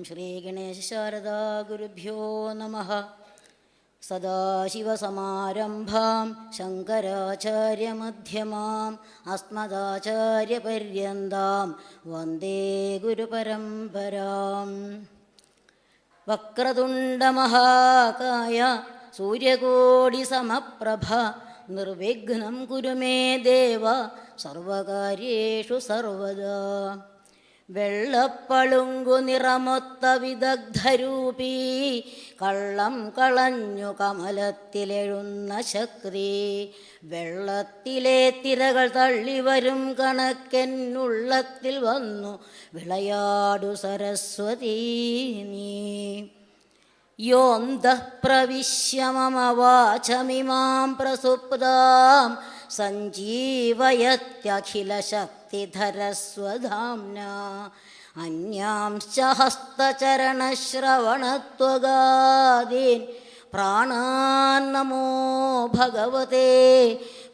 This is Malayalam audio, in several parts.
ശ്രീഗണേശശാരദാ ഗുരുഭ്യോ നമഃ. സദാശിവസമാരംഭാം ശങ്കരാചാര്യമധ്യമാം അസ്മദാചാര്യപര്യന്താം വന്ദേ ഗുരുപരമ്പരാം. വക്രതുണ്ടമഹാകായ സൂര്യകോടിസമപ്രഭ നിർവിഘ്നം കുരു മേ ദേവ സർവകാര്യേഷു സർവദാ. വെള്ളപ്പളുങ്കു നിറമൊത്ത വിദഗ്ധരൂപീ കള്ളം കളഞ്ഞു കമലത്തിലെഴുന്ന ശക്തി. വെള്ളത്തിലെ തിരകൾ തള്ളിവരും കണക്കെന്നുള്ളത്തിൽ വന്നു വിളയാടു സരസ്വതീ നീ. യോന്തഃ പ്രവിശ്യ മമ വാചമിമാം പ്രസുപ്താം സഞ്ജീവയത്യഖിലശക്തിധരസ്വധാംനാ. അന്യാംശ്ച ഹസ്തചരണശ്രവണത്വഗാദീൻ പ്രാണാൻ നമോ ഭഗവതേ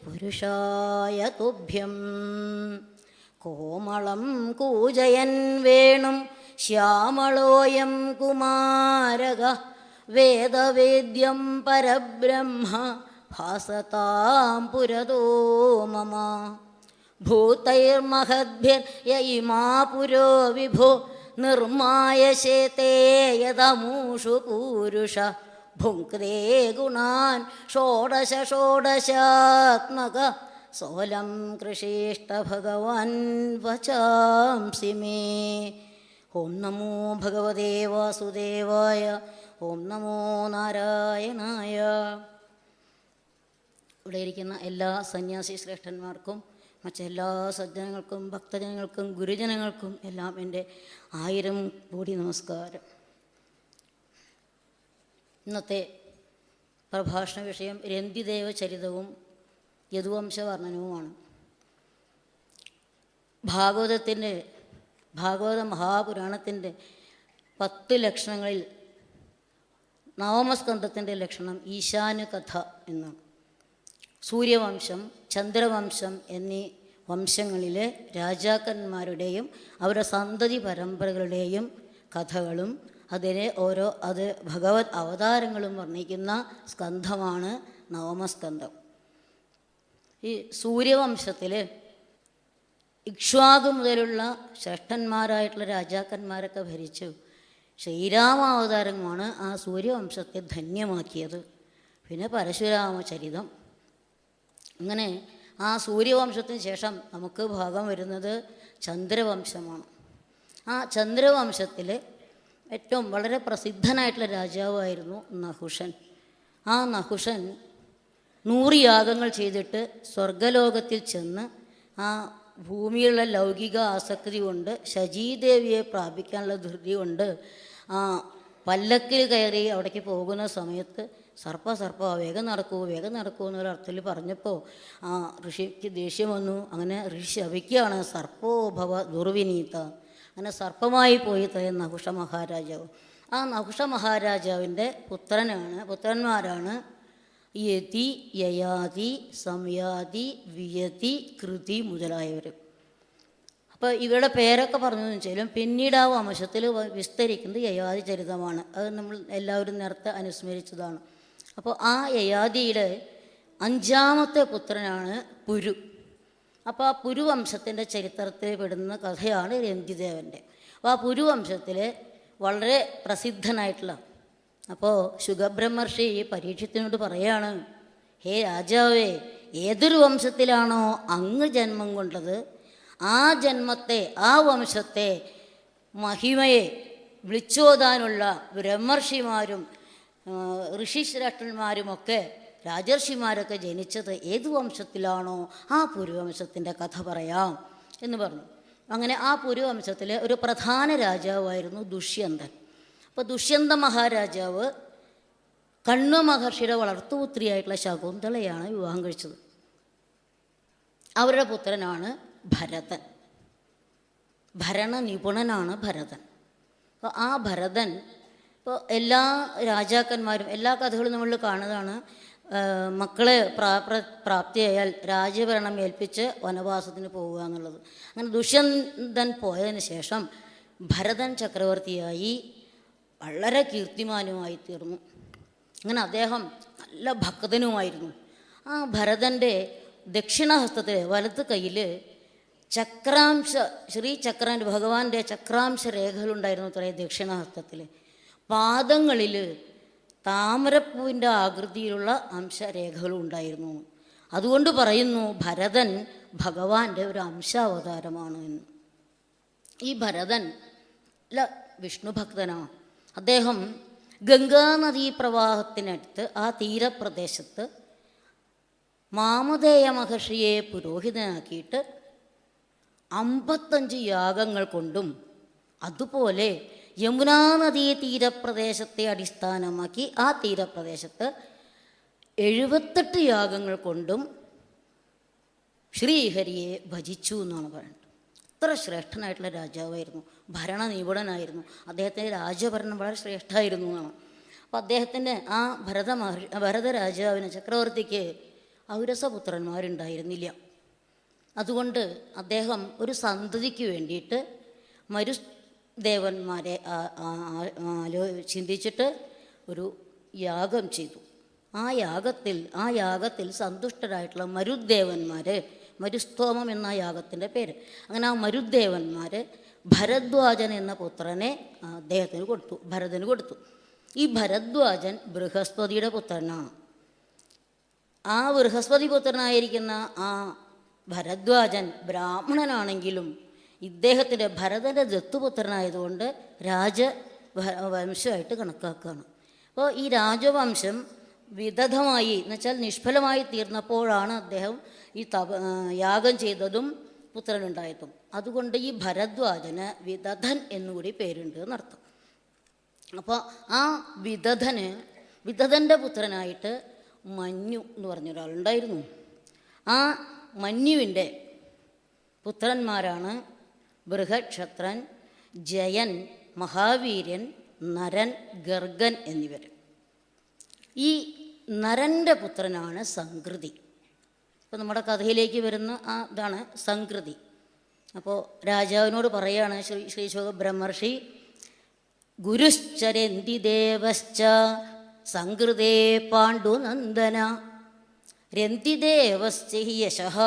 പുരുഷായ തുഭ്യം. കോമളം കൂജയൻ വേണും ശ്യാമളോയം കുമാരക വേദവേദ്യം പരബ്രഹ്മ ഭാസതാം പുരതോ മമ. ഭൂതൈർമഹദ്ഭിർയ ഇമാ പുരോ വിഭോ നിർമായശേതേ യദമൂഷു പൂരുഷ. ഭുങ്ക്തേ ഗുണാൻ ഷോഡശ ഷോഡശാത്മക സോലം കൃഷിഷ്ട ഭഗവാൻ വചാംസി മേ. ഓം നമോ ഭഗവതേ വാസുദേവായ. ഓം നമോ നാരായണായ. ഇവിടെ ഇരിക്കുന്ന എല്ലാ സന്യാസി ശ്രേഷ്ഠന്മാർക്കും മറ്റെല്ലാ സജ്ജനങ്ങൾക്കും ഭക്തജനങ്ങൾക്കും ഗുരുജനങ്ങൾക്കും എല്ലാം എൻ്റെ 1000 കോടി നമസ്കാരം. ഇന്നത്തെ പ്രഭാഷണ വിഷയം രന്തിദേവ ചരിതവും യദുവംശവർണ്ണനവുമാണ്. ഭാഗവത മഹാപുരാണത്തിൻ്റെ 10 ലക്ഷണങ്ങളിൽ 9ാം സ്കന്ധത്തിൻ്റെ ലക്ഷണം ഈശാന കഥ എന്നാണ്. സൂര്യവംശം, ചന്ദ്രവംശം എന്നീ വംശങ്ങളിലെ രാജാക്കന്മാരുടെയും അവരുടെ സന്തതി പരമ്പരകളുടെയും കഥകളും അത് ഭഗവത് അവതാരങ്ങളും വർണ്ണിക്കുന്ന സ്കന്ധമാണ് 9ാം സ്കന്ധം. ഈ സൂര്യവംശത്തിൽ ഇക്ഷ്വാകു മുതലുള്ള ശ്രേഷ്ഠന്മാരായിട്ടുള്ള രാജാക്കന്മാരൊക്കെ ഭരിച്ചു. ശ്രീരാമാവതാരമാണ് ആ സൂര്യവംശത്തെ ധന്യമാക്കിയത്. പിന്നെ പരശുരാമചരിതം. അങ്ങനെ ആ സൂര്യവംശത്തിന് ശേഷം നമുക്ക് ഭാഗം വരുന്നത് ചന്ദ്രവംശമാണ്. ആ ചന്ദ്രവംശത്തിൽ ഏറ്റവും വളരെ പ്രസിദ്ധനായിട്ടുള്ള രാജാവായിരുന്നു നഹുഷൻ. ആ നഹുഷൻ 100 യാഗങ്ങൾ ചെയ്തിട്ട് സ്വർഗലോകത്തിൽ ചെന്ന് ആ ഭൂമിയിലുള്ള ലൗകിക ആസക്തി കൊണ്ട് ശചീദേവിയെ പ്രാപിക്കാനുള്ള ധൃതി കൊണ്ട് ആ പല്ലക്കിൽ കയറി അവിടേക്ക് പോകുന്ന സമയത്ത് സർപ്പ വേഗം നടക്കൂ എന്നൊരർത്ഥത്തിൽ പറഞ്ഞപ്പോൾ ആ ഋഷിക്ക് ദേഷ്യം വന്നു. അങ്ങനെ ഋഷി ശപിക്കുകയാണ്, സർപ്പോഭവ ദുർവിനീത. അങ്ങനെ സർപ്പമായി പോയി തയ്യ നഹുഷ മഹാരാജാവ്. ആ നഹുഷ മഹാരാജാവിൻ്റെ പുത്രന്മാരാണ് യതി, യയാതി, സംയാതി, വിയതി, കൃതി മുതലായവർ. അപ്പോൾ ഇവരുടെ പേരൊക്കെ പറഞ്ഞു വെച്ചാലും പിന്നീട് ആ വംശത്തിൽ വിസ്തരിക്കുന്നത് യയാതി ചരിതമാണ്. അത് നമ്മൾ എല്ലാവരും നേരത്തെ അനുസ്മരിച്ചതാണ്. അപ്പോൾ ആ യയാതിയുടെ 5ാമത്തെ പുത്രനാണ് പുരു. അപ്പോൾ ആ പുരുവംശത്തിൻ്റെ ചരിത്രത്തിൽ പെടുന്ന കഥയാണ് രന്തിദേവൻ്റെ. അപ്പോൾ ആ പുരുവംശത്തിൽ വളരെ പ്രസിദ്ധനായിട്ടുള്ള, അപ്പോൾ ശുഗബ്രഹ്മർഷി പരീക്ഷത്തിനോട് പറയാണ്, ഹേ രാജാവേ, ഏതൊരു വംശത്തിലാണോ അങ്ങ് ജന്മം കൊണ്ടത് ആ ജന്മത്തെ, ആ വംശത്തെ മഹിമയെ വിളിച്ചോതാനുള്ള ബ്രഹ്മർഷിമാരും ഋഷിശ്രേഷ്ഠന്മാരുമൊക്കെ രാജർഷിമാരൊക്കെ ജനിച്ചത് ഏത് വംശത്തിലാണോ ആ പുരുവംശത്തിൻ്റെ കഥ പറയാം എന്ന് പറഞ്ഞു. അങ്ങനെ ആ പുരുവംശത്തിലെ ഒരു പ്രധാന രാജാവായിരുന്നു ദുഷ്യന്തൻ. അപ്പോൾ ദുഷ്യന്ത മഹാരാജാവ് കണ്വ മഹർഷിയുടെ വളർത്തുപുത്രിയായിട്ടുള്ള ശകുന്തളയാണ് വിവാഹം കഴിച്ചത്. അവരുടെ പുത്രനാണ് ഭരതൻ. ഭരണ നിപുണനാണ് ഭരതൻ. അപ്പോൾ ആ ഭരതൻ ഇപ്പോൾ എല്ലാ രാജാക്കന്മാരും എല്ലാ കഥകളും നമ്മൾ കാണുന്നതാണ്, മക്കളെ പ്രാപ്തിയായാൽ രാജ്യഭരണം ഏൽപ്പിച്ച് വനവാസത്തിന് പോവുക എന്നുള്ളത്. അങ്ങനെ ദുഷ്യന്തൻ പോയതിന് ശേഷം ഭരതൻ ചക്രവർത്തിയായി വളരെ കീർത്തിമാനുമായി തീർന്നു. അങ്ങനെ അദ്ദേഹം നല്ല ഭക്തനുമായിരുന്നു. ആ ഭരതൻ്റെ ദക്ഷിണഹസ്തത്തിൽ വലത്ത് കയ്യിൽ ശ്രീചക്രാൻ്റെ ഭഗവാന്റെ ചക്രാംശ രേഖകളുണ്ടായിരുന്നു അത്രേ ദക്ഷിണഹസ്തത്തിൽ. പാദങ്ങളിൽ താമരപ്പൂവിൻ്റെ ആകൃതിയിലുള്ള അംശരേഖകളും ഉണ്ടായിരുന്നു. അതുകൊണ്ട് പറയുന്നു ഭരതൻ ഭഗവാന്റെ ഒരു അംശാവതാരമാണ് എന്ന്. ഈ ഭരതൻ വിഷ്ണു ഭക്തനാണ്. അദ്ദേഹം ഗംഗാനദീ പ്രവാഹത്തിനടുത്ത് ആ തീരപ്രദേശത്ത് മാമധേയ മഹർഷിയെ പുരോഹിതനാക്കിയിട്ട് 55 യാഗങ്ങൾ കൊണ്ടും അതുപോലെ യമുനാ നദീ തീരപ്രദേശത്തെ അടിസ്ഥാനമാക്കി ആ തീരപ്രദേശത്ത് 78 യാഗങ്ങൾ കൊണ്ടും ശ്രീഹരിയെ ഭജിച്ചു എന്നാണ് പറയുന്നത്. അത്ര ശ്രേഷ്ഠനായിട്ടുള്ള രാജാവായിരുന്നു, ഭരണ നിപുണനായിരുന്നു. അദ്ദേഹത്തിൻ്റെ രാജഭരണം വളരെ ശ്രേഷ്ഠമായിരുന്നു എന്നാണ്. അപ്പോൾ അദ്ദേഹത്തിൻ്റെ ആ ഭരത രാജാവിന് ചക്രവർത്തിക്ക് ഔരസപുത്രന്മാരുണ്ടായിരുന്നില്ല. അതുകൊണ്ട് അദ്ദേഹം ഒരു സന്തതിക്ക് വേണ്ടിയിട്ട് മരുദേവന്മാരെ ചിന്തിച്ചിട്ട് ഒരു യാഗം ചെയ്തു. ആ യാഗത്തിൽ സന്തുഷ്ടരായിട്ടുള്ള മരുദേവന്മാർ, മരുസ്തോമം എന്ന യാഗത്തിൻ്റെ പേര്. അങ്ങനെ ആ മരുദേവന്മാർ ഭരദ്വാജൻ എന്ന പുത്രനെ ഭരതന് കൊടുത്തു. ഈ ഭരദ്വാജൻ ബൃഹസ്പതിയുടെ പുത്രനാണ്. ആ ബൃഹസ്പതി പുത്രനായിരിക്കുന്ന ആ ഭരദ്വാജൻ ബ്രാഹ്മണനാണെങ്കിലും ഇദ്ദേഹത്തിൻ്റെ ഭരതൻ്റെ ദത്തുപുത്രനായതുകൊണ്ട് രാജവംശമായിട്ട് കണക്കാക്കുകയാണ്. അപ്പോൾ ഈ രാജവംശം വിദഗ്ധമായി എന്നുവെച്ചാൽ നിഷ്ഫലമായി തീർന്നപ്പോഴാണ് അദ്ദേഹം ഈ യാഗം ചെയ്തതും പുത്രനുണ്ടായതും. അതുകൊണ്ട് ഈ ഭരദ്വാജന് വിദഗ്ധൻ എന്നുകൂടി പേരുണ്ട് എന്നർത്ഥം. അപ്പോൾ ആ വിദഗ്ധൻ്റെ പുത്രനായിട്ട് മഞ്ഞു എന്ന് പറഞ്ഞൊരാളുണ്ടായിരുന്നു. ആ മഞ്ഞുവിൻ്റെ പുത്രന്മാരാണ് ബൃഹക്ഷത്രൻ, ജയൻ, മഹാവീര്യൻ, നരൻ, ഗർഗൻ എന്നിവർ. ഈ നരൻ്റെ പുത്രനാണ് സംകൃതി. ഇപ്പോൾ നമ്മുടെ കഥയിലേക്ക് വരുന്ന ഇതാണ് സംകൃതി. അപ്പോൾ രാജാവിനോട് പറയുകയാണ് ശ്രീശോക ബ്രഹ്മർഷി, ഗുരുശ്ചരന്തി ദേവശ്ച സംകൃതേ പാണ്ഡുനന്ദന രന്തിദേവശ്ച യശഃ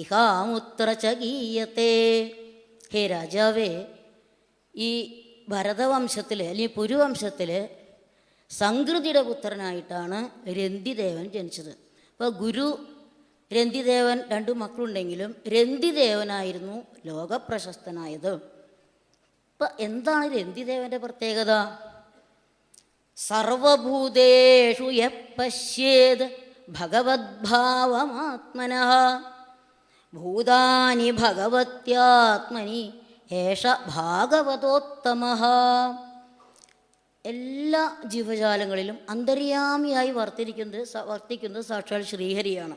ഇഹാമുത്ര ച ഗീയത്തെ. ഹേ രാജാവേ, ഈ ഭരതവംശത്തിൽ അല്ലെങ്കിൽ പുരുവംശത്തിൽ സംകൃതിയുടെ പുത്രനായിട്ടാണ് രന്തിദേവൻ ജനിച്ചത്. അപ്പോൾ ഗുരു രന്തിദേവൻ 2 മക്കളുണ്ടെങ്കിലും രന്തിദേവനായിരുന്നു ലോകപ്രശസ്തനായത്. ഇപ്പം എന്താണ് രന്തിദേവൻ്റെ പ്രത്യേകത? സർവഭൂതേഷു യഃ പശ്യേത് ഭഗവദ്ഭാവമാത്മനഃ ഭൂതാനി ഭഗവത്യാത്മനി ഏഷ ഭാഗവതോത്തമഃ. എല്ലാ ജീവജാലങ്ങളിലും അന്തര്യാമിയായി വർത്തിക്കുന്നത് സാക്ഷാൽ ശ്രീഹരിയാണ്.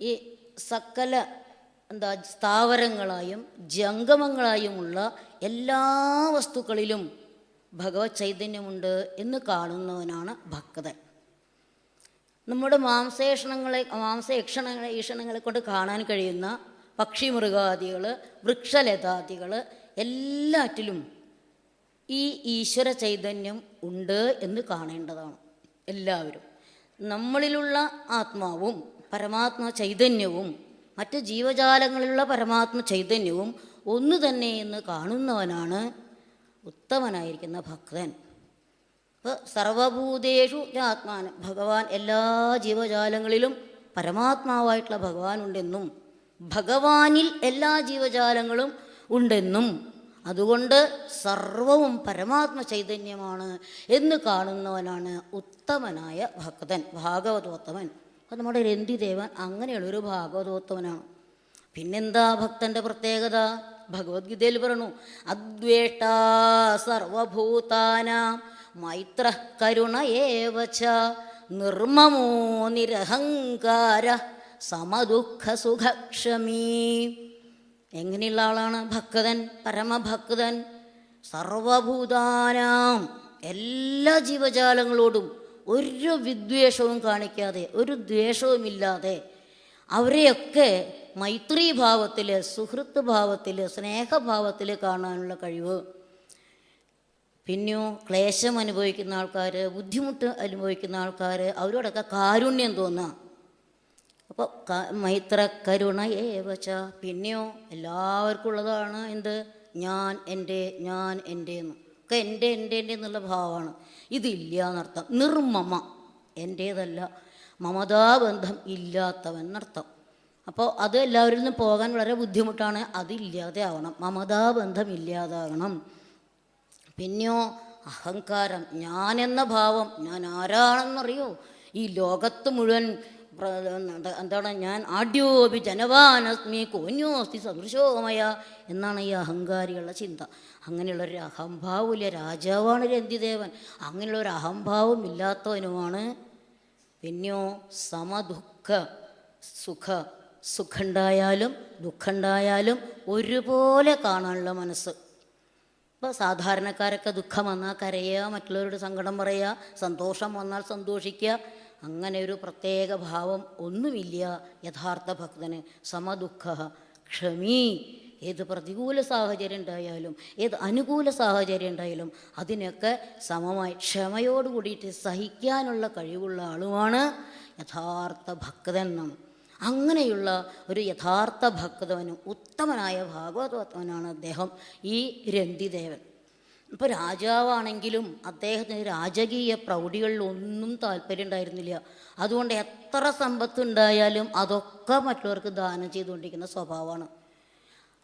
ഈ സകല സ്ഥാവരങ്ങളായും ജംഗമങ്ങളായുമുള്ള എല്ലാ വസ്തുക്കളിലും ഭഗവത് ചൈതന്യമുണ്ട് എന്ന് കാണുന്നവനാണ് ഭക്തൻ. നമ്മുടെ ഈഷണങ്ങളെ കൊണ്ട് കാണാൻ കഴിയുന്ന പക്ഷിമൃഗാദികൾ, വൃക്ഷലതാദികൾ എല്ലാറ്റിലും ഈ ഈശ്വര ചൈതന്യം ഉണ്ട് എന്ന് കാണേണ്ടതാണ് എല്ലാവരും. നമ്മളിലുള്ള ആത്മാവും പരമാത്മ ചൈതന്യവും മറ്റ് ജീവജാലങ്ങളിലുള്ള പരമാത്മ ചൈതന്യവും ഒന്നു തന്നെ എന്ന് കാണുന്നവനാണ് ഉത്തമനായിരിക്കുന്ന ഭക്തൻ. സർവഭൂതേഷു ആത്മാനം, ഭഗവാൻ എല്ലാ ജീവജാലങ്ങളിലും പരമാത്മാവായിട്ടുള്ള ഭഗവാനുണ്ടെന്നും ഭഗവാനിൽ എല്ലാ ജീവജാലങ്ങളും ഉണ്ടെന്നും അതുകൊണ്ട് സർവവും പരമാത്മ ചൈതന്യമാണ് എന്ന് കാണുന്നവനാണ് ഉത്തമനായ ഭക്തൻ, ഭാഗവതോത്തമൻ. അപ്പം നമ്മുടെ രന്തിദേവൻ അങ്ങനെയുള്ളൊരു ഭാഗവതോത്തമനാണ്. പിന്നെന്താ ഭക്തൻ്റെ പ്രത്യേകത? ഭഗവത്ഗീതയിൽ പറഞ്ഞു, അദ്വേഷ്ടാ സർവഭൂതാനാം മൈത്ര കരുണ ഏവച നിർമ്മമോ നിരഹങ്കാര സമദുഃഖ സുഖക്ഷമീ. എങ്ങനെയുള്ള ആളാണ് ഭക്തൻ? പരമഭക്തൻ. സർവഭൂതാനാം, എല്ലാ ജീവജാലങ്ങളോടും ഒരു വിദ്വേഷവും കാണിക്കാതെ, ഒരു ദ്വേഷവുമില്ലാതെ അവരെയൊക്കെ മൈത്രീഭാവത്തിൽ, സുഹൃത്ത് ഭാവത്തിൽ, സ്നേഹഭാവത്തിൽ കാണാനുള്ള കഴിവ്. പിന്നെയോ ക്ലേശം അനുഭവിക്കുന്ന ആൾക്കാർ, ബുദ്ധിമുട്ട് അനുഭവിക്കുന്ന ആൾക്കാർ, അവരോടൊക്കെ കാരുണ്യം തോന്നുക. അപ്പോൾ മൈത്ര കരുണ ഏവച്ച. പിന്നെയോ എല്ലാവർക്കും ഉള്ളതാണ് എന്ത്? ഞാൻ എൻ്റെ, ഞാൻ എൻ്റെ എന്ന് ഒക്കെ എൻ്റെ എൻ്റെ എൻ്റെ എന്നുള്ള ഭാവമാണ്. ഇതില്ല എന്നർത്ഥം. നിർമ്മമ, എൻ്റേതല്ല, മമതാബന്ധം ഇല്ലാത്തവൻ എന്നർത്ഥം. അപ്പോൾ അത് എല്ലാവരിൽ നിന്നും പോകാൻ വളരെ ബുദ്ധിമുട്ടാണ്. അതില്ലാതെ ആവണം, മമതാബന്ധം ഇല്ലാതാകണം. പിന്നെയോ അഹങ്കാരം, ഞാനെന്ന ഭാവം. ഞാൻ ആരാണെന്നറിയോ? ഈ ലോകത്ത് മുഴുവൻ എന്താണ്? ഞാൻ ആഢ്യോപി ജനവാനസ്മി കോന്യോസ്തി സദൃശോമയ എന്നാണ് ഈ അഹങ്കാരികളുടെ ചിന്ത. അങ്ങനെയുള്ളൊരു അഹംഭാവമില്ല. രാജാവാണ് രന്തിദേവൻ. അങ്ങനെയുള്ളൊരു അഹംഭാവം ഇല്ലാത്തവനുമാണ്. പിന്നെയോ സമദുഃഖ സുഖ, സുഖമുണ്ടായാലും ദുഃഖമുണ്ടായാലും ഒരുപോലെ കാണാനുള്ള മനസ്സ്. ഇപ്പോൾ സാധാരണക്കാരൊക്കെ ദുഃഖം വന്നാൽ കരയുക, മറ്റുള്ളവരോട് സങ്കടം പറയുക, സന്തോഷം വന്നാൽ സന്തോഷിക്കുക, അങ്ങനെ ഒരു പ്രത്യേക ഭാവം ഒന്നുമില്ല യഥാർത്ഥ ഭക്തന്. സമദുഃഖ ക്ഷമീ. ഏത് പ്രതികൂല സാഹചര്യം ഉണ്ടായാലും, ഏത് അനുകൂല സാഹചര്യം ഉണ്ടായാലും അതിനൊക്കെ സമമായി ക്ഷമയോട് കൂടിയിട്ട് സഹിക്കാനുള്ള കഴിവുള്ള ആളുമാണ് യഥാർത്ഥ ഭക്തൻ എന്നാണ്. അങ്ങനെയുള്ള ഒരു യഥാർത്ഥ ഭക്തവനും ഉത്തമനായ ഭാഗവതോത്തമനാണ് അദ്ദേഹം, ഈ രന്തിദേവൻ. ഇപ്പോൾ രാജാവാണെങ്കിലും അദ്ദേഹത്തിന് രാജകീയ പ്രൗഢികളിലൊന്നും താല്പര്യം ഉണ്ടായിരുന്നില്ല. അതുകൊണ്ട് എത്ര സമ്പത്തുണ്ടായാലും അതൊക്കെ മറ്റുള്ളവർക്ക് ദാനം ചെയ്തുകൊണ്ടിരിക്കുന്ന സ്വഭാവമാണ്.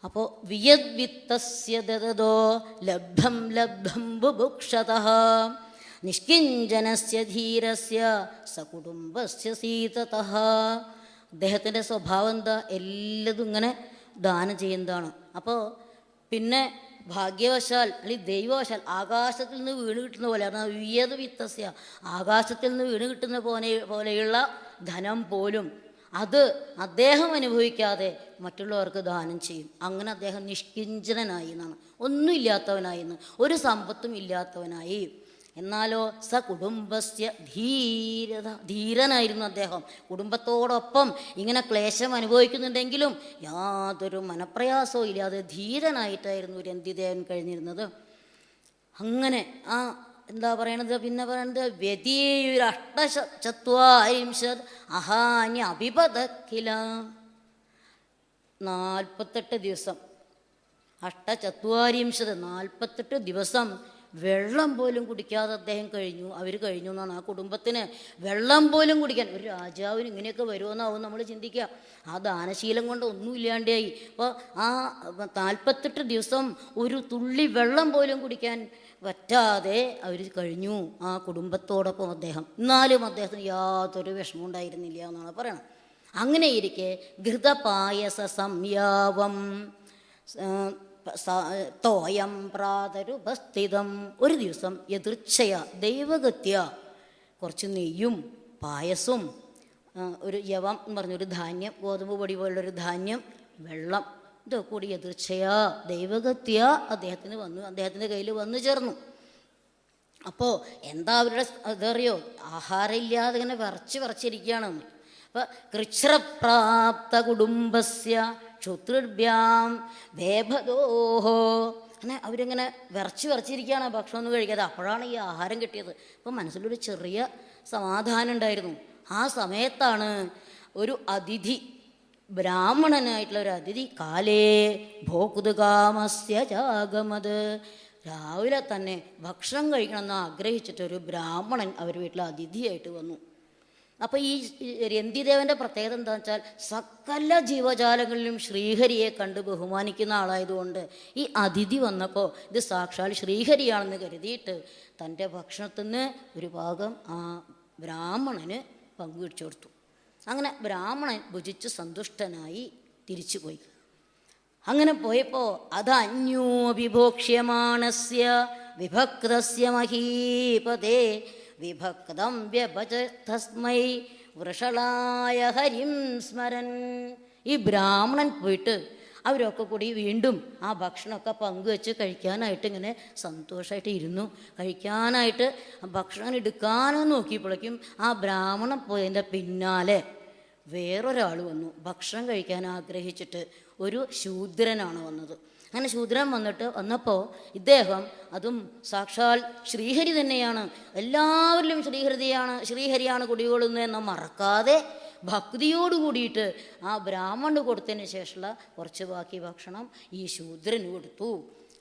അപ്പോൾ വിയദ്വിത്തസ്യ ദദതോ ലബ്ധം ലബ്ധം ബുഭുക്ഷതഃ നിഷ്കിഞ്ചനസ്യ ധീരസ്യ സകുടുംബസ്യ സീതതഃ. അദ്ദേഹത്തിൻ്റെ സ്വഭാവം എന്താ? എല്ലതും ഇങ്ങനെ ദാനം ചെയ്യുന്നതാണ്. അപ്പോൾ പിന്നെ ഭാഗ്യവശാൽ അല്ലെങ്കിൽ ദൈവവശാൽ ആകാശത്തിൽ നിന്ന് വീണ് കിട്ടുന്ന പോലെ, വിയത് വിത്തസ്യ, ആകാശത്തിൽ നിന്ന് വീണ് കിട്ടുന്ന പോലെയുള്ള ധനം പോലും അത് അദ്ദേഹം അനുഭവിക്കാതെ മറ്റുള്ളവർക്ക് ദാനം ചെയ്യും. അങ്ങനെ അദ്ദേഹം നിഷ്കിഞ്ചനായി എന്നാണ്, ഒന്നുമില്ലാത്തവനായി എന്ന്, ഒരു സമ്പത്തും ഇല്ലാത്തവനായി. എന്നാലോ സ കുടുംബസ്യ ധീരനായിരുന്നു അദ്ദേഹം. കുടുംബത്തോടൊപ്പം ഇങ്ങനെ ക്ലേശം അനുഭവിക്കുന്നുണ്ടെങ്കിലും യാതൊരു മനപ്രയാസവും ഇല്ലാതെ ധീരനായിട്ടായിരുന്നു രന്തിദേവൻ കഴിഞ്ഞിരുന്നത്. അങ്ങനെ എന്താ പറയണത്? പിന്നെ പറയണത് വ്യതിയുരഷ്ടചത്വാരിംശത് അഹാന്യ അഭിപതഖില. 48 ദിവസം, അഷ്ടചത്വാരിംശത് 48 ദിവസം വെള്ളം പോലും കുടിക്കാതെ അദ്ദേഹം കഴിഞ്ഞു. അവർ കഴിഞ്ഞു എന്നാണ്. ആ കുടുംബത്തിന് വെള്ളം പോലും കുടിക്കാൻ, ഒരു രാജാവിന് ഇങ്ങനെയൊക്കെ വരുമെന്നാവും നമ്മൾ ചിന്തിക്കുക. ആ ദാനശീലം കൊണ്ട് ഒന്നും ഇല്ലാണ്ടായി. അപ്പോൾ ആ 48 ദിവസം ഒരു തുള്ളി വെള്ളം പോലും കുടിക്കാൻ പറ്റാതെ അവർ കഴിഞ്ഞു ആ കുടുംബത്തോടൊപ്പം അദ്ദേഹം. എന്നാലും അദ്ദേഹത്തിന് യാതൊരു വിഷമം ഉണ്ടായിരുന്നില്ല എന്നാണ് പറയണത്. അങ്ങനെ ഇരിക്കെ ഘൃതപായസ സംയാവം തോയം പ്രാതരുപസ്ഥിതം. ഒരു ദിവസം എതിർച്ഛയ ദൈവഗത്യ കുറച്ച് നെയ്യും പായസവും ഒരു യവം എന്ന് പറഞ്ഞൊരു ധാന്യം, ഗോതമ്പ് പൊടി പോലുള്ളൊരു ധാന്യം, വെള്ളം, ഇതൊക്കെ കൂടി എതിർച്ഛയാ ദൈവഗത്യ അദ്ദേഹത്തിൻ്റെ കയ്യിൽ വന്നു ചേർന്നു. അപ്പോൾ എന്താ അവരുടെ അതറിയോ? ആഹാരം ഇല്ലാതെ ഇങ്ങനെ വിറച്ചിരിക്കുകയാണെന്ന്. അപ്പം കൃച്ഛ്രപ്രാപ്ത കുടുംബസ്യ ക്ഷുത്രിഭ്യാം വേഭദോഹോ. അങ്ങനെ അവരിങ്ങനെ വിറച്ചിരിക്കുകയാണ് ഭക്ഷണമൊന്നും കഴിക്കാതെ. അപ്പോഴാണ് ഈ ആഹാരം കിട്ടിയത്. അപ്പം മനസ്സിലൊരു ചെറിയ സമാധാനം ഉണ്ടായിരുന്നു. ആ സമയത്താണ് ഒരു അതിഥി, ബ്രാഹ്മണനായിട്ടുള്ള ഒരു അതിഥി, കാലേ ഭോക്തുകാമസ്യ ജാഗമത്. രാവിലെ തന്നെ ഭക്ഷണം കഴിക്കണമെന്ന് ആഗ്രഹിച്ചിട്ടൊരു ബ്രാഹ്മണൻ അവർ വീട്ടിൽ അതിഥിയായിട്ട് വന്നു. അപ്പോൾ ഈ രന്തിദേവൻ്റെ പ്രത്യേകത എന്താണെന്ന് വെച്ചാൽ സകല ജീവജാലങ്ങളിലും ശ്രീഹരിയെ കണ്ട് ബഹുമാനിക്കുന്ന ആളായതുകൊണ്ട് ഈ അതിഥി വന്നപ്പോൾ ഇത് സാക്ഷാൽ ശ്രീഹരിയാണെന്ന് കരുതിയിട്ട് തൻ്റെ ഭക്ഷണത്തിൽ നിന്ന് ഒരു ഭാഗം ആ ബ്രാഹ്മണന് പങ്കുവെച്ചു കൊടുത്തു. അങ്ങനെ ബ്രാഹ്മണൻ ഭുജിച്ച് സന്തുഷ്ടനായി തിരിച്ചുപോയി. അങ്ങനെ പോയപ്പോൾ അതന്യോഭിഭോക്ഷ്യമാണസ്യ വിഭക്തസ്യ മഹീപതേ വിഭക്തം വ്യഭജതസ്മൈ വൃഷളായ ഹരിം സ്മരൻ. ഈ ബ്രാഹ്മണൻ പോയിട്ട് അവരൊക്കെ കൂടി വീണ്ടും ആ ഭക്ഷണമൊക്കെ പങ്കുവെച്ച് കഴിക്കാനായിട്ട് ഇങ്ങനെ സന്തോഷമായിട്ട് ഇരുന്നു. കഴിക്കാനായിട്ട് ഭക്ഷണം എടുക്കാനോ നോക്കിയപ്പോഴേക്കും ആ ബ്രാഹ്മണൻ പോയതിൻ്റെ പിന്നാലെ വേറൊരാൾ വന്നു. ഭക്ഷണം കഴിക്കാൻ ആഗ്രഹിച്ചിട്ട് ഒരു ശൂദ്രനാണ് വന്നത്. അങ്ങനെ ശൂദ്രൻ വന്നപ്പോൾ ഇദ്ദേഹം, അതും സാക്ഷാൽ ശ്രീഹരി തന്നെയാണ്, എല്ലാവരിലും ശ്രീഹരിയാണ് കുടികൊള്ളുന്നതെന്ന് മറക്കാതെ ഭക്തിയോട് കൂടിയിട്ട് ആ ബ്രാഹ്മണന് കൊടുത്തതിന് ശേഷമുള്ള കുറച്ച് ബാക്കി ഭക്ഷണം ഈ ശൂദ്രന് കൊടുത്തു.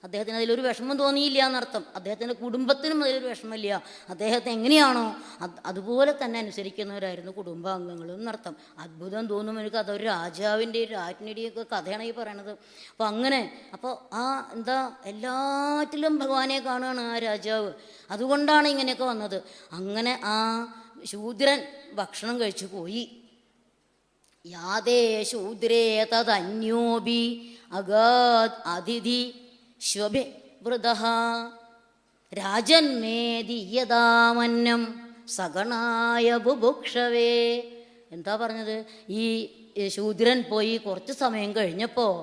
അദ്ദേഹത്തിന് അതിലൊരു വിഷമം തോന്നിയില്ല എന്നർത്ഥം. അദ്ദേഹത്തിൻ്റെ കുടുംബത്തിനും അതിലൊരു വിഷമമില്ല. അദ്ദേഹത്തെ എങ്ങനെയാണോ അതുപോലെ തന്നെ അനുസരിക്കുന്നവരായിരുന്നു കുടുംബാംഗങ്ങളും എന്നർത്ഥം. അത്ഭുതം തോന്നും എനിക്ക്. അതൊരു രാജാവിൻ്റെയും രാജ്ഞിയുടെയും ഒക്കെ കഥയാണ് ഈ പറയണത്. അപ്പോൾ അങ്ങനെ എല്ലാറ്റിലും ഭഗവാനെ കാണുകയാണ് ആ രാജാവ്. അതുകൊണ്ടാണ് ഇങ്ങനെയൊക്കെ വന്നത്. അങ്ങനെ ആ ശൂദ്രൻ ഭക്ഷണം കഴിച്ചു പോയി. യാതേ ശൂദ്രേ തദന്യോപി അഗാത് അതിഥി ശ്വഭെ വൃതഃ രാജന്മേദിയതാമന്നം സഗണായ ബുഭുക്ഷവേ. എന്താ പറഞ്ഞത്? ഈ ശൂദ്രൻ പോയി കുറച്ച് സമയം കഴിഞ്ഞപ്പോൾ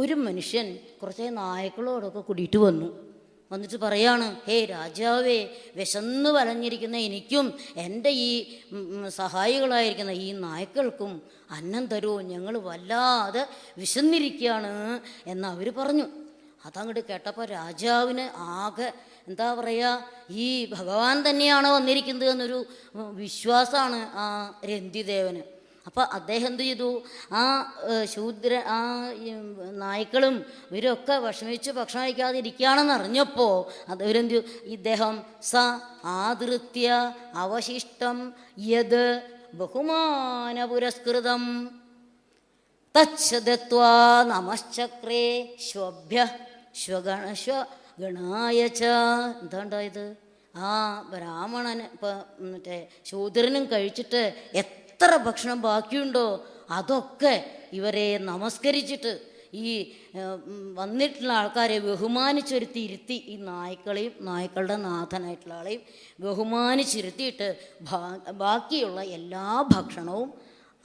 ഒരു മനുഷ്യൻ കുറച്ച് നായ്ക്കളോടൊക്കെ കൂടിയിട്ട് വന്നിട്ട് പറയാണ്, ഹേ രാജാവേ, വിശന്നു വലഞ്ഞിരിക്കുന്ന എനിക്കും എൻ്റെ ഈ സഹായികളായിരിക്കുന്ന ഈ നായ്ക്കൾക്കും അന്നം തരുമോ, ഞങ്ങൾ വല്ലാതെ വിശന്നിരിക്കുകയാണ് എന്ന് അവർ പറഞ്ഞു. അതങ്ങോട്ട് കേട്ടപ്പോൾ രാജാവിന് ആകെ എന്താ പറയുക, ഈ ഭഗവാൻ തന്നെയാണോ വന്നിരിക്കുന്നത് എന്നൊരു വിശ്വാസമാണ് ആ രന്തിദേവന്. അപ്പോൾ അദ്ദേഹം എന്ത് ചെയ്തു, ആ നായ്ക്കളും ഇവരൊക്കെ വിഷമിച്ച് ഭക്ഷണം കഴിക്കാതെ ഇരിക്കുകയാണെന്ന് അറിഞ്ഞപ്പോൾ ഇവരെന്ത് ഇദ്ദേഹം ആദൃത്യ അവശിഷ്ടം യത് ബഹുമാന പുരസ്കൃതം തച്ഛദത്വാ നമശ്ചക്രേ ശ്വഭ്യ ശ്വഗണായ ച. എന്താണ്ടായത്? ആ ബ്രാഹ്മണൻ മറ്റേ ശൂദ്രനും കഴിച്ചിട്ട് എത്ര ഭക്ഷണം ബാക്കിയുണ്ടോ അതൊക്കെ ഇവരെ നമസ്കരിച്ചിട്ട് ഈ വന്നിട്ടുള്ള ആൾക്കാരെ ബഹുമാനിച്ചൊരുത്തി ഈ നായ്ക്കളെയും നായ്ക്കളുടെ നാഥനായിട്ടുള്ള ആളെയും ബഹുമാനിച്ചിരുത്തിയിട്ട് ബാക്കിയുള്ള എല്ലാ ഭക്ഷണവും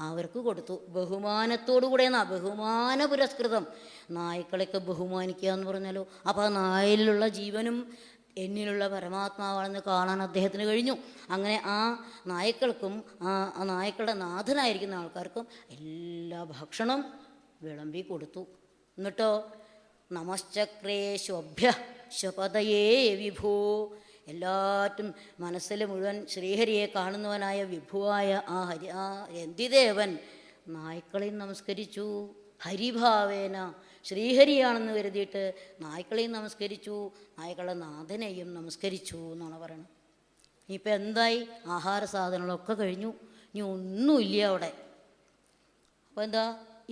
അവർക്ക് കൊടുത്തു. ബഹുമാനത്തോടു കൂടെയാണ്, ബഹുമാന പുരസ്കൃതം. നായ്ക്കളെയൊക്കെ ബഹുമാനിക്കുക എന്ന് പറഞ്ഞാലോ, അപ്പോൾ ആ നായിലുള്ള ജീവനും എന്നിലുള്ള പരമാത്മാവാണെന്ന് കാണാൻ അദ്ദേഹത്തിന് കഴിഞ്ഞു. അങ്ങനെ ആ നായ്ക്കൾക്കും ആ നായ്ക്കളുടെ നാഥനായിരിക്കുന്ന ആൾക്കാർക്കും എല്ലാ ഭക്ഷണം വിളമ്പി കൊടുത്തു. എന്നിട്ടോ നമശ്ചക്രേ ശ്വഭ്യ ശ്വപതയേ വിഭൂ, എല്ലാറ്റും മനസ്സിൽ മുഴുവൻ ശ്രീഹരിയെ കാണുന്നവനായ വിഭുവായ ആ രന്തിദേവൻ നായ്ക്കളെയും നമസ്കരിച്ചു. ഹരിഭാവേന ശ്രീഹരിയാണെന്ന് കരുതിയിട്ട് നായ്ക്കളെയും നമസ്കരിച്ചു, നായ്ക്കളുടെ നാഥനെയും നമസ്കരിച്ചു എന്നാണ് പറയുന്നത്. ഇപ്പം എന്തായി? ആഹാര സാധനങ്ങളൊക്കെ കഴിഞ്ഞു, ഇനി ഒന്നുമില്ല അവിടെ. അപ്പോൾ എന്താ,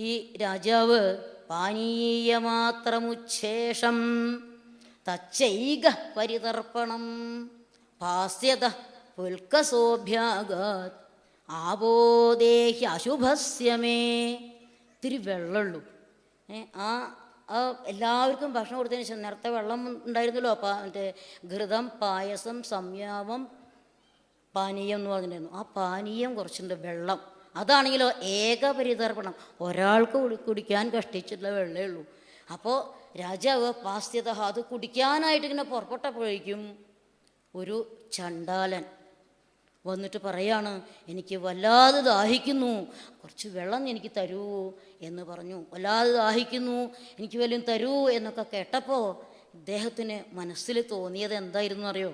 ഈ രാജാവ് പാനീയമാത്രമുച്ഛേഷം തച്ചൈക പരിതർപ്പണം പാസ്യത പുൽക്കസോഭ്യാഗാത് ആബോദേഹി അശുഭസ്യമേ. ഇത്തിരി വെള്ളമുള്ളൂ. എല്ലാവർക്കും ഭക്ഷണം കൊടുത്തതിന് ശേഷം നേരത്തെ വെള്ളം ഉണ്ടായിരുന്നല്ലോ, മറ്റേ ഘൃതം, പായസം, സംയാമം, പാനീയം എന്ന് പറഞ്ഞിട്ടുണ്ടായിരുന്നു. ആ പാനീയം കുറച്ചുണ്ട്, വെള്ളം. അതാണെങ്കിലോ ഏകപരിതർപ്പണം, ഒരാൾക്ക് കുടിക്കാൻ കഷ്ടിച്ചിട്ടുള്ള വെള്ളമേ ഉള്ളൂ. അപ്പോൾ രാജാവ് പാസ്യത അത് കുടിക്കാനായിട്ട് ഇങ്ങനെ പുറപ്പെട്ടപ്പോഴേക്കും ഒരു ചണ്ടാലൻ വന്നിട്ട് പറയാണ്, എനിക്ക് വല്ലാതെ ദാഹിക്കുന്നു, കുറച്ച് വെള്ളം എനിക്ക് തരൂ എന്ന് പറഞ്ഞു. വല്ലാതെ ദാഹിക്കുന്നു, എനിക്ക് വല്ലതും തരൂ എന്നൊക്കെ കേട്ടപ്പോൾ ഇദ്ദേഹത്തിന് മനസ്സിൽ തോന്നിയത് എന്തായിരുന്നു അറിയോ?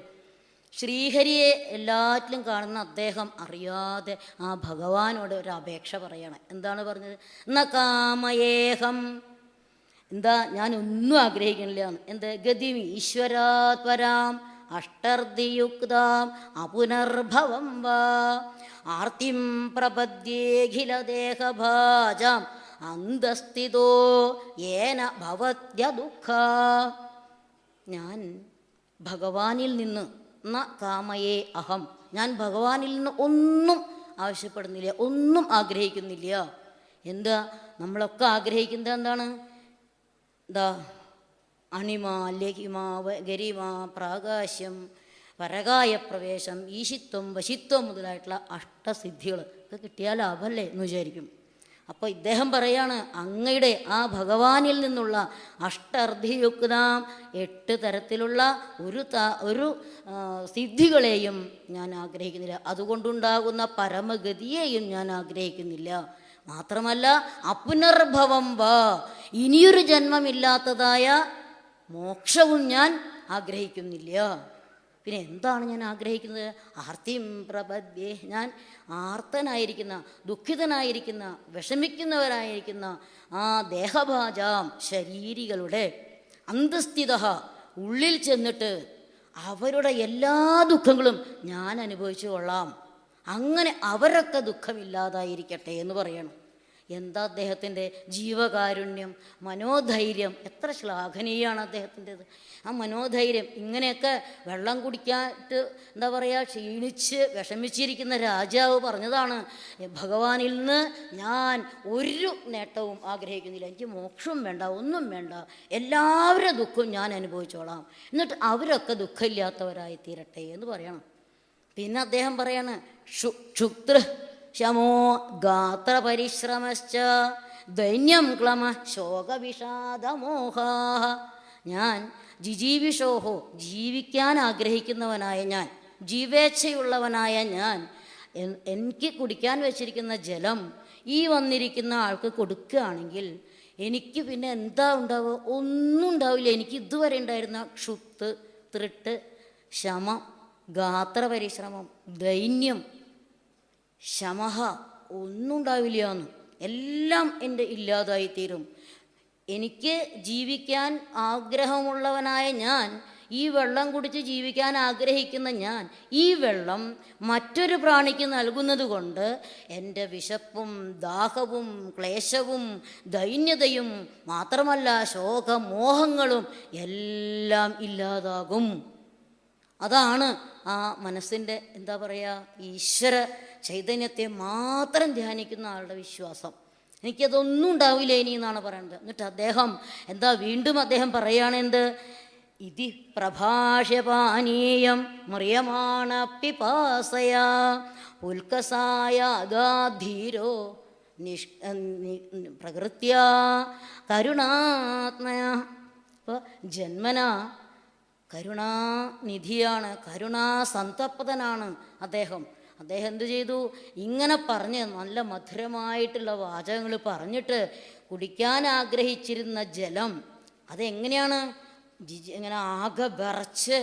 ശ്രീഹരിയെ എല്ലാറ്റിലും കാണുന്ന അദ്ദേഹം അറിയാതെ ആ ഭഗവാനോട് ഒരു അപേക്ഷ പറയണം. എന്താണ് പറഞ്ഞത്? ന കാമയേഹം, എന്താ ഞാനൊന്നും ആഗ്രഹിക്കണില്ല. എന്ത്? ഗതിം ഈശ്വരാത്വരാം അഷ്ടർദിയുക്താം അപുനർഭവം വാ ആർത്തിം പ്രപദ്യേഖിലദേഹഭാജാം അന്തസ്ഥിതോ യേന ഭവത്യ ദുഃഖ. ഞാൻ ഭഗവാനിൽ നിന്ന് ന കാമയേ അഹം, ഞാൻ ഭഗവാനിൽ നിന്ന് ഒന്നും ആവശ്യപ്പെടുന്നില്ല, ഒന്നും ആഗ്രഹിക്കുന്നില്ല. എന്താ നമ്മളൊക്കെ ആഗ്രഹിക്കുന്നത് എന്താണ്? എന്താ? അണിമ, ലഹിമ, ഗരിമ, പ്രാകാശ്യം, പരകായ പ്രവേശം, ഈശിത്വം, വശിത്വം മുതലായിട്ടുള്ള അഷ്ടസിദ്ധികൾ ഒക്കെ കിട്ടിയാൽ ലാഭമല്ലേ എന്ന് വിചാരിക്കും. അപ്പോൾ ഇദ്ദേഹം പറയാണ്, അങ്ങയുടെ ആ ഭഗവാനിൽ നിന്നുള്ള അഷ്ടർദ്ധിയുക്താം 8 തരത്തിലുള്ള ഒരു സിദ്ധികളെയും ഞാൻ ആഗ്രഹിക്കുന്നില്ല. അതുകൊണ്ടുണ്ടാകുന്ന പരമഗതിയെയും ഞാൻ ആഗ്രഹിക്കുന്നില്ല. മാത്രമല്ല അപുനർഭവം വാ, ഇനിയൊരു ജന്മമില്ലാത്തതായ മോക്ഷവും ഞാൻ ആഗ്രഹിക്കുന്നില്ല. പിന്നെ എന്താണ് ഞാൻ ആഗ്രഹിക്കുന്നത്? ആർത്തിം പ്രപദ്യേ, ഞാൻ ആർത്തനായിരിക്കുന്ന, ദുഃഖിതനായിരിക്കുന്ന, വിഷമിക്കുന്നവരായിരിക്കുന്ന ആ ദേഹഭാജാം ശരീരികളുടെ അന്തസ്ഥിത ഉള്ളിൽ ചെന്നിട്ട് അവരുടെ എല്ലാ ദുഃഖങ്ങളും ഞാൻ അനുഭവിച്ചു കൊള്ളാം. അങ്ങനെ അവരൊക്കെ ദുഃഖമില്ലാതായിരിക്കട്ടെ എന്ന് പറയണം. എന്താ അദ്ദേഹത്തിൻ്റെ ജീവകാരുണ്യം, മനോധൈര്യം, എത്ര ശ്ലാഘനീയമാണ് അദ്ദേഹത്തിൻ്റെത്. ആ മനോധൈര്യം. ഇങ്ങനെയൊക്കെ വെള്ളം കുടിക്കാനായിട്ട് എന്താ പറയുക, ക്ഷീണിച്ച് വിഷമിച്ചിരിക്കുന്ന രാജാവ് പറഞ്ഞതാണ്, ഭഗവാനിൽ നിന്ന് ഞാൻ ഒരു നേട്ടവും ആഗ്രഹിക്കുന്നില്ല, എനിക്ക് മോക്ഷവും വേണ്ട, ഒന്നും വേണ്ട, എല്ലാവരുടെ ദുഃഖവും ഞാൻ അനുഭവിച്ചോളാം, എന്നിട്ട് അവരൊക്കെ ദുഃഖമില്ലാത്തവരായി തീരട്ടെ എന്ന് പറയണം. പിന്നെ അദ്ദേഹം പറയാണ്, ക്ഷുത്ര ശമോ ഗാത്ര പരിശ്രമശ്ച ദൈന്യം ക്ലമ ശോകവിഷാദമോഹ. ഞാൻ ജിജീവിഷോഹോ, ജീവിക്കാൻ ആഗ്രഹിക്കുന്നവനായ ഞാൻ, ജീവേച്ഛയുള്ളവനായ ഞാൻ, എനിക്ക് കുടിക്കാൻ വെച്ചിരിക്കുന്ന ജലം ഈ വന്നിരിക്കുന്ന ആൾക്ക് കൊടുക്കുകയാണെങ്കിൽ എനിക്ക് പിന്നെ എന്താ ഉണ്ടാവുക? ഒന്നും ഉണ്ടാവില്ല. എനിക്ക് ഇതുവരെ ഉണ്ടായിരുന്ന ക്ഷുത്ത്, തൃട്ട്, ശമം, ഗാത്രപരിശ്രമം, ദൈന്യം, ശമഹ ഒന്നും ഉണ്ടാവില്ല എന്ന്, എല്ലാം എൻ്റെ ഇല്ലാതായിത്തീരും. എനിക്ക് ജീവിക്കാൻ ആഗ്രഹമുള്ളവനായ ഞാൻ, ഈ വെള്ളം കുടിച്ച് ജീവിക്കാൻ ആഗ്രഹിക്കുന്ന ഞാൻ, ഈ വെള്ളം മറ്റൊരു പ്രാണിക്ക് നൽകുന്നത് കൊണ്ട് എൻ്റെ വിശപ്പും ദാഹവും ക്ലേശവും ദൈന്യതയും മാത്രമല്ല ശോകമോഹങ്ങളും എല്ലാം ഇല്ലാതാകും. അതാണ് ആ മനസ്സിൻ്റെ എന്താ പറയുക, ഈശ്വര ചൈതന്യത്തെ മാത്രം ധ്യാനിക്കുന്ന ആളുടെ വിശ്വാസം. എനിക്കതൊന്നും ഉണ്ടാവില്ല ഇനി എന്നാണ് പറയുന്നത്. എന്നിട്ട് അദ്ദേഹം എന്താ വീണ്ടും അദ്ദേഹം പറയുകയാണ്, എന്ത്? ഇതി പ്രഭാഷ്യപാനീയം മ്രിയമാണ പിപാസയാ ഉൽക്കസായ അഗാധീരോ പ്രകൃത്യ കരുണാത്മയ. ഇപ്പോൾ ജന്മനാ കരുണാനിധിയാണ്, കരുണാസന്തപ്തനാണ് അദ്ദേഹം. അദ്ദേഹം എന്തു ചെയ്തു? ഇങ്ങനെ പറഞ്ഞ് നല്ല മധുരമായിട്ടുള്ള വാചകങ്ങൾ പറഞ്ഞിട്ട് കുടിക്കാൻ ആഗ്രഹിച്ചിരുന്ന ജലം അതെങ്ങനെയാണ് ഇങ്ങനെ ആകെ വിറച്ച്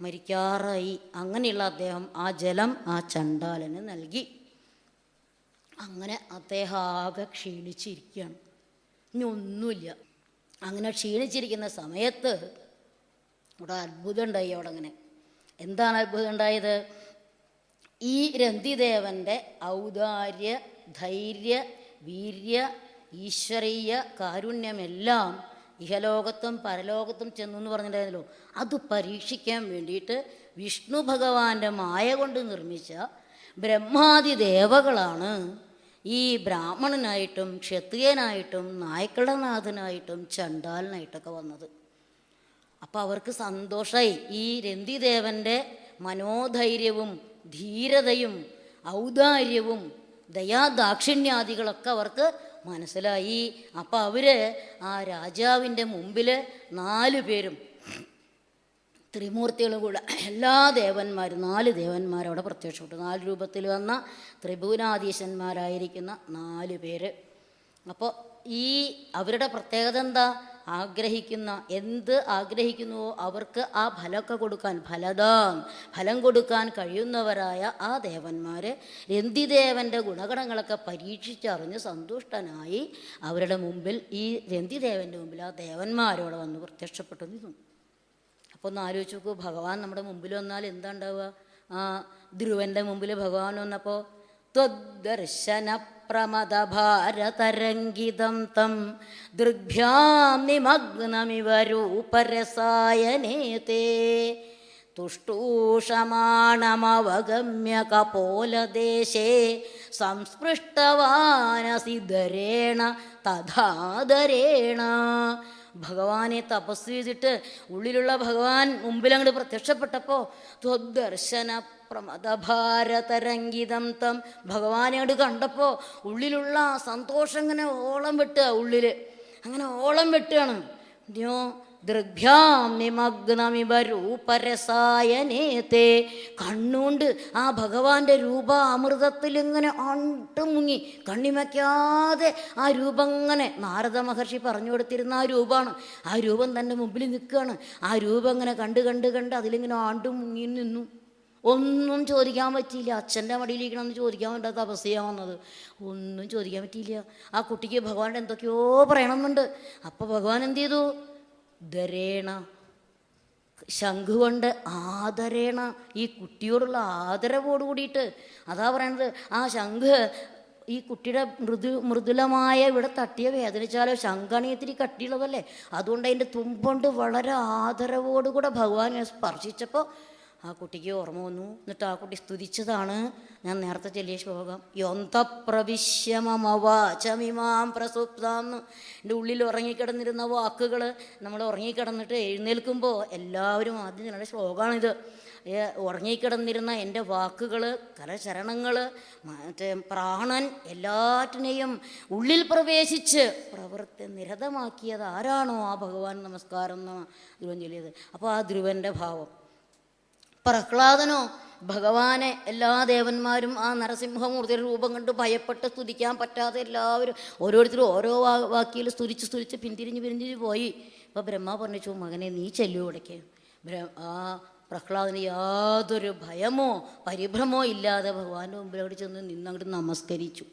മരിക്കാറായി. അങ്ങനെയുള്ള അദ്ദേഹം ആ ജലം ആ ചണ്ടാലന് നൽകി. അങ്ങനെ അദ്ദേഹം ആകെ ക്ഷീണിച്ചിരിക്കുകയാണ്, ഇനി ഒന്നുമില്ല. അങ്ങനെ ക്ഷീണിച്ചിരിക്കുന്ന സമയത്ത് ഇവിടെ അത്ഭുതം ഉണ്ടായി. അവിടെ അങ്ങനെ എന്താണ് അത്ഭുതം ഉണ്ടായത്? ഈ രന്തിദേവൻ്റെ ഔദാര്യ, ധൈര്യ, വീര്യ, ഈശ്വരീയ കാരുണ്യമെല്ലാം ഇഹലോകത്തും പരലോകത്തും ചെന്നു എന്ന് പറഞ്ഞിട്ടുണ്ടായിരുന്നല്ലോ, അത് പരീക്ഷിക്കാൻ വേണ്ടിയിട്ട് വിഷ്ണു ഭഗവാന്റെ മായ കൊണ്ട് നിർമ്മിച്ച ബ്രഹ്മാദി ദേവകളാണ് ഈ ബ്രാഹ്മണനായിട്ടും ക്ഷത്രിയനായിട്ടും നായ്ക്കളുടെ നാഥനായിട്ടും ചണ്ടാലനായിട്ടൊക്കെ വന്നത്. അപ്പോൾ അവർക്ക് സന്തോഷമായി. ഈ രന്തിദേവൻ്റെ മനോധൈര്യവും ധീരതയും ഔദാര്യവും ദയാദാക്ഷിണ്യാദികളൊക്കെ അവർക്ക് മനസ്സിലായി. അപ്പോൾ അവർ ആ രാജാവിൻ്റെ മുമ്പിൽ 4 പേരും ത്രിമൂർത്തികളും കൂടെ എല്ലാ ദേവന്മാരും 4 ദേവന്മാരവിടെ പ്രത്യക്ഷപ്പെട്ടു. 4 രൂപത്തിൽ വന്ന ത്രിഭുവനാധീശന്മാരായിരിക്കുന്ന 4 പേര്. അപ്പോൾ ഈ അവരുടെ പ്രത്യേകത എന്താ? ആഗ്രഹിക്കുന്ന എന്ത് ആഗ്രഹിക്കുന്നുവോ അവർക്ക് ആ ഫലമൊക്കെ കൊടുക്കാൻ, ഫലം കൊടുക്കാൻ കഴിയുന്നവരായ ആ ദേവന്മാർ രന്തിദേവൻ്റെ ഗുണഗണങ്ങളൊക്കെ പരീക്ഷിച്ചറിഞ്ഞ് സന്തുഷ്ടനായി അവരുടെ മുമ്പിൽ, ഈ രന്തിദേവൻ്റെ മുമ്പിൽ ആ ദേവന്മാരോട് വന്ന് പ്രത്യക്ഷപ്പെട്ടു നിന്നു. അപ്പോൾ ഒന്ന് ആലോചിച്ച് നോക്കൂ, ഭഗവാൻ നമ്മുടെ മുമ്പിൽ വന്നാൽ എന്താ ഉണ്ടാവുക? ആ ധ്രുവൻ്റെ മുമ്പിൽ ഭഗവാൻ വന്നപ്പോൾ ത്വദ്ദർശന പ്രമദഭാരതരംഗിതം തം ദൃഗ്ഭ്യാം നിമഗ്നമിവ രൂപരസായനേതേ തുഷ്ടൂഷമാണമവഗമ്യ കപോലദേശേ സംസ്പൃഷ്ടവാനസി ധരേണ തഥാധരേണ. ഭഗവാനെ തപസ് ചെയ്തിട്ട് ഉള്ളിലുള്ള ഭഗവാൻ മുമ്പിലങ്ങോട്ട് പ്രത്യക്ഷപ്പെട്ടപ്പോൾ ത്വദ്ദർശന പ്രമദഭാരതരംഗിതം തം, ഭഗവാനെ അങ്ങോട്ട് കണ്ടപ്പോൾ ഉള്ളിലുള്ള സന്തോഷം ഇങ്ങനെ ഓളം വെട്ടുക, ഉള്ളിൽ അങ്ങനെ ഓളം വെട്ടുകയാണ്. ദൃഗ്ഭ്യാം നിമഗ്നമിവ രൂപരസായനേതേ, കണ്ണുകൊണ്ട് ആ ഭഗവാന്റെ രൂപ അമൃതത്തിൽ ഇങ്ങനെ മുങ്ങി കണ്ണിമയ്ക്കാതെ ആ രൂപം ഇങ്ങനെ നാരദ മഹർഷി പറഞ്ഞു കൊടുത്തിരുന്ന ആ രൂപമാണ്. ആ രൂപം തൻ്റെ മുമ്പിൽ നിൽക്കുകയാണ്. ആ രൂപം ഇങ്ങനെ കണ്ട് കണ്ട് കണ്ട് അതിലിങ്ങനെ മുങ്ങി നിന്നു. ഒന്നും ചോദിക്കാൻ പറ്റിയില്ല. അച്ഛൻ്റെ മടിയിലിരിക്കണമെന്ന് ചോദിക്കാൻ വേണ്ട തപസ് ചെയ്യാൻ വന്നത്, ഒന്നും ചോദിക്കാൻ പറ്റിയില്ല. ആ കുട്ടിക്ക് ഭഗവാന്റെ എന്തൊക്കെയോ പറയണമെന്നുണ്ട്. അപ്പോൾ ഭഗവാൻ എന്ത് ചെയ്തു? ധരേണ, ശംഖ് കൊണ്ട് ആദരേണ, ഈ കുട്ടിയോടുള്ള ആദരവോട് കൂടിയിട്ട്. അതാ പറയണത്, ആ ശംഖ് ഈ കുട്ടിയുടെ മൃദുലമായ ഇവിടെ തട്ടിയ വേദനിച്ചാലോ, ശംഖാണി ഇത്തിരി കട്ടിയുള്ളതല്ലേ, അതുകൊണ്ട് അതിൻ്റെ തുമ്പുകൊണ്ട് വളരെ ആദരവോടുകൂടെ ഭഗവാനെ സ്പർശിച്ചപ്പോൾ ആ കുട്ടിക്ക് ഓർമ്മ വന്നു. എന്നിട്ട് ആ കുട്ടി സ്തുതിച്ചതാണ് ഞാൻ നേരത്തെ ചൊല്ലിയ ശ്ലോകം, യൊന്തപ്രവിശ്യമമവാചമിമാം പ്രസുപ്താന്ന്. എൻ്റെ ഉള്ളിൽ ഉറങ്ങിക്കിടന്നിരുന്ന വാക്കുകൾ നമ്മൾ ഉറങ്ങിക്കിടന്നിട്ട് എഴുന്നേൽക്കുമ്പോൾ എല്ലാവരും ആദ്യം ചൊല്ലുന്ന ശ്ലോകമാണിത്. ഉറങ്ങിക്കിടന്നിരുന്ന എൻ്റെ വാക്കുകൾ, കരചരണങ്ങൾ, മറ്റേ പ്രാണൻ എല്ലാറ്റിനെയും ഉള്ളിൽ പ്രവേശിച്ച് പ്രവൃത്തി നിരതമാക്കിയത് ആരാണോ ആ ഭഗവാൻ നമസ്കാരം എന്നാണ് ധ്രുവൻ ചൊല്ലിയത്. അപ്പോൾ ആ ധ്രുവൻ്റെ ഭാവം. പ്രഹ്ലാദനോ ഭഗവാനെ എല്ലാ ദേവന്മാരും ആ നരസിംഹമൂർത്തിയുടെ രൂപം കണ്ട് ഭയപ്പെട്ട് സ്തുതിക്കാൻ പറ്റാതെ എല്ലാവരും ഓരോരുത്തരും ഓരോ വാക്കിയിൽ സ്തുതിച്ച് പിന്തിരിഞ്ഞ് പോയി. അപ്പോൾ ബ്രഹ്മ പറഞ്ഞു, മകനെ നീ ചെല്ലു ഇടയ്ക്ക്. ആ പ്രഹ്ലാദന് യാതൊരു ഭയമോ പരിഭ്രമോ ഇല്ലാതെ ഭഗവാന്റെ മുമ്പിലോട്ട് ചെന്ന് നിന്നങ്ങോട്ട് നമസ്കരിച്ചു.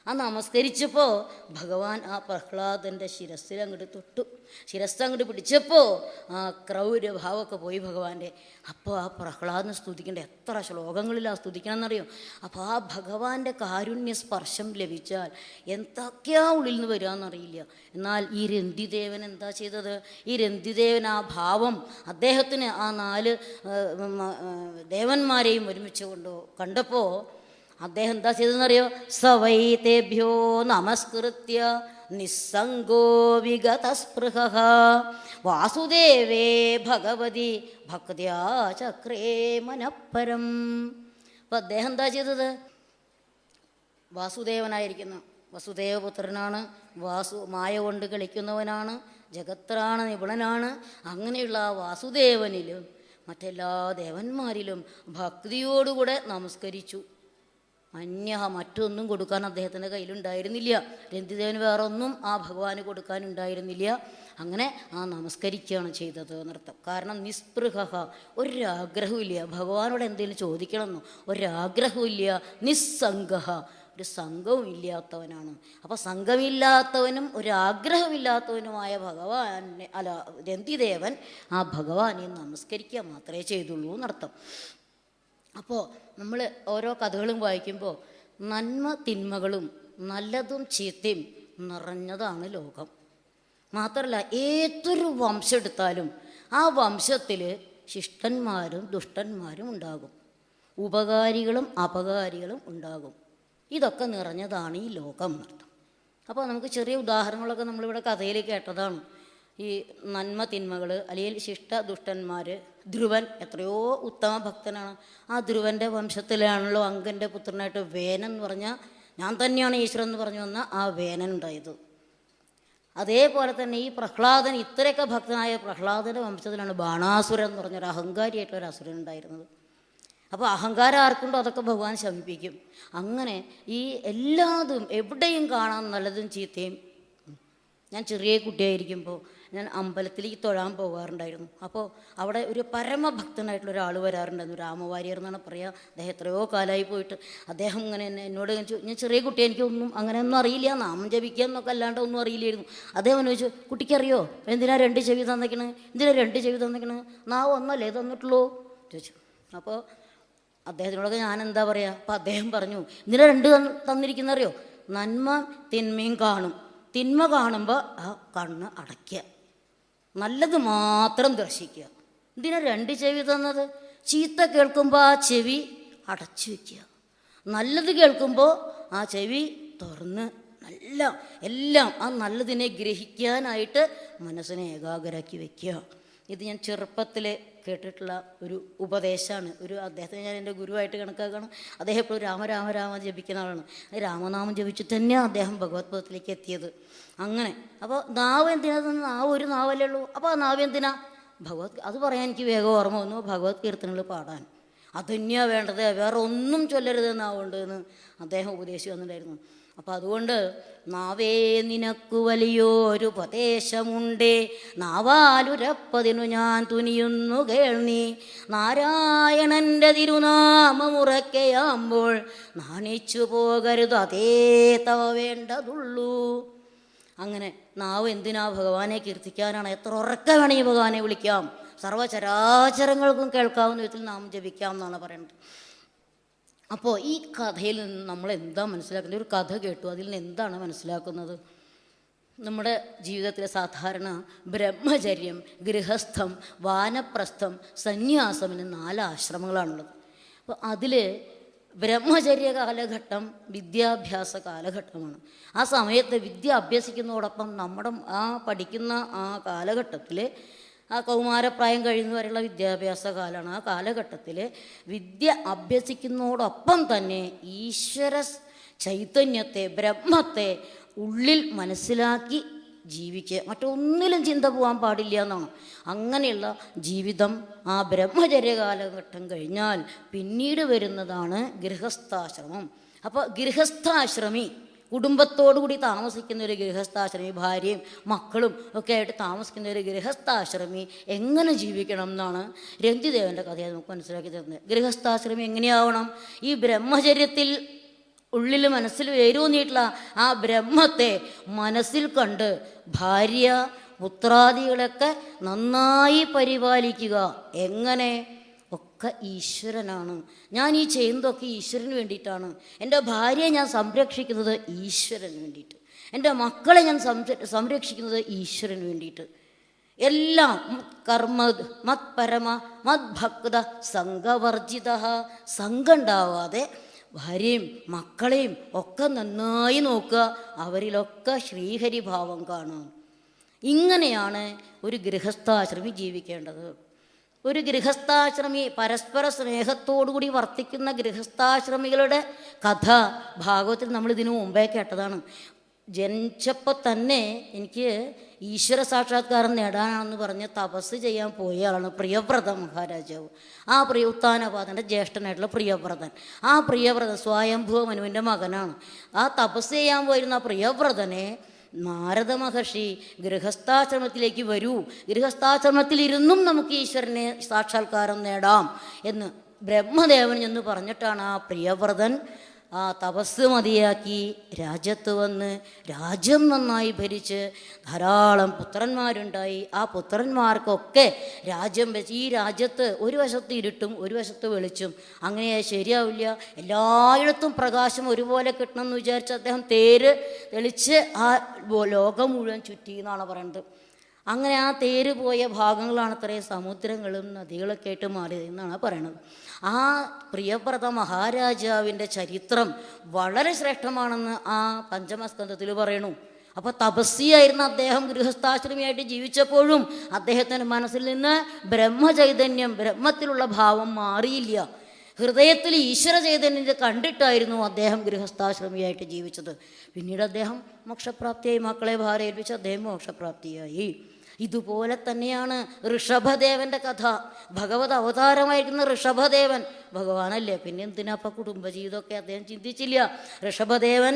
ആ നമസ്കരിച്ചപ്പോൾ ഭഗവാൻ ആ പ്രഹ്ലാദൻ്റെ ശിരസ്സിലങ്ങോട്ട് തൊട്ടു. ശിരസ്സങ്ങോട്ട് പിടിച്ചപ്പോൾ ആ ക്രൗര്യഭാവമൊക്കെ പോയി ഭഗവാന്റെ. അപ്പോൾ ആ പ്രഹ്ലാദനെ സ്തുതിക്കേണ്ട എത്ര ശ്ലോകങ്ങളിലാണ് സ്തുതിക്കണം എന്നറിയോ. അപ്പോൾ ആ ഭഗവാന്റെ കാരുണ്യ സ്പർശം ലഭിച്ചാൽ എന്തൊക്കെയാ ഉള്ളിൽ നിന്ന് വരികയെന്നറിയില്ല. എന്നാൽ ഈ രന്തിദേവൻ എന്താ ചെയ്തത്? ഈ രന്തിദേവൻ ആ ഭാവം അദ്ദേഹത്തിന് ആ 4 ദേവന്മാരെയും ഒരുമിച്ച് കണ്ടപ്പോൾ അദ്ദേഹം എന്താ ചെയ്തെന്നറിയോ? സവൈതേഭ്യോ നമസ്കൃത്യ നിസ്സംഗോ വിഗതസ്പൃഹഃ വാസുദേവേ ഭഗവതി ഭക്ത്യാ ചക്രേ മനഃപരം. അപ്പം അദ്ദേഹം എന്താ ചെയ്തത്? വാസുദേവനായിരിക്കുന്ന വസുദേവപുത്രനാണ്, മായ കൊണ്ട് കളിക്കുന്നവനാണ്, ജഗത്രാണ് നിപുണനാണ്. അങ്ങനെയുള്ള ആ വാസുദേവനിലും മറ്റെല്ലാ ദേവന്മാരിലും ഭക്തിയോടുകൂടെ നമസ്കരിച്ചു. മറ്റൊന്നും കൊടുക്കാൻ അദ്ദേഹത്തിൻ്റെ കയ്യിലുണ്ടായിരുന്നില്ല. രന്തിദേവന് വേറെ ഒന്നും ആ ഭഗവാന് കൊടുക്കാനുണ്ടായിരുന്നില്ല. അങ്ങനെ ആ നമസ്കരിക്കുകയാണ് ചെയ്തത് എന്നർത്ഥം. കാരണം നിസ്പൃഹ, ഒരാഗ്രഹമില്ല. ഭഗവാനോട് എന്തെങ്കിലും ചോദിക്കണമെന്നോ ഒരാഗ്രഹമില്ല. നിസ്സംഗ, ഒരു സംഘവും ഇല്ലാത്തവനാണ്. അപ്പോൾ സംഘമില്ലാത്തവനും ഒരാഗ്രഹമില്ലാത്തവനുമായ ഭഗവാനെ രന്തിദേവൻ ആ ഭഗവാനെ നമസ്കരിക്കുക മാത്രമേ ചെയ്തുള്ളൂ എന്നർത്ഥം. അപ്പോൾ നമ്മൾ ഓരോ കഥകളും വായിക്കുമ്പോൾ നന്മ തിന്മകളും നല്ലതും ചീത്തയും നിറഞ്ഞതാണ് ലോകം. മാത്രമല്ല ഏതൊരു വംശം എടുത്താലും ആ വംശത്തിൽ ശിഷ്ടന്മാരും ദുഷ്ടന്മാരും ഉണ്ടാകും, ഉപകാരികളും അപകാരികളും ഉണ്ടാകും. ഇതൊക്കെ നിറഞ്ഞതാണ് ഈ ലോകം എന്നർത്ഥം. അപ്പോൾ നമുക്ക് ചെറിയ ഉദാഹരണങ്ങളൊക്കെ നമ്മളിവിടെ കഥയിൽ കേട്ടതാണ്. ഈ നന്മ തിന്മകൾ അല്ലെങ്കിൽ ശിഷ്ട ദുഷ്ടന്മാർ. ധ്രുവൻ എത്രയോ ഉത്തമ ഭക്തനാണ്. ആ ധ്രുവൻ്റെ വംശത്തിലാണല്ലോ അങ്കൻ്റെ പുത്രനായിട്ട് വേനൻ എന്ന് പറഞ്ഞാൽ ഞാൻ തന്നെയാണ് ഈശ്വരൻ എന്ന് പറഞ്ഞു വന്ന ആ വേനൻ ഉണ്ടായത്. അതേപോലെ തന്നെ ഈ പ്രഹ്ലാദൻ ഇത്രയൊക്കെ ഭക്തനായ പ്രഹ്ലാദൻ്റെ വംശത്തിലാണ് ബാണാസുരൻ എന്ന് പറഞ്ഞൊരു അഹങ്കാരിയായിട്ടൊരു അസുരൻ ഉണ്ടായിരുന്നത്. അപ്പോൾ അഹങ്കാരം ആർക്കുണ്ടോ അതൊക്കെ ഭഗവാൻ ശമിപ്പിക്കും. അങ്ങനെ ഈ എല്ലാതും എവിടെയും കാണാൻ നല്ലതും ചീത്തയും. ഞാൻ ചെറിയ കുട്ടിയായിരിക്കുമ്പോൾ ഞാൻ അമ്പലത്തിലേക്ക് തൊഴാൻ പോകാറുണ്ടായിരുന്നു. അപ്പോൾ അവിടെ ഒരു പരമഭക്തനായിട്ടുള്ള ഒരാൾ വരാറുണ്ടായിരുന്നു, രാമവാര്യർ എന്നാണ് പറയുക. അദ്ദേഹം എത്രയോ കാലമായി പോയിട്ട് അദ്ദേഹം ഇങ്ങനെ എന്നോട് ഞാൻ ചെറിയ കുട്ടി, എനിക്കൊന്നും അങ്ങനെയൊന്നും അറിയില്ല, നാമം ജപിക്കുക എന്നൊക്കെ അല്ലാണ്ട് ഒന്നും അറിയില്ലായിരുന്നു. അദ്ദേഹം ചോദിച്ചു, കുട്ടിക്കറിയോ എന്തിനാ 2 ചെവി തന്നിക്കണ്, എന്തിനാ 2 ചെവി തന്നിക്കണ്, നാവ് ഒന്നല്ലേ തന്നിട്ടുള്ളൂ ചോദിച്ചു. അപ്പോൾ അദ്ദേഹത്തിനോടൊക്കെ ഞാൻ എന്താ പറയുക. അപ്പോൾ അദ്ദേഹം പറഞ്ഞു, എന്തിനാ 2 തന്നിരിക്കുന്നറിയോ? നന്മ തിന്മയും കാണും, തിന്മ കാണുമ്പോൾ ആ കണ്ണ് അടയ്ക്കുക, നല്ലത് മാത്രം ദർശിക്കുക. എന്തിനാ 2 ചെവി തന്നത്? ചീത്ത കേൾക്കുമ്പോൾ ആ ചെവി അടച്ചു വയ്ക്കുക, നല്ലത് കേൾക്കുമ്പോൾ ആ ചെവി തുറന്ന് എല്ലാം ആ നല്ലതിനെ ഗ്രഹിക്കാനായിട്ട് മനസ്സിനെ ഏകാഗ്രമാക്കി വയ്ക്കുക. ഇത് ഞാൻ ചെറുപ്പത്തിൽ കേട്ടിട്ടുള്ള ഒരു ഉപദേശമാണ്. അദ്ദേഹത്തെ ഞാൻ എൻ്റെ ഗുരുവായിട്ട് കണക്കാക്കണം. അദ്ദേഹം എപ്പോഴും രാമ ജപിക്കുന്ന ആളാണ്. രാമനാമം ജപിച്ചിട്ട് തന്നെയാണ് അദ്ദേഹം ഭഗവത് പദത്തിലേക്ക് എത്തിയത്. അങ്ങനെ അപ്പോൾ നാവ് എന്തിനാ? നാവ് ഒരു നാവല്ലേ ഉള്ളൂ. അപ്പോൾ ആ നാവ് എന്തിനാ? അത് പറയാൻ എനിക്ക് വേഗം ഓർമ്മ വന്നു, ഭഗവത് കീർത്തനങ്ങൾ പാടാൻ. അതുതന്നെയാണ് വേണ്ടത്, വേറെ ഒന്നും ചൊല്ലരുത് നാവുണ്ട് എന്ന് അദ്ദേഹം ഉപദേശിച്ചു വന്നിട്ടുണ്ടായിരുന്നു. അപ്പം അതുകൊണ്ട് നാവേ നിനക്കു വലിയൊരു ഉപദേശമുണ്ടേ, നാവാലുരപ്പതിനു ഞാൻ തുനിയുന്നു കേൾനീ, നാരായണൻ്റെ തിരുനാമമുറക്കെയാകുമ്പോൾ നാണിച്ചു പോകരുത്, അതേ തവ വേണ്ടതുള്ളൂ. അങ്ങനെ നാവ് എന്തിനാ? ഭഗവാനെ കീർത്തിക്കാനാണ്. എത്ര ഉറക്ക വേണമെങ്കിൽ ഭഗവാനെ വിളിക്കാം, സർവ്വചരാചരങ്ങൾക്കും കേൾക്കാവുന്ന വിധത്തിൽ നാം ജപിക്കാം എന്നാണ് പറയുന്നത്. അപ്പോൾ ഈ കഥയിൽ നിന്ന് നമ്മൾ എന്താ മനസ്സിലാക്കുന്നത്? ഒരു കഥ കേട്ടു, അതിൽ നിന്ന് എന്താണ് മനസ്സിലാക്കുന്നത്? നമ്മുടെ ജീവിതത്തിലെ സാധാരണ ബ്രഹ്മചര്യം, ഗൃഹസ്ഥം, വാനപ്രസ്ഥം, സന്യാസം എന്ന 4 ആശ്രമങ്ങളാണുള്ളത്. അപ്പോൾ അതിൽ ബ്രഹ്മചര്യ കാലഘട്ടം വിദ്യാഭ്യാസ കാലഘട്ടമാണ്. ആ സമയത്ത് വിദ്യ അഭ്യസിക്കുന്നതോടൊപ്പം നമ്മുടെ പഠിക്കുന്ന ആ കാലഘട്ടത്തിൽ, ആ കൗമാരപ്രായം കഴിയുന്ന വരെയുള്ള വിദ്യാഭ്യാസ കാലമാണ്. ആ കാലഘട്ടത്തിൽ വിദ്യ അഭ്യസിക്കുന്നതോടൊപ്പം തന്നെ ഈശ്വര ചൈതന്യത്തെ, ബ്രഹ്മത്തെ ഉള്ളിൽ മനസ്സിലാക്കി ജീവിക്കുക, മറ്റൊന്നിലും ചിന്ത പോകാൻ പാടില്ല എന്നാണ്. അങ്ങനെയുള്ള ജീവിതം ആ ബ്രഹ്മചര്യ കാലഘട്ടം കഴിഞ്ഞാൽ പിന്നീട് വരുന്നതാണ് ഗൃഹസ്ഥാശ്രമം. അപ്പോൾ ഗൃഹസ്ഥാശ്രമി കുടുംബത്തോടുകൂടി താമസിക്കുന്ന ഒരു ഗൃഹസ്ഥാശ്രമി, ഭാര്യയും മക്കളും ഒക്കെ ആയിട്ട് താമസിക്കുന്ന ഒരു ഗൃഹസ്ഥാശ്രമി എങ്ങനെ ജീവിക്കണം എന്നാണ് രഞ്ജിദേവൻ്റെ കഥയെ നമുക്ക് മനസ്സിലാക്കി തരുന്നത്. ഗൃഹസ്ഥാശ്രമി എങ്ങനെയാവണം? ഈ ബ്രഹ്മചര്യത്തിൽ ഉള്ളിൽ മനസ്സിൽ വേരൂന്നിയിട്ടുള്ള ആ ബ്രഹ്മത്തെ മനസ്സിൽ കണ്ട് ഭാര്യ പുത്രാദികളൊക്കെ നന്നായി പരിപാലിക്കുക. എങ്ങനെ? ഒക്കെ ഈശ്വരനാണ്. ഞാൻ ഈ ചെയ്യുന്നതൊക്കെ ഈശ്വരന് വേണ്ടിയിട്ടാണ്. എൻ്റെ ഭാര്യയെ ഞാൻ സംരക്ഷിക്കുന്നത് ഈശ്വരന് വേണ്ടിയിട്ട്, എൻ്റെ മക്കളെ ഞാൻ സംരക്ഷിക്കുന്നത് ഈശ്വരന് വേണ്ടിയിട്ട്. എല്ലാം കർമ്മ മത് പരമ മത് ഭക്ത സംഘവർജിത, സംഘം ഉണ്ടാവാതെ ഭാര്യയും മക്കളെയും ഒക്കെ നന്നായി നോക്കുക, അവരിലൊക്കെ ശ്രീഹരിഭാവം കാണുക. ഇങ്ങനെയാണ് ഒരു ഗൃഹസ്ഥാശ്രമി ജീവിക്കേണ്ടത്. ഒരു ഗൃഹസ്ഥാശ്രമി പരസ്പര സ്നേഹത്തോടുകൂടി വർത്തിക്കുന്ന ഗൃഹസ്ഥാശ്രമികളുടെ കഥ ഭാഗവത്തിൽ നമ്മൾ ഇതിനു മുമ്പേ കേട്ടതാണ്. ജനിച്ചപ്പോൾ തന്നെ എനിക്ക് ഈശ്വര സാക്ഷാത്കാരം നേടാനാണെന്ന് പറഞ്ഞ് തപസ് ചെയ്യാൻ പോയ ആളാണ് പ്രിയവ്രത മഹാരാജാവ്. ആ ഉത്താനപാദൻ്റെ ജ്യേഷ്ഠനായിട്ടുള്ള പ്രിയവ്രതൻ, ആ പ്രിയവ്രതൻ സ്വയംഭുവ മനുവിൻ്റെ മകനാണ്. ആ തപസ് ചെയ്യാൻ പോയിരുന്ന പ്രിയവ്രതനെ നാരദ മഹർഷി ഗൃഹസ്ഥാശ്രമത്തിലേക്ക് വരൂ, ഗൃഹസ്ഥാശ്രമത്തിലിരുന്നും നമുക്ക് ഈശ്വരനെ സാക്ഷാത്കാരം നേടാം എന്ന് ബ്രഹ്മദേവൻ എന്ന് പറഞ്ഞിട്ടാണ് ആ പ്രിയവ്രതൻ ആ തപസ് മതിയാക്കി രാജ്യത്ത് വന്ന് രാജ്യം നന്നായി ഭരിച്ച് ധാരാളം പുത്രന്മാരുണ്ടായി. ആ പുത്രന്മാർക്കൊക്കെ രാജ്യം വെച്ച് ഈ രാജ്യത്ത് ഒരു വശത്ത് ഇരുട്ടും ഒരു വശത്ത് വെളിച്ചും, അങ്ങനെ ശരിയാവില്ല, എല്ലായിടത്തും പ്രകാശം ഒരുപോലെ കിട്ടണമെന്ന് വിചാരിച്ച് അദ്ദേഹം തേര് തെളിച്ച് ആ ലോകം മുഴുവൻ ചുറ്റി എന്നാണ് പറയുന്നത്. അങ്ങനെ ആ തേര് പോയ ഭാഗങ്ങളാണ് ഇത്രയും സമുദ്രങ്ങളും നദികളൊക്കെ ആയിട്ട് മാറിയത് എന്നാണ് പറയണത്. ആ പ്രിയവ്രത മഹാരാജാവിൻ്റെ ചരിത്രം വളരെ ശ്രേഷ്ഠമാണെന്ന് ആ പഞ്ചമസ്കന്ധത്തിൽ പറയണു. അപ്പോൾ തപസ്യായിരുന്ന അദ്ദേഹം ഗൃഹസ്ഥാശ്രമിയായിട്ട് ജീവിച്ചപ്പോഴും അദ്ദേഹത്തിൻ്റെ മനസ്സിൽ നിന്ന് ബ്രഹ്മചൈതന്യം, ബ്രഹ്മത്തിലുള്ള ഭാവം മാറിയില്ല. ഹൃദയത്തിൽ ഈശ്വര ചൈതന്യത്തെ കണ്ടിട്ടായിരുന്നു അദ്ദേഹം ഗൃഹസ്ഥാശ്രമിയായിട്ട് ജീവിച്ചത്. പിന്നീട് അദ്ദേഹം മോക്ഷപ്രാപ്തിയായി, മക്കളെ ഭാര്യ ഏൽപ്പിച്ച് അദ്ദേഹം മോക്ഷപ്രാപ്തിയായി. ഇതുപോലെ തന്നെയാണ് ഋഷഭദേവൻ്റെ കഥ. ഭഗവത് അവതാരമായിരിക്കുന്ന ഋഷഭദേവൻ ഭഗവാനല്ലേ, പിന്നെ എന്തിനാപ്പം കുടുംബജീവിതമൊക്കെ അദ്ദേഹം ചിന്തിച്ചില്ല. ഋഷഭദേവൻ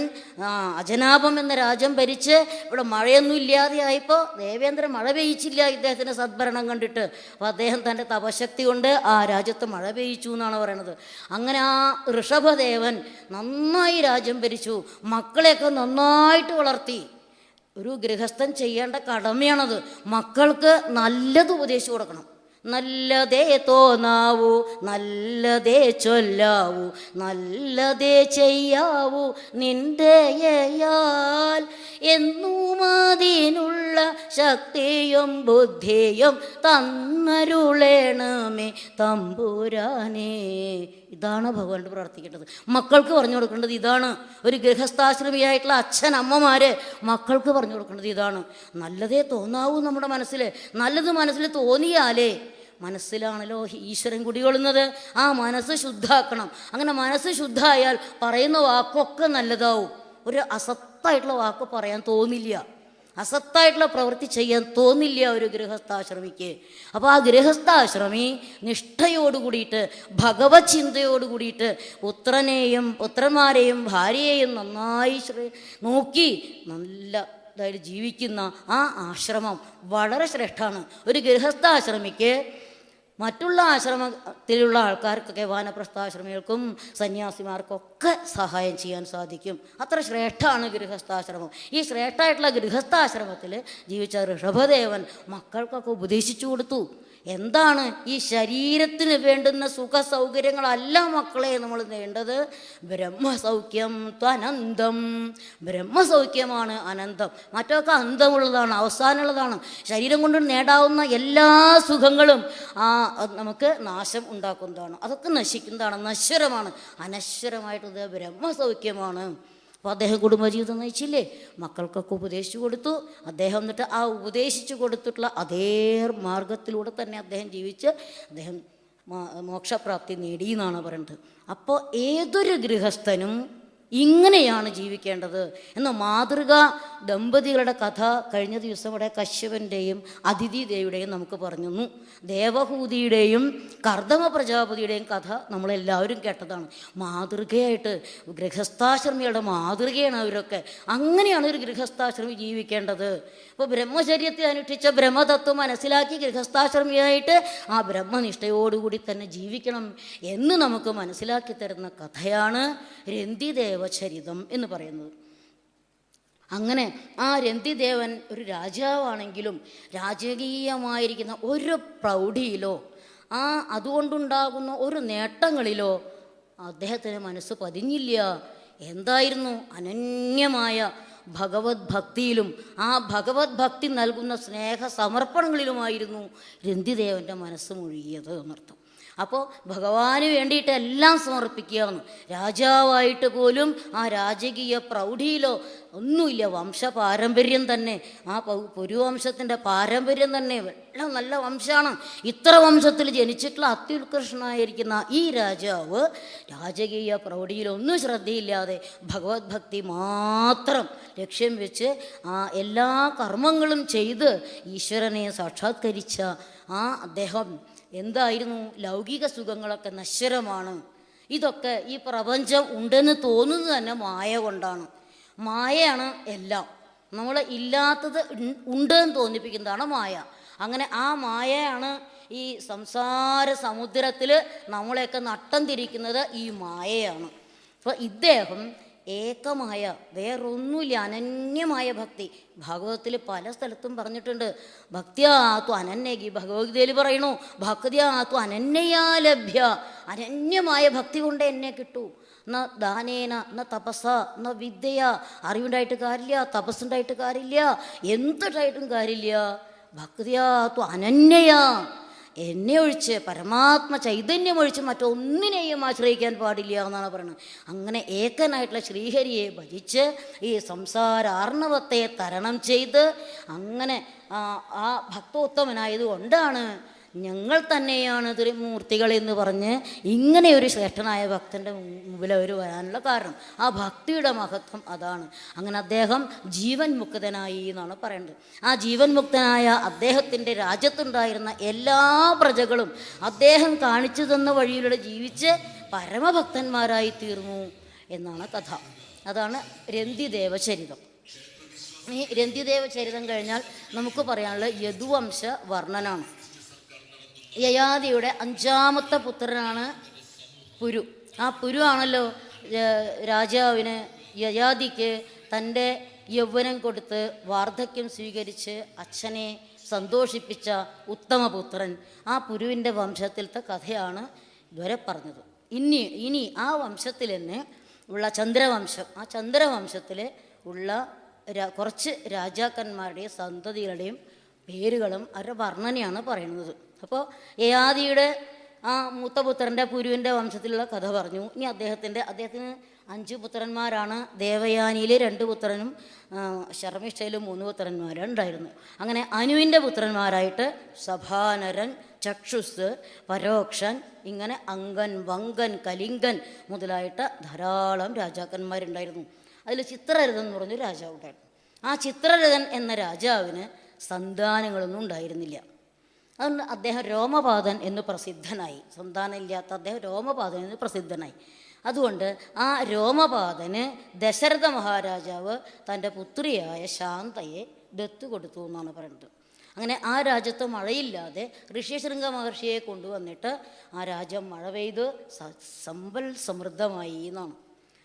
അജനാപം എന്ന രാജ്യം ഭരിച്ച് ഇവിടെ മഴയൊന്നും ഇല്ലാതെ ആയപ്പോൾ ദേവേന്ദ്രൻ മഴ പെയ്യിച്ചില്ല ഇദ്ദേഹത്തിൻ്റെ സദ്ഭരണം കണ്ടിട്ട്. അപ്പോൾ അദ്ദേഹം തൻ്റെ തപശക്തി കൊണ്ട് ആ രാജ്യത്ത് മഴ പെയ്യിച്ചു എന്നാണ് പറയണത്. അങ്ങനെ ആ ഋഷഭദേവൻ നന്നായി രാജ്യം ഭരിച്ചു, മക്കളെയൊക്കെ നന്നായിട്ട് വളർത്തി. ഒരു ഗൃഹസ്ഥൻ ചെയ്യേണ്ട കടമയാണത്. മക്കൾക്ക് നല്ലത് ഉപദേശിച്ചു കൊടുക്കണം, നല്ലതേ തോന്നാവൂ, നല്ലതേ ചൊല്ലാവൂ, നല്ലതേ ചെയ്യാവൂ നിന്റെയാൽ. എന്നും അതിനുള്ള ശക്തിയും ബുദ്ധിയും തന്നരുളേണമേ തമ്പുരാനേ. ഇതാണ് ഭഗവാനോട് പ്രാർത്ഥിക്കേണ്ടത്. മക്കൾക്ക് പറഞ്ഞു കൊടുക്കേണ്ടത് ഇതാണ്. ഒരു ഗൃഹസ്ഥാശ്രമിയായിട്ടുള്ള അച്ഛനമ്മമാര് മക്കൾക്ക് പറഞ്ഞു കൊടുക്കേണ്ടത് ഇതാണ്. നല്ലതേ തോന്നാവൂ നമ്മുടെ മനസ്സിൽ. നല്ലത് മനസ്സിൽ തോന്നിയാലേ, മനസ്സിലാണല്ലോ ഈശ്വരൻ കുടികൊള്ളുന്നത്, ആ മനസ്സ് ശുദ്ധാക്കണം. അങ്ങനെ മനസ്സ് ശുദ്ധമായാൽ പറയുന്ന വാക്കൊക്കെ നല്ലതാവും. ഒരു അസത്തായിട്ടുള്ള വാക്ക് പറയാൻ തോന്നില്ല, അസത്തായിട്ടുള്ള പ്രവൃത്തി ചെയ്യാൻ തോന്നില്ല ഒരു ഗൃഹസ്ഥാശ്രമിക്ക്. അപ്പോൾ ആ ഗൃഹസ്ഥാശ്രമി നിഷ്ഠയോടുകൂടിയിട്ട് ഭഗവത് ചിന്തയോടുകൂടിയിട്ട് പുത്രന്മാരെയും ഭാര്യയെയും നന്നായി നോക്കി നല്ല അതായത് ജീവിക്കുന്ന ആ ആശ്രമം വളരെ ശ്രേഷ്ഠമാണ്. ഒരു ഗൃഹസ്ഥാശ്രമിക്ക് മറ്റുള്ള ആശ്രമത്തിലുള്ള ആൾക്കാർക്കൊക്കെ, വാനപ്രസ്ഥാശ്രമികൾക്കും സന്യാസിമാർക്കൊക്കെ സഹായം ചെയ്യാൻ സാധിക്കും. അത്ര ശ്രേഷ്ഠമാണ് ഗൃഹസ്ഥാശ്രമം. ഈ ശ്രേഷ്ഠമായിട്ടുള്ള ഗൃഹസ്ഥാശ്രമത്തിൽ ജീവിച്ച ഋഷഭദേവൻ മക്കൾക്കൊക്കെ ഉപദേശിച്ചു കൊടുത്തു. എന്താണ് ഈ ശരീരത്തിന് വേണ്ടുന്ന സുഖ സൗകര്യങ്ങളല്ല മക്കളെ നമ്മൾ വേണ്ടത്, ബ്രഹ്മസൗഖ്യം ത്വനന്തം. ബ്രഹ്മസൗഖ്യമാണ് അനന്തം, മറ്റൊക്കെ അന്തമുള്ളതാണ്, അവസാനമുള്ളതാണ്. ശരീരം കൊണ്ട് നേടാവുന്ന എല്ലാ സുഖങ്ങളും നമുക്ക് നാശം ഉണ്ടാക്കുന്നതാണ്, അതൊക്കെ നശിക്കുന്നതാണ്, നശ്വരമാണ്. അനശ്വരമായിട്ടുള്ളത് ബ്രഹ്മസൗഖ്യമാണ്. അപ്പോൾ അദ്ദേഹം കുടുംബജീവിതം നയിച്ചില്ലേ, മക്കൾക്കൊക്കെ ഉപദേശിച്ചു കൊടുത്തു. അദ്ദേഹം എന്നിട്ട് ആ ഉപദേശിച്ചു കൊടുത്തിട്ടുള്ള അതേ മാർഗത്തിലൂടെ തന്നെ അദ്ദേഹം ജീവിച്ച് അദ്ദേഹം മോക്ഷപ്രാപ്തി നേടി എന്നാണ് പറയുന്നത്. അപ്പോൾ ഏതൊരു ഗൃഹസ്ഥനും ഇങ്ങനെയാണ് ജീവിക്കേണ്ടത് എന്ന മാതൃകാ ദമ്പതികളുടെ കഥ കഴിഞ്ഞ ദിവസം ഇവിടെ കശ്യപൻ്റെയും അതിഥി ദേവിയുടെയും നമുക്ക് പറഞ്ഞു തന്നു. ദേവഹൂതിയുടെയും കർദമ പ്രജാപതിയുടെയും കഥ നമ്മളെല്ലാവരും കേട്ടതാണ്. മാതൃകയായിട്ട് ഗൃഹസ്ഥാശ്രമികളുടെ മാതൃകയാണ് അവരൊക്കെ. അങ്ങനെയാണ് ഒരു ഗൃഹസ്ഥാശ്രമി ജീവിക്കേണ്ടത്. ഇപ്പോൾ ബ്രഹ്മചര്യത്തെ അനുഷ്ഠിച്ച ബ്രഹ്മതത്വം മനസ്സിലാക്കി ഗൃഹസ്ഥാശ്രമിയായിട്ട് ആ ബ്രഹ്മനിഷ്ഠയോടുകൂടി തന്നെ ജീവിക്കണം എന്ന് നമുക്ക് മനസ്സിലാക്കി തരുന്ന കഥയാണ് രന്തിദേവചരിതം എന്ന് പറയുന്നത്. അങ്ങനെ ആ രന്തിദേവൻ ഒരു രാജാവാണെങ്കിലും രാജകീയമായിരിക്കുന്ന ഒരു പ്രൗഢിയിലോ അതുകൊണ്ടുണ്ടാകുന്ന ഒരു നേട്ടങ്ങളിലോ അദ്ദേഹത്തിന് മനസ്സ് പതിഞ്ഞില്ല. എന്തായിരുന്നു? അനന്യമായ ഭഗവത് ഭക്തിയിലും ആ ഭഗവത് ഭക്തി നൽകുന്ന സ്നേഹ സമർപ്പണങ്ങളിലുമായിരുന്നു രന്തിദേവൻ്റെ മനസ്സ് മുഴുകിയത് എന്നർത്ഥം. അപ്പോൾ ഭഗവാന് വേണ്ടിയിട്ട് എല്ലാം സമർപ്പിക്കുകയാണ്. രാജാവായിട്ട് പോലും ആ രാജകീയ പ്രൗഢിയിലോ ഒന്നുമില്ല. വംശപാരമ്പര്യം തന്നെ, ആ പുരുവംശത്തിൻ്റെ പാരമ്പര്യം തന്നെ എല്ലാം നല്ല വംശമാണ്. ഇത്ര വംശത്തിൽ ജനിച്ചിട്ടുള്ള അത്യുത്കൃഷ്ടനായിരിക്കുന്ന ഈ രാജാവ് രാജകീയ പ്രൗഢിയിലൊന്നും ശ്രദ്ധയില്ലാതെ ഭഗവത് ഭക്തി മാത്രം ലക്ഷ്യം വെച്ച് എല്ലാ കർമ്മങ്ങളും ചെയ്ത് ഈശ്വരനെ സാക്ഷാത്കരിച്ച അദ്ദേഹം എന്തായിരുന്നു? ലൗകിക സുഖങ്ങളൊക്കെ നശ്വരമാണ്. ഇതൊക്കെ ഈ പ്രപഞ്ചം ഉണ്ടെന്ന് തോന്നുന്നത് തന്നെ മായ കൊണ്ടാണ്. മായയാണ് എല്ലാം. നമ്മൾ ഇല്ലാത്തത് ഉണ്ടെന്ന് തോന്നിപ്പിക്കുന്നതാണ് മായ. അങ്ങനെ ആ മായയാണ് ഈ സംസാര സമുദ്രത്തിൽ നമ്മളെയൊക്കെ നട്ടം തിരിക്കുന്നത്, ഈ മായയാണ്. അപ്പോൾ ഇദ്ദേഹം ഏകമായ, വേറൊന്നുമില്ല, അനന്യമായ ഭക്തി. ഭാഗവതത്തിൽ പല സ്ഥലത്തും പറഞ്ഞിട്ടുണ്ട്. ഭക്തിയാത്തു അനന്യകി, ഭഗവത്ഗീതയിൽ പറയണു ഭക്തിയാത്തു അനന്യയാ ലഭ്യ. അനന്യമായ ഭക്തി കൊണ്ട് എന്നെ കിട്ടൂ. ന ദാനേന ന തപസ ന വിദ്യ. അറിവുണ്ടായിട്ട് കാര്യമില്ല, തപസ്സുണ്ടായിട്ട് കാര്യമില്ല, എന്തുണ്ടായിട്ടും കാര്യമില്ല. ഭക്തിയാത്തു അനന്യയാ, എന്നെ ഒഴിച്ച്, പരമാത്മ ചൈതന്യം ഒഴിച്ച് മറ്റൊന്നിനെയും ആശ്രയിക്കാൻ പാടില്ല എന്നാണ് പറയുന്നത്. അങ്ങനെ ഏകനായിട്ടുള്ള ശ്രീഹരിയെ ഭജിച്ച് ഈ സംസാരാർണവത്തെ തരണം ചെയ്ത് അങ്ങനെ ആ ഭക്തോത്തമനായതുകൊണ്ടാണ് ഞങ്ങൾ തന്നെയാണ് ത്രിമൂർത്തികൾ എന്ന് പറഞ്ഞ് ഇങ്ങനെ ഒരു ശ്രേഷ്ഠനായ ഭക്തൻ്റെ മുമ്പിൽ അവർ വരാനുള്ള കാരണം. ആ ഭക്തിയുടെ മഹത്വം അതാണ്. അങ്ങനെ അദ്ദേഹം ജീവൻ മുക്തനായി എന്നാണ് പറയുന്നത്. ആ ജീവൻ മുക്തനായ അദ്ദേഹത്തിൻ്റെ രാജ്യത്തുണ്ടായിരുന്ന എല്ലാ പ്രജകളും അദ്ദേഹം കാണിച്ചു തന്ന വഴിയിലൂടെ ജീവിച്ച് പരമഭക്തന്മാരായി തീർന്നു എന്നാണ് കഥ. അതാണ് രന്തിദേവചരിതം. ഈ രന്തിദേവചരിതം കഴിഞ്ഞാൽ നമുക്ക് പറയാനുള്ളത് യദുവംശ വർണ്ണനാണ്. യയാതിയുടെ 5ാമത്തെ പുത്രനാണ് പുരു. ആ പുരു ആണല്ലോ രാജാവിന്, യയാതിക്ക് തൻ്റെ യൗവനം കൊടുത്ത് വാർദ്ധക്യം സ്വീകരിച്ച് അച്ഛനെ സന്തോഷിപ്പിച്ച ഉത്തമപുത്രൻ. ആ പുരുവിൻ്റെ വംശത്തിലത്തെ കഥയാണ് ഇതുവരെ പറഞ്ഞത്. ഇനി ആ വംശത്തിൽ തന്നെ ഉള്ള ചന്ദ്രവംശം, ആ ചന്ദ്രവംശത്തിൽ ഉള്ള കുറച്ച് രാജാക്കന്മാരുടെയും സന്തതികളുടെയും പേരുകളും അവരുടെ വർണ്ണനയാണ് പറയുന്നത്. അപ്പോൾ യയാതിയുടെ ആ മൂത്തപുത്രൻ്റെ പുരുവിൻ്റെ വംശത്തിലുള്ള കഥ പറഞ്ഞു. ഇനി അദ്ദേഹത്തിന് 5 പുത്രന്മാരാണ്. ദേവയാനിയിൽ 2 പുത്രനും ശർമ്മിഷ്ഠയിൽ 3 പുത്രന്മാരുണ്ടായിരുന്നു. അങ്ങനെ അനുവിൻ്റെ പുത്രന്മാരായിട്ട് സഭാനരൻ, ചക്ഷുസ്, പരോക്ഷൻ, ഇങ്ങനെ അങ്കൻ, വങ്കൻ, കലിംഗൻ മുതലായിട്ട് ധാരാളം രാജാക്കന്മാരുണ്ടായിരുന്നു. അതിൽ ചിത്രരഥൻ എന്ന് പറഞ്ഞൊരു രാജാവ് ഉണ്ടായിരുന്നു. ആ ചിത്രരഥൻ എന്ന രാജാവിന് സന്താനങ്ങളൊന്നും ഉണ്ടായിരുന്നില്ല. അതുകൊണ്ട് അദ്ദേഹം രോമപാതൻ എന്ന് പ്രസിദ്ധനായി. സന്താനമില്ലാത്ത അദ്ദേഹം രോമപാതൻ എന്ന് പ്രസിദ്ധനായി. അതുകൊണ്ട് ആ രോമപാതന് ദശരഥ മഹാരാജാവ് തൻ്റെ പുത്രിയായ ശാന്തയെ ദത്ത് കൊടുത്തു എന്നാണ് പറയുന്നത്. അങ്ങനെ ആ രാജ്യത്ത് മഴയില്ലാതെ ഋഷ്യശൃംഗ മഹർഷിയെ കൊണ്ടുവന്നിട്ട് ആ രാജ്യം മഴ പെയ്ത് സമ്പൽ സമൃദ്ധമായി എന്നാണ്.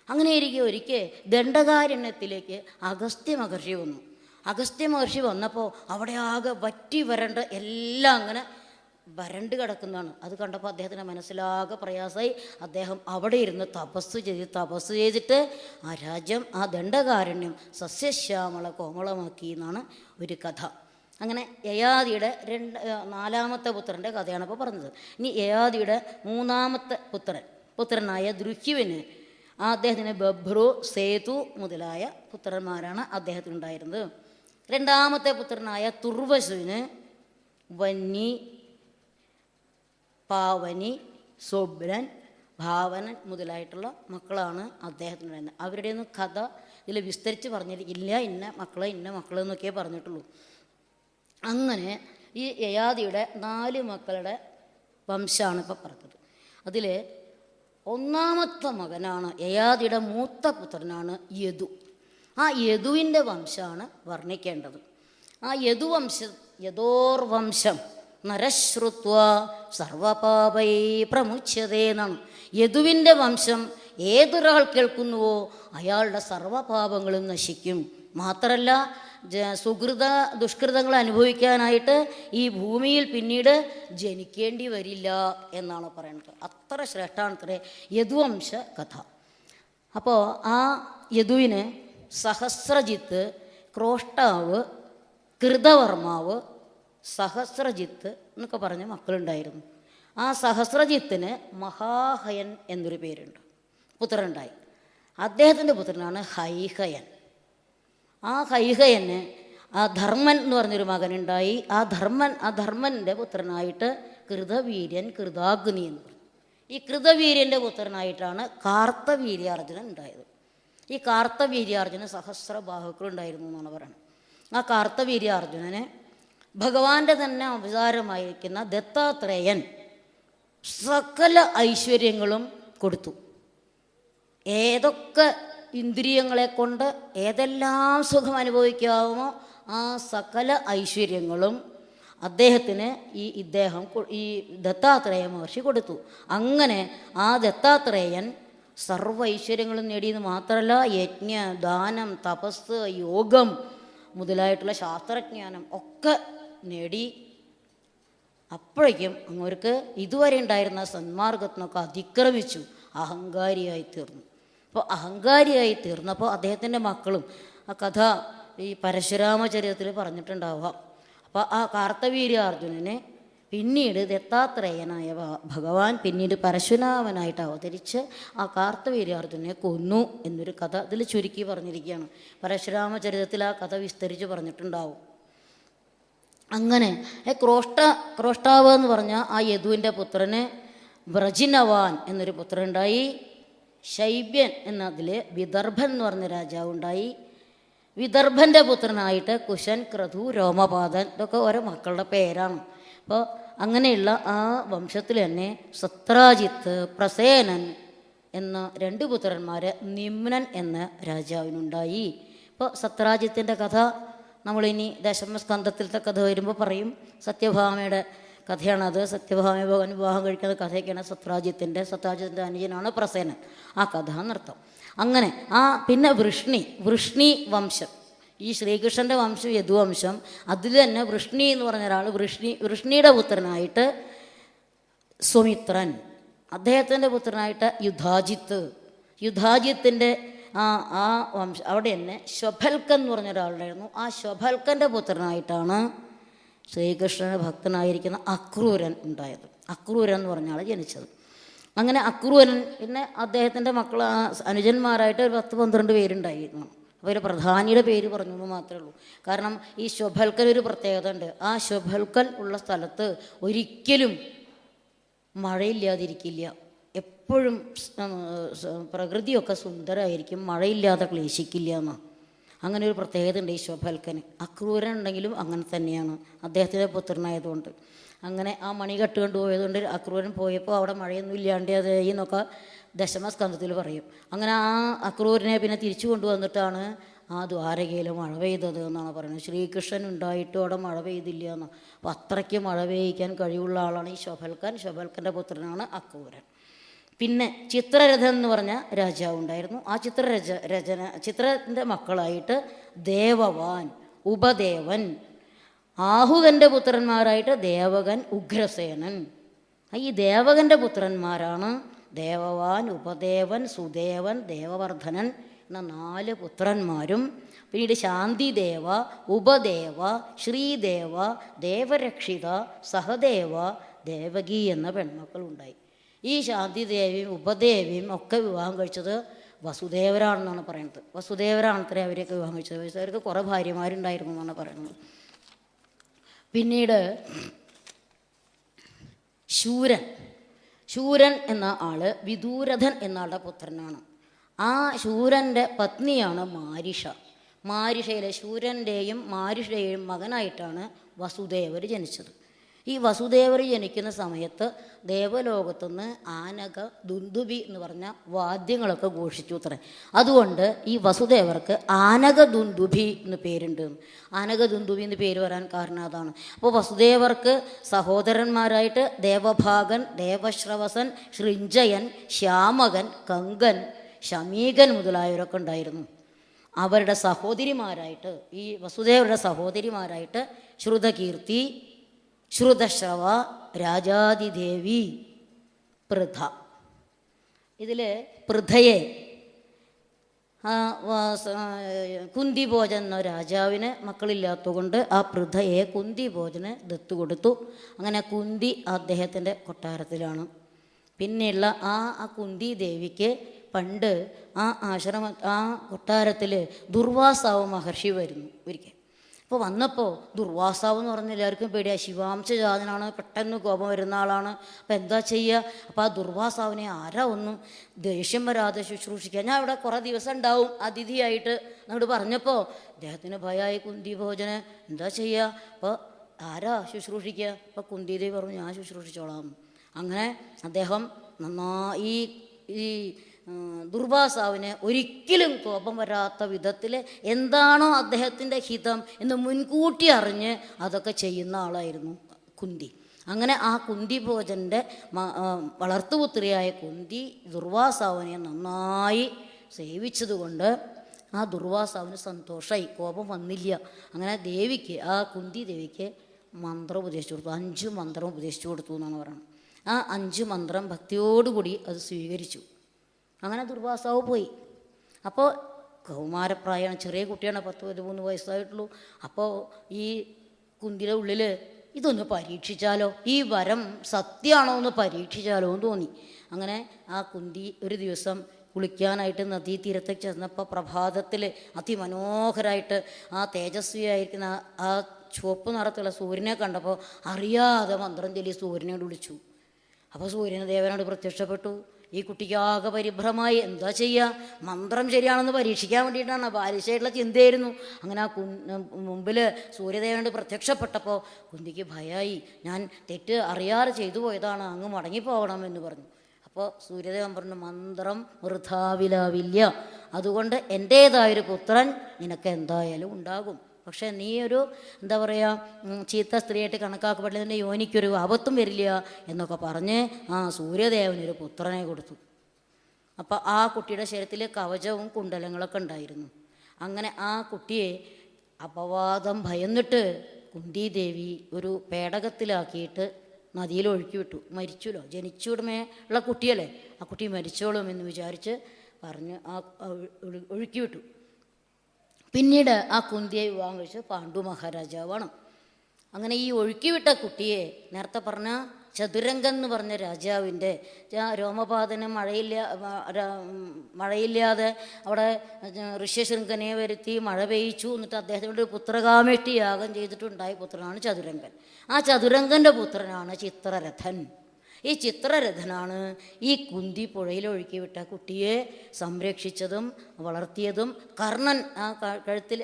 അങ്ങനെ ഒരിക്കൽ ദണ്ഡകാരണ്യത്തിലേക്ക് അഗസ്ത്യ മഹർഷി വന്നു. അഗസ്ത്യ മഹർഷി വന്നപ്പോൾ അവിടെ ആകെ വറ്റി വരണ്ട് എല്ലാം അങ്ങനെ വരണ്ട് കിടക്കുന്നതാണ്. അത് കണ്ടപ്പോൾ അദ്ദേഹത്തിന് മനസ്സിലാകെ പ്രയാസമായി. അദ്ദേഹം അവിടെ ഇരുന്ന് തപസ് ചെയ്തിട്ട് ആ രാജ്യം, ആ ദണ്ഡകാരണ്യം സസ്യശ്യാമള കോമളമാക്കി എന്നാണ് ഒരു കഥ. അങ്ങനെ യയാതിയുടെ 4ാമത്തെ പുത്രൻ്റെ കഥയാണ് ഇപ്പോൾ പറഞ്ഞത്. ഇനി യയാതിയുടെ 3ാമത്തെ പുത്രനായ ദൃഹ്യുവിന് അദ്ദേഹത്തിന് ബഭ്രു, സേതു മുതലായ പുത്രന്മാരാണ് അദ്ദേഹത്തിനുണ്ടായിരുന്നത്. 2ാമത്തെ പുത്രനായ തുർവസുവിന് വന്നി, പാവനി, സ്വബ്രൻ, ഭാവനൻ മുതലായിട്ടുള്ള മക്കളാണ് അദ്ദേഹത്തിനുണ്ടായിരുന്നത്. അവരുടെയൊന്നും കഥ ഇതിൽ വിസ്തരിച്ച് പറഞ്ഞിരിക്കില്ല. ഇന്ന മക്കൾ എന്നൊക്കെ പറഞ്ഞിട്ടുള്ളൂ. അങ്ങനെ ഈ യയാതിയുടെ 4 മക്കളുടെ വംശമാണ് ഇപ്പോൾ പറഞ്ഞത്. അതിൽ 1ാമത്തെ മകനാണ് യയാതിയുടെ മൂത്ത പുത്രനാണ് യദു. ആ യദുവിൻ്റെ വംശമാണ് വർണ്ണിക്കേണ്ടത്. ആ യദോർവംശം നരശ്രുത്വ സർവപാപൈ പ്രമുച്യതേ എന്നാണ്. യദുവിൻ്റെ വംശം ഏതൊരാൾ കേൾക്കുന്നുവോ അയാളുടെ സർവപാപങ്ങളും നശിക്കും. മാത്രമല്ല ദുഷ്കൃതങ്ങൾ അനുഭവിക്കാനായിട്ട് ഈ ഭൂമിയിൽ പിന്നീട് ജനിക്കേണ്ടി വരില്ല എന്നാണ് പറയുന്നത്. അത്ര ശ്രേഷ്ഠാണത്രേ യദുവംശ കഥ. അപ്പോൾ ആ യദുവിന് സഹസ്രജിത്ത്, ക്രോഷ്ടാവ്, കൃതവർമാവ്, സഹസ്രജിത്ത് എന്നൊക്കെ പറഞ്ഞ മക്കളുണ്ടായിരുന്നു. ആ സഹസ്രജിത്തിന് മഹാഹയൻ എന്നൊരു പുത്രനുണ്ടായി. അദ്ദേഹത്തിൻ്റെ പുത്രനാണ് ഹൈഹയൻ. ആ ഹൈഹയന് ആ ധർമ്മൻ എന്ന് പറഞ്ഞൊരു മകനുണ്ടായി. ആ ധർമ്മൻ്റെ പുത്രനായിട്ട് കൃതവീര്യൻ, കൃതാഗ്നി എന്ന് പറഞ്ഞു. ഈ കൃതവീര്യൻ്റെ പുത്രനായിട്ടാണ് കാർത്തവീര്യാർജുനൻ ഉണ്ടായത്. ഈ കാർത്തവീര്യാർജുനൻ സഹസ്രബാഹുക്കളുണ്ടായിരുന്നു എന്നാണ് പറയുന്നത്. ആ കാർത്തവീര്യാർജുനന് ഭഗവാന്റെ തന്നെ അവതാരമായിരിക്കുന്ന ദത്താത്രേയൻ സകല ഐശ്വര്യങ്ങളും കൊടുത്തു. ഏതൊക്കെ ഇന്ദ്രിയങ്ങളെ കൊണ്ട് ഏതെല്ലാം സുഖം അനുഭവിക്കാവുമോ ആ സകല ഐശ്വര്യങ്ങളും അദ്ദേഹത്തിന് ഈ ദത്താത്രേയ മഹർഷി കൊടുത്തു. അങ്ങനെ ആ ദത്താത്രേയൻ സർവ്വ ഐശ്വര്യങ്ങളും നേടിയെന്ന് മാത്രമല്ല, യജ്ഞ, ദാനം, തപസ്, യോഗം മുതലായിട്ടുള്ള ശാസ്ത്രജ്ഞാനം ഒക്കെ നേടി. അപ്പോഴേക്കും അങ്ങോർക്ക് ഇതുവരെ ഉണ്ടായിരുന്ന സന്മാർഗത്തിനൊക്കെ അതിക്രമിച്ചു അഹങ്കാരിയായി തീർന്നു. അപ്പോൾ അഹങ്കാരിയായി തീർന്നപ്പോൾ അദ്ദേഹത്തിൻ്റെ മക്കളും ആ കഥ ഈ പരശുരാമചരിതത്തിൽ പറഞ്ഞിട്ടുണ്ടാവാം. അപ്പോൾ ആ കാർത്തവീര്യാർജുനനെ പിന്നീട് ദത്താത്രേയനായ ഭഗവാൻ പിന്നീട് പരശുരാമനായിട്ട് അവതരിച്ച് ആ കാർത്തവീര്യാർജുനനെ കൊന്നു എന്നൊരു കഥ ഇതിൽ ചുരുക്കി പറഞ്ഞിരിക്കുകയാണ്. പരശുരാമചരിതത്തിൽ ആ കഥ വിസ്തരിച്ച് പറഞ്ഞിട്ടുണ്ടാവും. അങ്ങനെ ക്രോഷ്ടാവ് എന്ന് പറഞ്ഞ ആ യദുവിൻ്റെ പുത്രന് വ്രജിനവാൻ എന്നൊരു പുത്രനുണ്ടായി. ശൈബ്യൻ എന്നതിൽ വിദർഭൻ എന്ന് പറഞ്ഞ രാജാവുണ്ടായി. വിദർഭൻ്റെ പുത്രനായിട്ട് കുശൻ, ക്രതു, രോമപാതൻ ഇതൊക്കെ ഓരോ മക്കളുടെ പേരാണ്. അപ്പോൾ അങ്ങനെയുള്ള ആ വംശത്തിൽ തന്നെ സത്രാജിത്ത്, പ്രസേനൻ എന്ന 2 പുത്രന്മാർ നിമ്നൻ എന്ന രാജാവിനുണ്ടായി. ഇപ്പോൾ സത്രാജിത്തിൻ്റെ കഥ നമ്മളിനി ദശമസ്കന്ധത്തിലത്തെ കഥ വരുമ്പോൾ പറയും. സത്യഭാമയുടെ കഥയാണത്. സത്യഭാമ ഭഗവാൻ വിവാഹം കഴിക്കുന്ന കഥയൊക്കെയാണ് സത്രാജിത്തിൻ്റെ അനുജനാണ് പ്രസേനൻ. ആ കഥ നൃത്തം. അങ്ങനെ പിന്നെ വൃഷ്ണി വംശം. ഈ ശ്രീകൃഷ്ണൻ്റെ വംശം യദുവംശം. അതിൽ തന്നെ വൃഷ്ണി എന്ന് പറഞ്ഞ ഒരാൾ, വൃഷ്ണിയുടെ പുത്രനായിട്ട് സുമിത്രൻ, അദ്ദേഹത്തിൻ്റെ പുത്രനായിട്ട് യുധാജിത്തിൻ്റെ ആ വംശം. അവിടെ തന്നെ ശൊഭൽക്കൻ എന്ന് പറഞ്ഞ ഒരാളുണ്ടായിരുന്നു. ആ ശൊഭൽക്കൻ്റെ പുത്രനായിട്ടാണ് ശ്രീകൃഷ്ണൻ്റെ ഭക്തനായിരിക്കുന്ന അക്രൂരൻ ഉണ്ടായത്. അക്രൂരൻ എന്ന് പറഞ്ഞ ആൾ ജനിച്ചത്. അങ്ങനെ അക്രൂരൻ പിന്നെ അദ്ദേഹത്തിൻ്റെ മക്കൾ അനുജന്മാരായിട്ട് ഒരു 10-12 പേരുണ്ടായിരുന്നു. അപ്പോൾ ഒരു പ്രധാനിയുടെ പേര് പറഞ്ഞു എന്ന് മാത്രമേ ഉള്ളൂ. കാരണം ഈ ശൊഭൽക്കൻ ഒരു പ്രത്യേകത ഉണ്ട്. ആ ശൊഭൽക്കൻ ഉള്ള സ്ഥലത്ത് ഒരിക്കലും മഴയില്ലാതിരിക്കില്ല. എപ്പോഴും പ്രകൃതിയൊക്കെ സുന്ദരമായിരിക്കും, മഴയില്ലാതെ ക്ലേശിക്കില്ല എന്നാണ്. അങ്ങനെ ഒരു പ്രത്യേകത ഉണ്ട് ഈ ശൊഭൽക്കന്. അക്രൂരൻ ഉണ്ടെങ്കിലും അങ്ങനെ തന്നെയാണ്, അദ്ദേഹത്തിൻ്റെ പുത്രനായതുകൊണ്ട്. അങ്ങനെ ആ മണി കെട്ടുകൊണ്ട് പോയതുകൊണ്ട് അക്രൂരൻ പോയപ്പോൾ അവിടെ മഴയൊന്നും ഇല്ലാണ്ട് അതായി എന്നൊക്കെ ദശമസ്കന്ധത്തിൽ പറയും. അങ്ങനെ ആ അക്രൂരനെ പിന്നെ തിരിച്ചു കൊണ്ടുവന്നിട്ടാണ് ആ ദ്വാരകയിൽ മഴ പെയ്തത് എന്നാണ് പറയുന്നത്. ശ്രീകൃഷ്ണൻ ഉണ്ടായിട്ടും അവിടെ മഴ പെയ്തില്ല എന്ന്. അപ്പോൾ അത്രയ്ക്ക് മഴ പെയ്യിക്കാൻ കഴിവുള്ള ആളാണ് ഈ ശൊഭൽക്കൻ. ശൊഭൽക്കൻ്റെ പുത്രനാണ് അക്രൂരൻ. പിന്നെ ചിത്രരഥൻ എന്ന് പറഞ്ഞ രാജാവ് ഉണ്ടായിരുന്നു. ആ ചിത്രൻ്റെ മക്കളായിട്ട് ദേവവാൻ, ഉപദേവൻ, ആഹുകൻ്റെ പുത്രന്മാരായിട്ട് ദേവകൻ, ഉഗ്രസേനൻ. ഈ ദേവകൻ്റെ പുത്രന്മാരാണ് ദേവവാൻ, ഉപദേവൻ, സുദേവൻ, ദേവവർദ്ധനൻ എന്ന 4 പുത്രന്മാരും. പിന്നീട് ശാന്തിദേവ, ഉപദേവ, ശ്രീദേവ, ദേവരക്ഷിത, സഹദേവ, ദേവകി എന്ന പെൺമക്കളുണ്ടായി. ഈ ശാന്തിദേവിയും ഉപദേവിയും ഒക്കെ വിവാഹം കഴിച്ചത് വസുദേവരാണെന്നാണ് പറയുന്നത്. വസുദേവരാണത്രേ അവരെയൊക്കെ വിവാഹം കഴിച്ചത്. അവർക്ക് കുറേ ഭാര്യമാരുണ്ടായിരുന്നു എന്നാണ് പറയുന്നത്. പിന്നീട് ശൂരൻ എന്ന ആൾ വിദൂരഥൻ എന്ന ആളുടെ പുത്രനാണ്. ആ ശൂരൻ്റെ പത്നിയാണ് മാരിഷയിലെ ശൂരൻ്റെയും മാരിഷയുടെയും മകനായിട്ടാണ് വസുദേവർ ജനിച്ചത്. ഈ വസുദേവർ ജനിക്കുന്ന സമയത്ത് ദേവലോകത്തുനിന്ന് ആനക ദുന്ദുബി എന്ന് പറഞ്ഞ വാദ്യങ്ങളൊക്കെ ഘോഷിച്ചു അത്രേ. അതുകൊണ്ട് ഈ വസുദേവർക്ക് ആനക ദുന്ദുബി എന്ന് പേരുണ്ട്. ആനക ദുന്ദുബി എന്ന് പേര് വരാൻ കാരണം അതാണ്. അപ്പോൾ വസുദേവർക്ക് സഹോദരന്മാരായിട്ട് ദേവഭാഗൻ, ദേവശ്രവസൻ, ശൃഞ്ജയൻ, ശ്യാമകൻ, കങ്കൻ, ശമീകൻ മുതലായവരൊക്കെ ഉണ്ടായിരുന്നു. അവരുടെ സഹോദരിമാരായിട്ട്, ഈ വസുദേവരുടെ സഹോദരിമാരായിട്ട് ശ്രുതകീർത്തി, ശ്രുതശ്രവ, രാജാതിദേവി, പൃഥ. ഇതിൽ പൃഥയെ കുന്തിഭോജൻ എന്ന രാജാവിന് മക്കളില്ലാത്തതുകൊണ്ട് ആ പൃഥയെ കുന്തിഭോജന് ദത്തു കൊടുത്തു. അങ്ങനെ കുന്തി അദ്ദേഹത്തിൻ്റെ കൊട്ടാരത്തിലാണ്. പിന്നെയുള്ള ആ കുന്തി ദേവിക്ക് പണ്ട് ആ കൊട്ടാരത്തിൽ ദുർവാസാവ് മഹർഷി വരുന്നു ഒരിക്കൽ. അപ്പോൾ വന്നപ്പോൾ ദുർവാസാവ് എന്ന് പറഞ്ഞാൽ എല്ലാവർക്കും പേടിയാണ്. ശിവാംശജാതനാണ്, പെട്ടെന്ന് കോപം വരുന്ന ആളാണ്. അപ്പോൾ എന്താ ചെയ്യുക? അപ്പോൾ ആ ദുർവാസാവിനെ ആരാ ഒന്നും ദേഷ്യം വരാതെ ശുശ്രൂഷിക്കുക. ഞാൻ ഇവിടെ കുറേ ദിവസം ഉണ്ടാവും അതിഥിയായിട്ട് എന്നോട് പറഞ്ഞപ്പോൾ അദ്ദേഹത്തിന് ഭയമായി കുന്തിഭോജന്. എന്താ ചെയ്യുക? അപ്പോൾ ആരാ ശുശ്രൂഷിക്കുക? അപ്പോൾ കുന്തിദേവി പറഞ്ഞു ഞാൻ ശുശ്രൂഷിച്ചോളാം. അങ്ങനെ അദ്ദേഹം നന്നായി ഈ ദുർവാസാവിന് ഒരിക്കലും കോപം വരാത്ത വിധത്തിൽ എന്താണോ അദ്ദേഹത്തിൻ്റെ ഹിതം എന്ന് മുൻകൂട്ടി അറിഞ്ഞ് അതൊക്കെ ചെയ്യുന്ന ആളായിരുന്നു കുന്തി. അങ്ങനെ ആ കുന്തിഭോജൻ്റെ വളർത്തുപുത്രിയായ കുന്തി ദുർവാസാവിനെ നന്നായി സേവിച്ചതുകൊണ്ട് ആ ദുർവാസാവിന് സന്തോഷമായി, കോപം വന്നില്ല. അങ്ങനെ ദേവിക്ക്, ആ കുന്തി ദേവിക്ക് മന്ത്രം ഉപദേശിച്ചു കൊടുത്തു. 5 മന്ത്രം ഉപദേശിച്ചു കൊടുത്തു എന്നാണ് പറയുന്നത്. ആ 5 മന്ത്രം ഭക്തിയോടുകൂടി അത് സ്വീകരിച്ചു. അങ്ങനെ ദുർവാസാവ് പോയി. അപ്പോൾ കൗമാരപ്രായമാണ്, ചെറിയ കുട്ടിയാണ്, 10-13 വയസ്സായിട്ടുള്ളൂ. അപ്പോൾ ഈ കുന്തിയുടെ ഉള്ളിൽ ഇതൊന്ന് പരീക്ഷിച്ചാലോ, ഈ വരം സത്യമാണോ എന്ന് പരീക്ഷിച്ചാലോ എന്ന് തോന്നി. അങ്ങനെ ആ കുന്തി ഒരു ദിവസം കുളിക്കാനായിട്ട് നദീതീരത്തേക്ക് ചെന്നപ്പോൾ പ്രഭാതത്തിൽ അതിമനോഹരമായിട്ട് ആ തേജസ്വിയായിരിക്കുന്ന ആ ചുവപ്പ് നിറത്തുള്ള സൂര്യനെ കണ്ടപ്പോൾ അറിയാതെ മന്ത്രം ചൊല്ലി സൂര്യനോട് വിളിച്ചു. അപ്പോൾ സൂര്യന് ദേവനോട് പ്രത്യക്ഷപ്പെട്ടു. ഈ കുട്ടിക്കാകെ പരിഭ്രമായി. എന്താ ചെയ്യുക? മന്ത്രം ശരിയാണെന്ന് പരീക്ഷിക്കാൻ വേണ്ടിയിട്ടാണ്, ബാലിശമായിട്ടുള്ള ചിന്തയായിരുന്നു. അങ്ങനെ ആ മുമ്പിൽ സൂര്യദേവനോട് പ്രത്യക്ഷപ്പെട്ടപ്പോൾ കുന്തിക്ക് ഭയമായി. ഞാൻ തെറ്റ് അറിയാതെ ചെയ്തു പോയതാണ്, അങ്ങ് മടങ്ങിപ്പോകണം എന്ന് പറഞ്ഞു. അപ്പോൾ സൂര്യദേവൻ പറഞ്ഞു, മന്ത്രം വൃഥാവിലാവില്ല, അതുകൊണ്ട് എൻ്റേതായൊരു പുത്രൻ നിനക്ക് എന്തായാലും ഉണ്ടാകും. പക്ഷേ നീ ഒരു എന്താ പറയുക ചീത്ത സ്ത്രീയായിട്ട് കണക്കാക്കപ്പെട്ടില്ല, നിൻ്റെ യോനിക്കൊരു ആപത്തും വരില്ല എന്നൊക്കെ പറഞ്ഞ് സൂര്യദേവനൊരു പുത്രനെ കൊടുത്തു. അപ്പോൾ ആ കുട്ടിയുടെ ശരീരത്തിൽ കവചവും കുണ്ടലങ്ങളൊക്കെ ഉണ്ടായിരുന്നു. അങ്ങനെ ആ കുട്ടിയെ അപവാദം ഭയന്നിട്ട് കുന്തിദേവി ഒരു പേടകത്തിലാക്കിയിട്ട് നദിയിൽ ഒഴുക്കി വിട്ടു. മരിച്ചുല്ലോ, ജനിച്ചുടമേ ഉള്ള കുട്ടിയല്ലേ, ആ കുട്ടി മരിച്ചോളും എന്ന് വിചാരിച്ച് പറഞ്ഞ് ഒഴുക്കി വിട്ടു. പിന്നീട് ആ കുന്തിയെ വിവാഹം കഴിച്ച് പാണ്ഡു മഹാരാജാവാണ്. അങ്ങനെ ഈ ഒഴുക്കിവിട്ട കുട്ടിയെ നേരത്തെ പറഞ്ഞ ചതുരംഗൻ എന്ന് പറഞ്ഞ രാജാവിൻ്റെ രോമപാതനം മഴയില്ലാതെ അവിടെ ഋഷ്യശൃംഖനെ വരുത്തി മഴ പെയ്ച്ചു. എന്നിട്ട് അദ്ദേഹത്തിൻ്റെ ഒരു പുത്രകാമേഷ്ടി യാഗം ചെയ്തിട്ടുണ്ടായ പുത്രനാണ് ചതുരംഗൻ. ആ ചതുരംഗൻ്റെ പുത്രനാണ് ചിത്രരഥൻ. ഈ ചിത്രരഥനാണ് ഈ കുന്തി പുഴയിൽ ഒഴുക്കി വിട്ട കുട്ടിയെ സംരക്ഷിച്ചതും വളർത്തിയതും. കർണൻ ആ കഴുത്തിൽ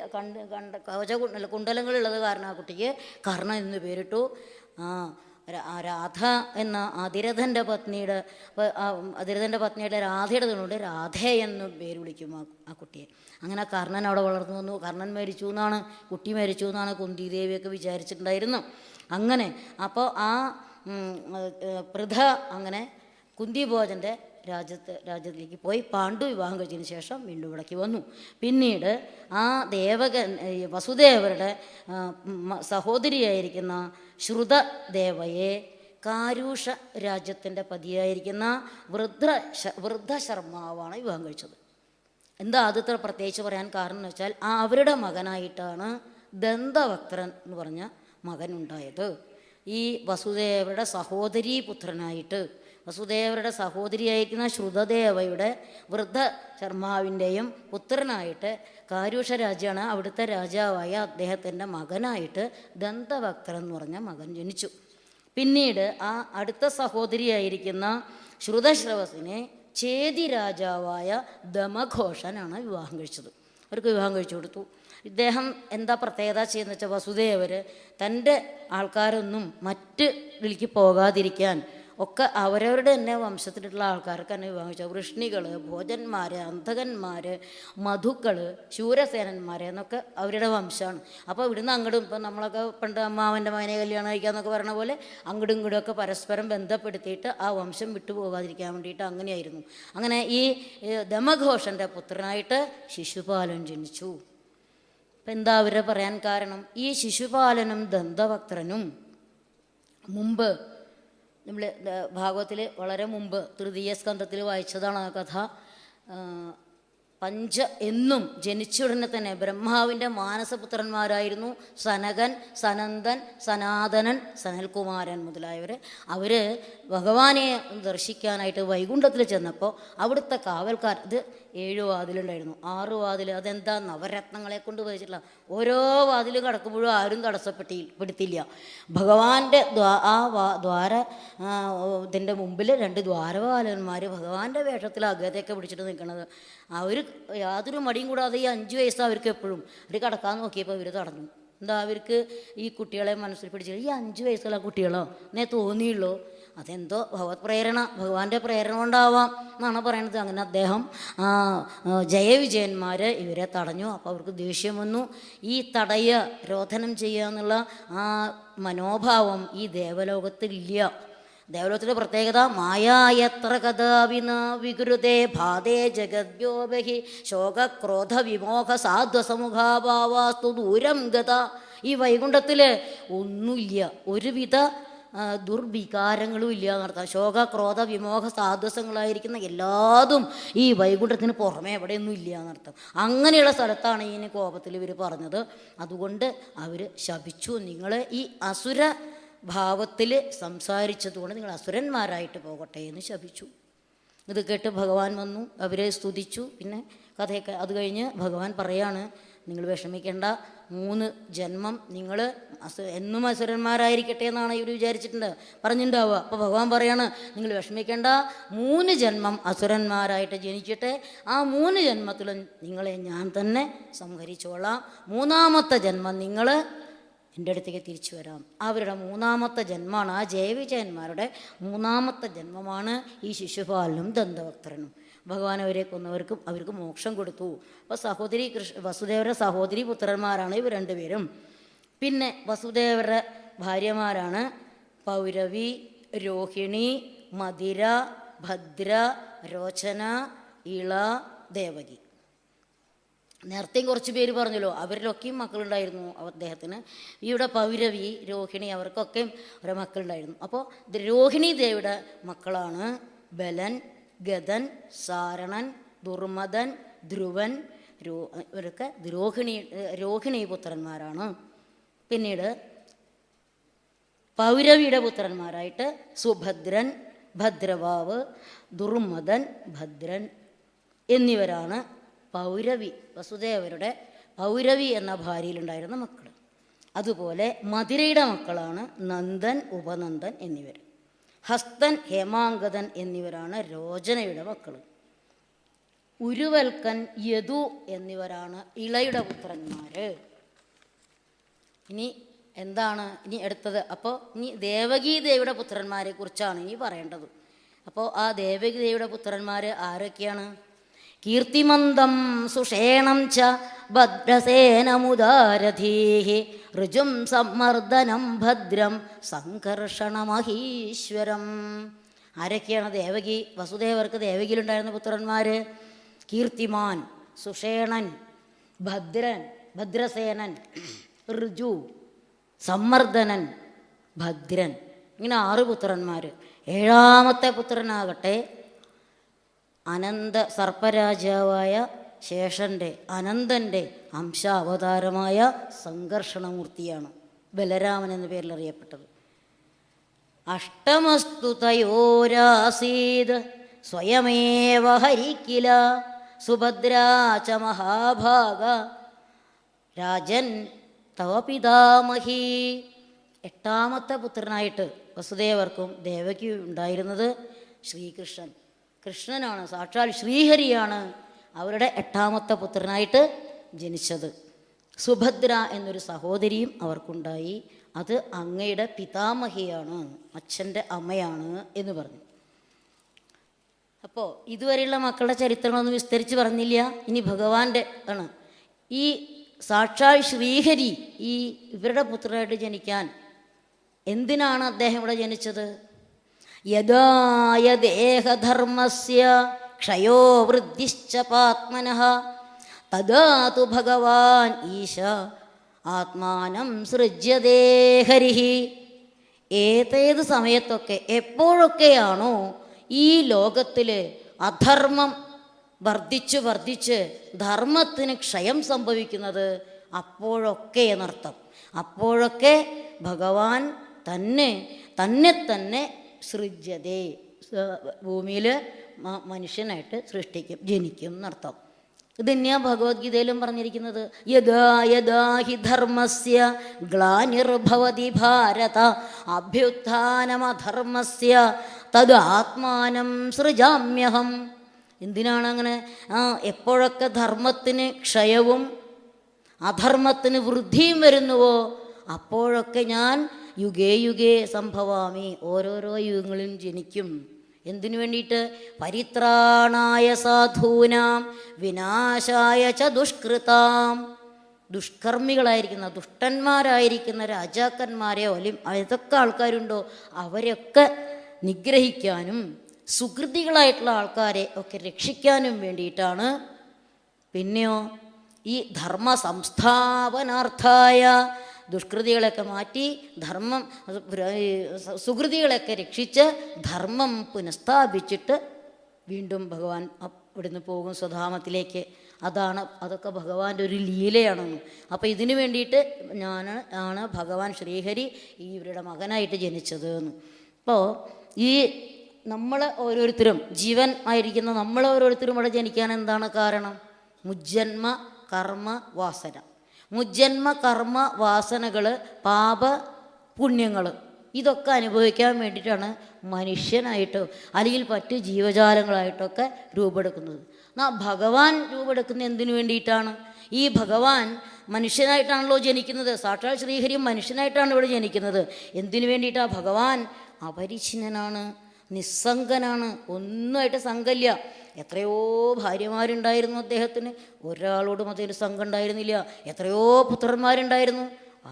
കുണ്ടലങ്ങളുള്ളത് കാരണം ആ കുട്ടിക്ക് കർണൻ എന്ന് പേരിട്ടു. രാധ എന്ന അതിരഥൻ്റെ പത്നിയുടെ രാധയുടെ കൊണ്ട് രാധ എന്ന് പേര് വിളിക്കും ആ കുട്ടിയെ. അങ്ങനെ കർണൻ അവിടെ വളർന്നു വന്നു. കർണൻ മരിച്ചു എന്നാണ്, കുട്ടി മരിച്ചു എന്നാണ് കുന്തിദേവിയൊക്കെ വിചാരിച്ചിട്ടുണ്ടായിരുന്നു. അങ്ങനെ അപ്പോൾ ആ പൃഥ അങ്ങനെ കുന്തിഭോജൻ്റെ രാജ്യത്തിലേക്ക് പോയി പാണ്ഡു വിവാഹം കഴിച്ചതിന് ശേഷം വീണ്ടും ഇവിടേക്ക് വന്നു. പിന്നീട് ആ വസുദേവരുടെ സഹോദരിയായിരിക്കുന്ന ശ്രുതദേവയെ കാരൂഷ രാജ്യത്തിൻ്റെ പതിയായിരിക്കുന്ന വൃദ്ധശർമാവാണ് വിവാഹം കഴിച്ചത്. എന്താ ആദ്യത്തെ പ്രത്യേകിച്ച് പറയാൻ കാരണം എന്ന് വെച്ചാൽ അവരുടെ മകനായിട്ടാണ് ദന്തവക്ത്രൻ എന്ന് പറഞ്ഞ മകനുണ്ടായത്. ഈ വസുദേവരുടെ സഹോദരീ പുത്രനായിട്ട്, വസുദേവരുടെ സഹോദരിയായിരിക്കുന്ന ശ്രുതദേവയുടെ വൃദ്ധശർമാവിൻ്റെയും പുത്രനായിട്ട് കാരൂഷ രാജ്യമാണ് അവിടുത്തെ രാജാവായ അദ്ദേഹത്തിൻ്റെ മകനായിട്ട് ദന്തവക്ത്രൻ എന്ന് പറഞ്ഞ മകൻ ജനിച്ചു. പിന്നീട് ആ അടുത്ത സഹോദരിയായിരിക്കുന്ന ശ്രുതശ്രവസിനെ ചേതി രാജാവായ ദമഘോഷനാണ് വിവാഹം കഴിച്ചത്. അവർക്ക് വിവാഹം കഴിച്ചു കൊടുത്തു. ഇദ്ദേഹം എന്താ പ്രത്യേകത ചെയ്യുന്നത് വെച്ചാൽ വസുദേവർ തൻ്റെ ആൾക്കാരൊന്നും മറ്റ് ഇതിലേക്ക് പോകാതിരിക്കാൻ ഒക്കെ അവരവരുടെ തന്നെ വംശത്തിലുള്ള ആൾക്കാർക്ക് തന്നെ വിവാഹം കഴിച്ചു. വൃഷ്ണികൾ, ഭോജന്മാർ, അന്ധകന്മാർ, മധുക്കൾ, ശൂരസേനന്മാർ എന്നൊക്കെ അവരുടെ വംശമാണ്. അപ്പോൾ ഇവിടുന്ന് അങ്ങോട്ടും ഇപ്പം നമ്മളൊക്കെ പണ്ട് അമ്മാവൻ്റെ മകനെ കല്യാണം കഴിക്കാമെന്നൊക്കെ പറഞ്ഞ പോലെ അങ്ങോട്ടും ഇങ്ങോട്ടും ഒക്കെ പരസ്പരം ബന്ധപ്പെടുത്തിയിട്ട് ആ വംശം വിട്ടുപോകാതിരിക്കാൻ വേണ്ടിയിട്ട് അങ്ങനെയായിരുന്നു. അങ്ങനെ ഈ ദമഘോഷൻ്റെ പുത്രനായിട്ട് ശിശുപാലൻ ജനിച്ചു. അപ്പം എന്താ അവരെ പറയാൻ കാരണം, ഈ ശിശുപാലനും ദന്തവക്ത്രനും മുമ്പ് നമ്മൾ ഭാഗവത്തിൽ വളരെ മുമ്പ് തൃതീയ സ്കന്ധത്തിൽ വായിച്ചതാണ് ആ കഥ. എന്നും ജനിച്ചുടനെ തന്നെ ബ്രഹ്മാവിൻ്റെ മാനസപുത്രന്മാരായിരുന്നു സനകൻ, സനന്ദൻ, സനാതനൻ, സനൽകുമാരൻ മുതലായവർ. അവർ ഭഗവാനെ ദർശിക്കാനായിട്ട് വൈകുണ്ഠത്തിൽ ചെന്നപ്പോൾ അവിടുത്തെ കാവൽക്കാർ, ഇത് 7 വാതിലുണ്ടായിരുന്നു, 6 വാതിൽ. അതെന്താ, നവരത്നങ്ങളെ കൊണ്ട് വഹിച്ചിട്ടില്ല. ഓരോ വാതിലും കടക്കുമ്പോഴും ആരും തടസ്സപ്പെടുത്തില്ല. ഭഗവാന്റെ ഇതിൻ്റെ മുമ്പിൽ 2 ദ്വാരപാലകന്മാർ ഭഗവാന്റെ വേഷത്തിൽ അഗതയൊക്കെ പിടിച്ചിട്ട് നിൽക്കുന്നത്. അവർ യാതൊരു മടിയും കൂടാതെ ഈ 5 വയസ്സ് അവർക്ക് എപ്പോഴും അവർ കടക്കാൻ നോക്കിയപ്പോൾ ഇവർ തടഞ്ഞു. എന്താ, അവർക്ക് ഈ കുട്ടികളെ മനസ്സിൽ പിടിച്ചിട്ട് ഈ 5 വയസ്സുള്ള കുട്ടികളോ എന്നേ തോന്നിയുള്ളൂ. അതെന്തോ ഭഗവാന്റെ പ്രേരണ കൊണ്ടാവാം എന്നാണ് പറയണത്. അങ്ങനെ അദ്ദേഹം ജയവിജയന്മാർ ഇവരെ തടഞ്ഞു. അപ്പോൾ അവർക്ക് ദേഷ്യം വന്നു. ഈ രോധനം ചെയ്യുക എന്നുള്ള ആ മനോഭാവം ഈ ദേവലോകത്തിലില്ല. ദേവലോകത്തിൻ്റെ പ്രത്യേകത മായായത്ര കഥാവിന വികൃതേ ഭാതേ ജഗദ്യോബഹി ശോകക്രോധ വിമോഹ സാധ്വസമുഖാഭാവാസ്തു ദൂരം ഗത. ഈ വൈകുണ്ഠത്തിൽ ഒന്നുമില്ല, ഒരുവിധ ദുർവികാരങ്ങളും ഇല്ല എന്നർത്ഥം. ശോക ക്രോധ വിമോഹ സാധ്വസങ്ങളായിരിക്കുന്ന എല്ലാതും ഈ വൈകുണ്ഠത്തിന് പുറമെ എവിടെയൊന്നും ഇല്ല എന്നർത്ഥം. അങ്ങനെയുള്ള സ്ഥലത്താണ് ഈ കോപത്തിൽ ഇവർ പറഞ്ഞത്. അതുകൊണ്ട് അവർ ശപിച്ചു, നിങ്ങൾ ഈ അസുര ഭാവത്തിൽ സംസാരിച്ചതുകൊണ്ട് നിങ്ങൾ അസുരന്മാരായിട്ട് പോകട്ടെ എന്ന് ശപിച്ചു. ഇത് കേട്ട് ഭഗവാൻ വന്നു, അവരെ സ്തുതിച്ചു. പിന്നെ കഥയൊക്കെ അത് കഴിഞ്ഞ് ഭഗവാൻ പറയാണ്, നിങ്ങൾ വിഷമിക്കേണ്ട, 3 ജന്മം നിങ്ങൾ എന്നും അസുരന്മാരായിരിക്കട്ടെ എന്നാണ് ഇവർ പറഞ്ഞിട്ടുണ്ടാവുക. അപ്പോൾ ഭഗവാൻ പറയാണ്, നിങ്ങൾ വിഷമിക്കേണ്ട, 3 ജന്മം അസുരന്മാരായിട്ട് ജനിച്ചിട്ട് ആ 3 ജന്മത്തിലും നിങ്ങളെ ഞാൻ തന്നെ സംഹരിച്ചോളാം. 3ാമത്തെ ജന്മം നിങ്ങൾ എൻ്റെ അടുത്തേക്ക് തിരിച്ചു വരാം. അവരുടെ 3ാമത്തെ ജന്മമാണ്, ആ ജയവിജയന്മാരുടെ 3ാമത്തെ ജന്മമാണ് ഈ ശിശുപാലനും ദന്തവക്ത്രനും. ഭഗവാൻ അവരെ കൊന്നവർക്കും അവർക്ക് മോക്ഷം കൊടുത്തു. അപ്പോൾ വസുദേവരുടെ സഹോദരി പുത്രന്മാരാണ് ഇവർ 2 പേരും. പിന്നെ വസുദേവരുടെ ഭാര്യമാരാണ് പൗരവി, രോഹിണി, മതിര, ഭദ്ര, രോചന, ഇള, ദേവകി. നേരത്തെയും കുറച്ച് പേര് പറഞ്ഞല്ലോ, അവരിലൊക്കെയും മക്കളുണ്ടായിരുന്നു അദ്ദേഹത്തിന്. ഇവിടെ പൗരവി, രോഹിണി, അവർക്കൊക്കെ ഓരോ മക്കളുണ്ടായിരുന്നു. അപ്പോൾ രോഹിണി ദേവിയുടെ മക്കളാണ് ബലൻ, ഗദൻ, സാരണൻ, ദുർമദൻ, ധ്രുവൻ. ഇവരൊക്കെ രോഹിണി പുത്രന്മാരാണ്. പിന്നീട് പൗരവിയുടെ പുത്രന്മാരായിട്ട് സുഭദ്രൻ, ഭദ്രവാവ്, ദുർമദൻ, ഭദ്രൻ എന്നിവരാണ് പൗരവി, വസുദേവരുടെ പൗരവി എന്ന ഭാര്യയിലുണ്ടായിരുന്ന മക്കൾ. അതുപോലെ മധുരയുടെ മക്കളാണ് നന്ദൻ, ഉപനന്ദൻ എന്നിവർ. ഹസ്തൻ, ഹേമാങ്കദൻ എന്നിവരാണ് രോചനയുടെ മക്കൾ. ഉരുവൽക്കൻ, യദു എന്നിവരാണ് ഇളയുടെ പുത്രന്മാർ. ഇനി എന്താണ് ഇനി എടുത്തത്? അപ്പോൾ ഇനി ദേവകീദേവിയുടെ പുത്രന്മാരെ കുറിച്ചാണ് ഇനി പറയേണ്ടത്. അപ്പോൾ ആ ദേവകീദേവിയുടെ പുത്രന്മാർ ആരൊക്കെയാണ്? കീർത്തിമന്ദം സുഷേണം ച ഭദ്രസേനമുദാരധീഹി ഋജും സമ്മർദ്ദനം ഭദ്രം സംഘർഷണമഹീശ്വരം. ആരൊക്കെയാണ് വസുദേവർക്ക് ദേവകിയിലുണ്ടായിരുന്ന പുത്രന്മാർ? കീർത്തിമാൻ, സുഷേണൻ, ഭദ്രസേനൻ, ഋജു, സമ്മർദ്ദനൻ, ഭദ്രൻ. ഇങ്ങനെ 6 പുത്രന്മാർ. 7ാമത്തെ പുത്രനാകട്ടെ അനന്ത സർപ്പരാജാവായ ശേഷൻ്റെ, അനന്തൻ്റെ അംശാവതാരമായ സംഘർഷണമൂർത്തിയാണ്, ബലരാമൻ എന്ന പേരിൽ അറിയപ്പെട്ടത്. അഷ്ടമസ്തു തയോരാസീത് സ്വയമേവ ഹരിക്കില സുഭദ്രാച മഹാഭാഗ രാജൻ തവ പിതാമഹി. 8ാമത്തെ പുത്രനായിട്ട് വസുദേവർക്കും ദേവകിയും ഉണ്ടായിരുന്നത് ശ്രീകൃഷ്ണൻ. കൃഷ്ണനാണ്, സാക്ഷാൽ ശ്രീഹരിയാണ് അവരുടെ 8ാമത്തെ പുത്രനായിട്ട് ജനിച്ചത്. സുഭദ്ര എന്നൊരു സഹോദരിയും അവർക്കുണ്ടായി. അത് അങ്ങയുടെ പിതാമഹിയാണ്, അച്ഛൻ്റെ അമ്മയാണ് എന്ന് പറഞ്ഞു. അപ്പോൾ ഇതുവരെയുള്ള മക്കളുടെ ചരിത്രങ്ങളൊന്നും വിസ്തരിച്ച് പറഞ്ഞില്ല. ഇനി ഭഗവാന്റെ ആണ്. ഈ സാക്ഷാൽ ശ്രീഹരി ഈ ഇവരുടെ പുത്രനായിട്ട് ജനിക്കാൻ എന്തിനാണ് അദ്ദേഹം ഇവിടെ ജനിച്ചത്? യദായ ദേഹധർമ്മസ്യ ക്ഷയോ വൃദ്ധിശ്ച പാത്മനഃ തദാ തു ഭഗവാൻ ഈശ ആത്മാനം സൃജ്യതേ ഹരിഃ. ഏതേത് സമയത്തൊക്കെ എപ്പോഴൊക്കെയാണോ ഈ ലോകത്തിൽ അധർമ്മം വർദ്ധിച്ച് ധർമ്മത്തിന് ക്ഷയം സംഭവിക്കുന്നത്, അപ്പോഴൊക്കെ എന്നർത്ഥം. അപ്പോഴൊക്കെ ഭഗവാൻ തന്നെ സൃജ്യതേ, ഭൂമിയിൽ മനുഷ്യനായിട്ട് ജനിക്കും എന്നർത്ഥം. ഇത് തന്നെയാണ് ഭഗവത്ഗീതയിലും പറഞ്ഞിരിക്കുന്നത്. യഥാ യഥാ ഹി ധർമ്മസ്യ ഗ്ലാനിർഭവതി ഭാരത അഭ്യുത്ഥാനമധർമ്മസ്യ തത് ആത്മാനം സൃജാമ്യഹം. എന്തിനാണ് അങ്ങനെ? എപ്പോഴൊക്കെ ധർമ്മത്തിന് ക്ഷയവും അധർമ്മത്തിന് വൃദ്ധിയും വരുന്നുവോ അപ്പോഴൊക്കെ ഞാൻ യുഗേ യുഗേ സംഭവാമി, ഓരോരോ യുഗങ്ങളിലും ജനിക്കും. എന്തിനു വേണ്ടിയിട്ട്? പരിത്രാണായ സാധൂനാം വിനാശായ ച ദുഷ്കൃതാം. ദുഷ്കർമ്മികളായിരിക്കുന്ന ദുഷ്ടന്മാരായിരിക്കുന്ന രാജാക്കന്മാരെ ഏതൊക്കെ ആൾക്കാരുണ്ടോ അവരെയൊക്കെ നിഗ്രഹിക്കാനും സുകൃതികളായിട്ടുള്ള ആൾക്കാരെ ഒക്കെ രക്ഷിക്കാനും വേണ്ടിയിട്ടാണ്. പിന്നെയോ ഈ ധർമ്മ സംസ്ഥാപനാർത്ഥായ, ദുഷ്കൃതികളൊക്കെ മാറ്റി ധർമ്മം സുകൃതികളൊക്കെ രക്ഷിച്ച് ധർമ്മം പുനഃസ്ഥാപിച്ചിട്ട് വീണ്ടും ഭഗവാൻ ഇവിടുന്ന് പോകും സ്വധാമത്തിലേക്ക്. അതൊക്കെ ഭഗവാന്റെ ഒരു ലീലയാണെന്ന്. അപ്പോൾ ഇതിനു വേണ്ടിയിട്ട് ആണ് ഭഗവാൻ ശ്രീഹരി ഇവരുടെ മകനായിട്ട് ജനിച്ചത് എന്ന്. അപ്പോൾ ഈ നമ്മൾ ഓരോരുത്തരും ജീവൻ ആയിരിക്കുന്ന നമ്മൾ ഓരോരുത്തരും ഇവിടെ ജനിക്കാൻ എന്താണ് കാരണം? മുജ്ജന്മ കർമ്മ വാസന. മുജ്ജന്മ കർമ്മ വാസനകൾ, പാപ പുണ്യങ്ങൾ, ഇതൊക്കെ അനുഭവിക്കാൻ വേണ്ടിയിട്ടാണ് മനുഷ്യനായിട്ടോ അല്ലെങ്കിൽ മറ്റ് ജീവജാലങ്ങളായിട്ടൊക്കെ രൂപമെടുക്കുന്നത്. ഭഗവാൻ രൂപമെടുക്കുന്നത് എന്തിനു വേണ്ടിയിട്ടാണ്? ഈ ഭഗവാൻ മനുഷ്യനായിട്ടാണല്ലോ ജനിക്കുന്നത്. സാക്ഷാൽ ശ്രീഹരിയും മനുഷ്യനായിട്ടാണ് ഇവിടെ ജനിക്കുന്നത്. എന്തിനു വേണ്ടിയിട്ടാണ്? ഭഗവാൻ അപരിച്ഛിന്നനാണ്, നിസ്സംഗനാണ്, ഒന്നുമായിട്ട് സംഘമില്ല. എത്രയോ ഭാര്യമാരുണ്ടായിരുന്നു അദ്ദേഹത്തിന്, ഒരാളോടും അതിൽ സംഘം ഉണ്ടായിരുന്നില്ല. എത്രയോ പുത്രന്മാരുണ്ടായിരുന്നു,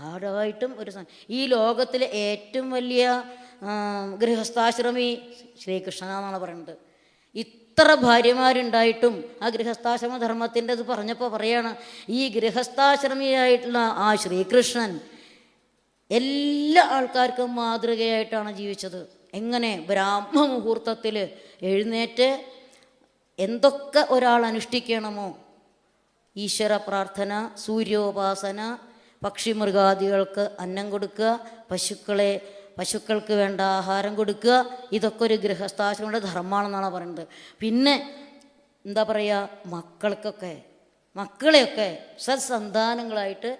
ആരായിട്ടും ഒരു ഈ ലോകത്തിലെ ഏറ്റവും വലിയ ഗൃഹസ്ഥാശ്രമി ശ്രീകൃഷ്ണനാണെന്നാണ് പറയുന്നത്. ഇത്ര ഭാര്യമാരുണ്ടായിട്ടും ആ ഗൃഹസ്ഥാശ്രമ ധർമ്മത്തിൻ്റെ ഇത് പറഞ്ഞപ്പോൾ പറയാണ്, ഈ ഗൃഹസ്ഥാശ്രമിയായിട്ടുള്ള ആ ശ്രീകൃഷ്ണൻ എല്ലാ ആൾക്കാർക്കും മാതൃകയായിട്ടാണ് ജീവിച്ചത്. എങ്ങനെ ബ്രാഹ്മ മുഹൂർത്തത്തിൽ എഴുന്നേറ്റ് എന്തൊക്കെ ഒരാൾ അനുഷ്ഠിക്കണമോ, ഈശ്വര പ്രാർത്ഥന, സൂര്യോപാസന, പക്ഷിമൃഗാദികൾക്ക് അന്നം കൊടുക്കുക, പശുക്കൾക്ക് വേണ്ട ആഹാരം കൊടുക്കുക, ഇതൊക്കെ ഒരു ഗൃഹസ്ഥാശ്രമയുടെ ധർമ്മമാണെന്നാണ് പറയുന്നത്. പിന്നെ എന്താ പറയുക, മക്കളെയൊക്കെ സത്സന്താനങ്ങളായിട്ട്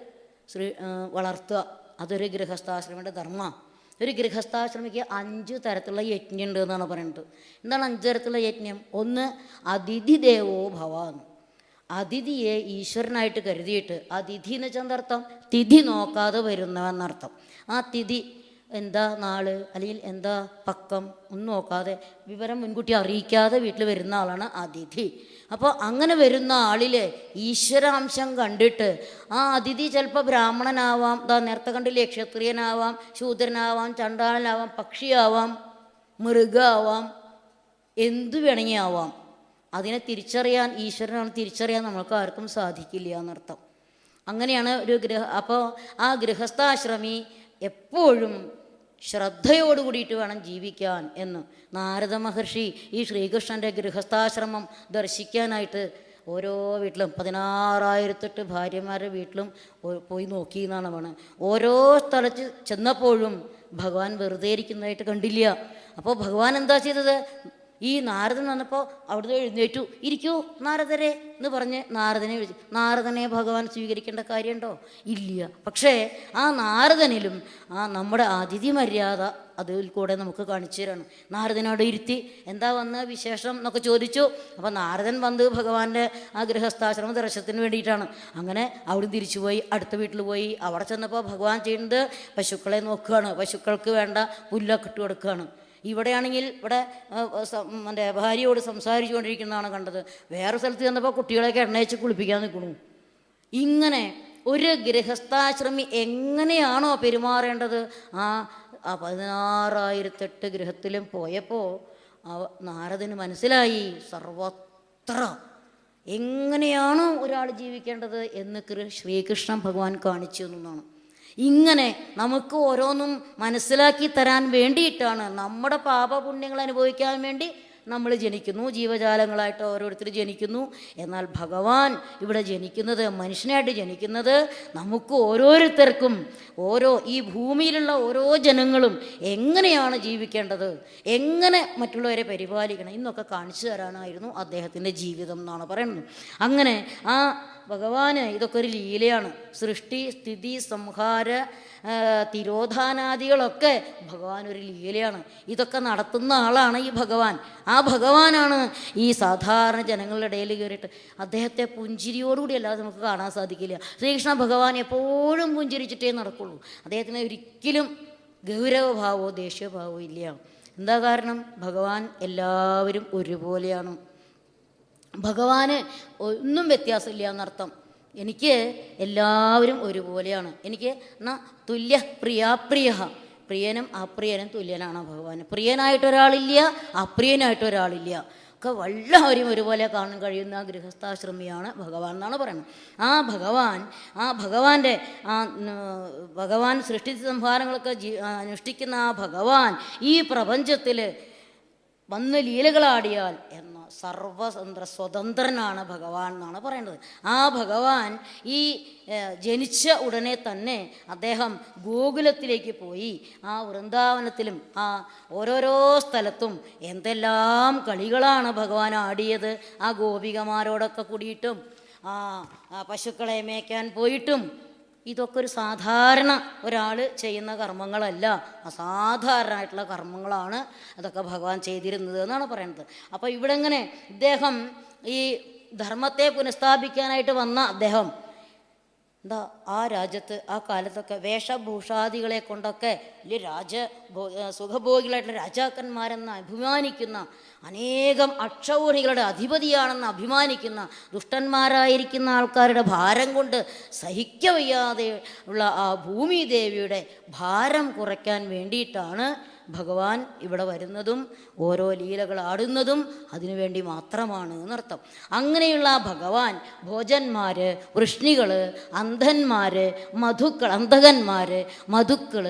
വളർത്തുക, അതൊരു ഗൃഹസ്ഥാശ്രമയുടെ ധർമ്മമാണ്. ഒരു ഗൃഹസ്ഥാശ്രമിക്ക് 5 തരത്തിലുള്ള യജ്ഞം ഉണ്ട് എന്നാണ് പറയുന്നത്. എന്താണ് 5 തരത്തിലുള്ള യജ്ഞം? ഒന്ന്, അതിഥി ദേവോ ഭവ. അതിഥിയെ ഈശ്വരനായിട്ട് കരുതിയിട്ട്, അതിഥി എന്ന് വെച്ചാൽ എന്താർത്ഥം? തിഥി നോക്കാതെ വരുന്നവെന്നർത്ഥം. ആ തിഥി എന്താ നാള് അല്ലെങ്കിൽ എന്താ പക്കം ഒന്നും നോക്കാതെ, വിവരം മുൻകൂട്ടി അറിയിക്കാതെ വീട്ടിൽ വരുന്ന ആളാണ് അതിഥി. അപ്പോൾ അങ്ങനെ വരുന്ന ആളിൽ ഈശ്വരാംശം കണ്ടിട്ട് ആ അതിഥി ചിലപ്പോൾ ബ്രാഹ്മണനാവാം, നേരത്തെ കണ്ടില്ലേ, ക്ഷത്രിയനാവാം, ശൂദ്രനാവാം, ചണ്ടാളനാവാം, പക്ഷിയാവാം, മൃഗമാവാം, എന്തു വേണമെങ്കിൽ ആവാം. അതിനെ തിരിച്ചറിയാൻ, ഈശ്വരനാണ് തിരിച്ചറിയാൻ നമ്മൾക്ക് ആർക്കും സാധിക്കില്ല എന്നർത്ഥം. അങ്ങനെയാണ് ഒരു അപ്പോൾ ആ ഗൃഹസ്ഥാശ്രമി എപ്പോഴും ശ്രദ്ധയോടു കൂടിയിട്ട് വേണം ജീവിക്കാൻ എന്ന് നാരദ മഹർഷി ഈ ശ്രീകൃഷ്ണൻ്റെ ഗൃഹസ്ഥാശ്രമം ദർശിക്കാനായിട്ട് ഓരോ വീട്ടിലും 16,008 ഭാര്യമാരുടെ വീട്ടിലും പോയി നോക്കി എന്നാണ് പറയുന്നത്. ഓരോ സ്ഥലത്ത് ചെന്നപ്പോഴും ഭഗവാൻ വെറുതെ ഇരിക്കുന്നതായിട്ട് കണ്ടില്ല. അപ്പോൾ ഭഗവാൻ എന്താ ചെയ്തത്? ഈ നാരദൻ വന്നപ്പോൾ അവിടുന്ന് എഴുന്നേറ്റു, ഇരിക്കൂ നാരദരെ എന്ന് പറഞ്ഞ് നാരദനെ വിളിച്ചു. നാരദനെ ഭഗവാൻ സ്വീകരിക്കേണ്ട കാര്യമുണ്ടോ? ഇല്ല. പക്ഷേ ആ നാരദനിലും ആ നമ്മുടെ അതിഥി മര്യാദ അതിൽ കൂടെ നമുക്ക് കാണിച്ചു തരാണ്. നാരദനോട് ഇരുത്തി എന്താ വന്ന വിശേഷം എന്നൊക്കെ ചോദിച്ചു. അപ്പോൾ നാരദൻ വന്ന് ഭഗവാന്റെ ആ ഗൃഹസ്ഥാശ്രമ ദർശനത്തിന് വേണ്ടിയിട്ടാണ്. അങ്ങനെ അവിടെ തിരിച്ചു പോയി അടുത്ത വീട്ടിൽ പോയി. അവിടെ ചെന്നപ്പോൾ ഭഗവാൻ ചെയ്യുന്നത് പശുക്കളെ നോക്കുകയാണ്, പശുക്കൾക്ക് വേണ്ട പുല്ലൊക്കെ ഇട്ട് കൊടുക്കുകയാണ്. ഇവിടെയാണെങ്കിൽ ഇവിടെ ഭാര്യയോട് സംസാരിച്ചു കൊണ്ടിരിക്കുന്നതാണ് കണ്ടത്. വേറെ സ്ഥലത്ത് ചെന്നപ്പോൾ കുട്ടികളെയൊക്കെ എണ്ണയച്ച് കുളിപ്പിക്കാൻ നിൽക്കണു. ഇങ്ങനെ ഒരു ഗൃഹസ്ഥാശ്രമി എങ്ങനെയാണോ പെരുമാറേണ്ടത്, ആ 16,008 ഗൃഹത്തിലും പോയപ്പോൾ നാരദന് മനസ്സിലായി സർവത്ര എങ്ങനെയാണോ ഒരാൾ ജീവിക്കേണ്ടത് എന്ന് ശ്രീകൃഷ്ണൻ ഭഗവാൻ കാണിച്ചു എന്നാണ്. ഇങ്ങനെ നമുക്ക് ഓരോന്നും മനസ്സിലാക്കി തരാൻ വേണ്ടിയിട്ടാണ്, നമ്മുടെ പാപപുണ്യങ്ങൾ അനുഭവിക്കാൻ വേണ്ടി നമ്മൾ ജനിക്കുന്നു, ജീവജാലങ്ങളായിട്ട് ഓരോരുത്തർ ജനിക്കുന്നു. എന്നാൽ ഭഗവാൻ ഇവിടെ ജനിക്കുന്നത്, മനുഷ്യനായിട്ട് ജനിക്കുന്നത് നമുക്ക് ഓരോരുത്തർക്കും ഈ ഭൂമിയിലുള്ള ഓരോ ജനങ്ങളും എങ്ങനെയാണ് ജീവിക്കേണ്ടത്, എങ്ങനെ മറ്റുള്ളവരെ പരിപാലിക്കണം എന്നൊക്കെ കാണിച്ചു തരാനായിരുന്നു അദ്ദേഹത്തിൻ്റെ ജീവിതം എന്നാണ് പറയുന്നത്. അങ്ങനെ ആ ഭഗവാന് ഇതൊക്കെ ഒരു ലീലയാണ്. സൃഷ്ടി, സ്ഥിതി, സംഹാര, തിരോധാനാദികളൊക്കെ ഭഗവാൻ ഒരു ലീലയാണ്. ഇതൊക്കെ നടത്തുന്ന ആളാണ് ഈ ഭഗവാൻ. ആ ഭഗവാനാണ് ഈ സാധാരണ ജനങ്ങളുടെ ഇടയിൽ കയറിയിട്ട് അദ്ദേഹത്തെ പുഞ്ചിരിയോടുകൂടി അല്ലാതെ നമുക്ക് കാണാൻ സാധിക്കില്ല. ശ്രീകൃഷ്ണ ഭഗവാൻ എപ്പോഴും പുഞ്ചിരിച്ചിട്ടേ നടക്കുള്ളൂ. അദ്ദേഹത്തിന് ഒരിക്കലും ഗൗരവഭാവമോ ദേഷ്യഭാവമോ ഇല്ല. എന്താ കാരണം? ഭഗവാൻ എല്ലാവരും ഒരുപോലെയാണ്. ഭഗവാന് ഒന്നും വ്യത്യാസമില്ല എന്നർത്ഥം. എനിക്ക് എല്ലാവരും ഒരുപോലെയാണ്. എനിക്ക് എന്നാൽ തുല്യ പ്രിയാപ്രിയ, പ്രിയനും അപ്രിയനും തുല്യനാണ് ഭഗവാൻ. പ്രിയനായിട്ടൊരാളില്ല, അപ്രിയനായിട്ടൊരാളില്ല, ഒക്കെ എല്ലാവരും ഒരുപോലെ കാണാൻ കഴിയുന്ന ഗൃഹസ്ഥാശ്രമിയാണ് ഭഗവാൻ എന്നാണ് പറയുന്നത്. ഭഗവാൻ സൃഷ്ടി സംഹാരങ്ങളൊക്കെ അനുഷ്ഠിക്കുന്ന ആ ഭഗവാൻ ഈ പ്രപഞ്ചത്തിൽ വന്ന് ലീലകളാടിയാൽ എന്ന സ്വതന്ത്രനാണ് ഭഗവാൻ എന്നാണ് പറയുന്നത്. ആ ഭഗവാൻ ഈ ജനിച്ച ഉടനെ തന്നെ അദ്ദേഹം ഗോകുലത്തിലേക്ക് പോയി. ആ വൃന്ദാവനത്തിലും ആ ഓരോരോ സ്ഥലത്തും എന്തെല്ലാം കളികളാണ് ഭഗവാൻ ആടിയത്. ആ ഗോപികമാരോടൊക്കെ കൂടിയിട്ടും പശുക്കളെ മേയ്ക്കാൻ പോയിട്ടും. ഇതൊക്കെ ഒരു സാധാരണ ഒരാൾ ചെയ്യുന്ന കർമ്മങ്ങളല്ല, അസാധാരണമായിട്ടുള്ള കർമ്മങ്ങളാണ് അതൊക്കെ ഭഗവാൻ ചെയ്തിരുന്നത് എന്നാണ് പറയുന്നത്. അപ്പോൾ ഇവിടെ ഇങ്ങനെ ഇദ്ദേഹം ഈ ധർമ്മത്തെ പുനഃസ്ഥാപിക്കാനായിട്ട് വന്ന അദ്ദേഹം ആ രാജ്യത്ത് ആ കാലത്തൊക്കെ വേഷഭൂഷാദികളെ കൊണ്ടൊക്കെ സുഖഭോഗികളായിട്ടുള്ള രാജാക്കന്മാരെന്ന് അഭിമാനിക്കുന്ന, അനേകം അക്ഷൗഹിണികളുടെ അധിപതിയാണെന്ന് അഭിമാനിക്കുന്ന, ദുഷ്ടന്മാരായിരിക്കുന്ന ആൾക്കാരുടെ ഭാരം കൊണ്ട് സഹിക്കവയ്യാതെ ഉള്ള ആ ഭൂമിദേവിയുടെ ഭാരം കുറയ്ക്കാൻ വേണ്ടിയിട്ടാണ് ഭഗവാൻ ഇവിടെ വരുന്നതും ഓരോ ലീലകൾ ആടുന്നതും അതിനുവേണ്ടി മാത്രമാണ് എന്നർത്ഥം. അങ്ങനെയുള്ള ഭഗവാൻ ഭോജന്മാർ, വൃഷ്ണികൾ, അന്ധന്മാർ, അന്ധകന്മാർ, മധുക്കൾ,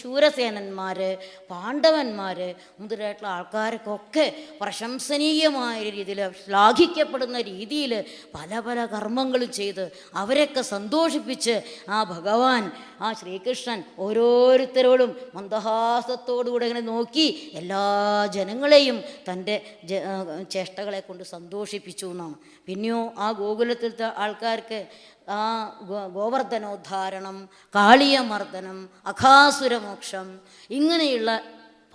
ശൂരസേനന്മാർ, പാണ്ഡവന്മാർ മുതലായിട്ടുള്ള ആൾക്കാർക്കൊക്കെ പ്രശംസനീയമായ രീതിയിൽ, ശ്ലാഘിക്കപ്പെടുന്ന രീതിയിൽ പല പല കർമ്മങ്ങളും ചെയ്ത് അവരെയൊക്കെ സന്തോഷിപ്പിച്ച് ആ ഭഗവാൻ, ആ ശ്രീകൃഷ്ണൻ ഓരോരുത്തരോടും മന്ദഹാസത്തോടുകൂടെ ഇങ്ങനെ നോക്കി എല്ലാ ജനങ്ങളെയും തൻ്റെ ചേഷ്ടകളെ കൊണ്ട് സന്തോഷിപ്പിച്ചു എന്നാണ്. പിന്നെയോ ആ ഗോകുലത്തിലത്തെ ആൾക്കാർക്ക് ആ ഗോവർദ്ധനോദ്ധാരണം, കാളിയമർദ്ദനം, അഘാസുരമോക്ഷം, ഇങ്ങനെയുള്ള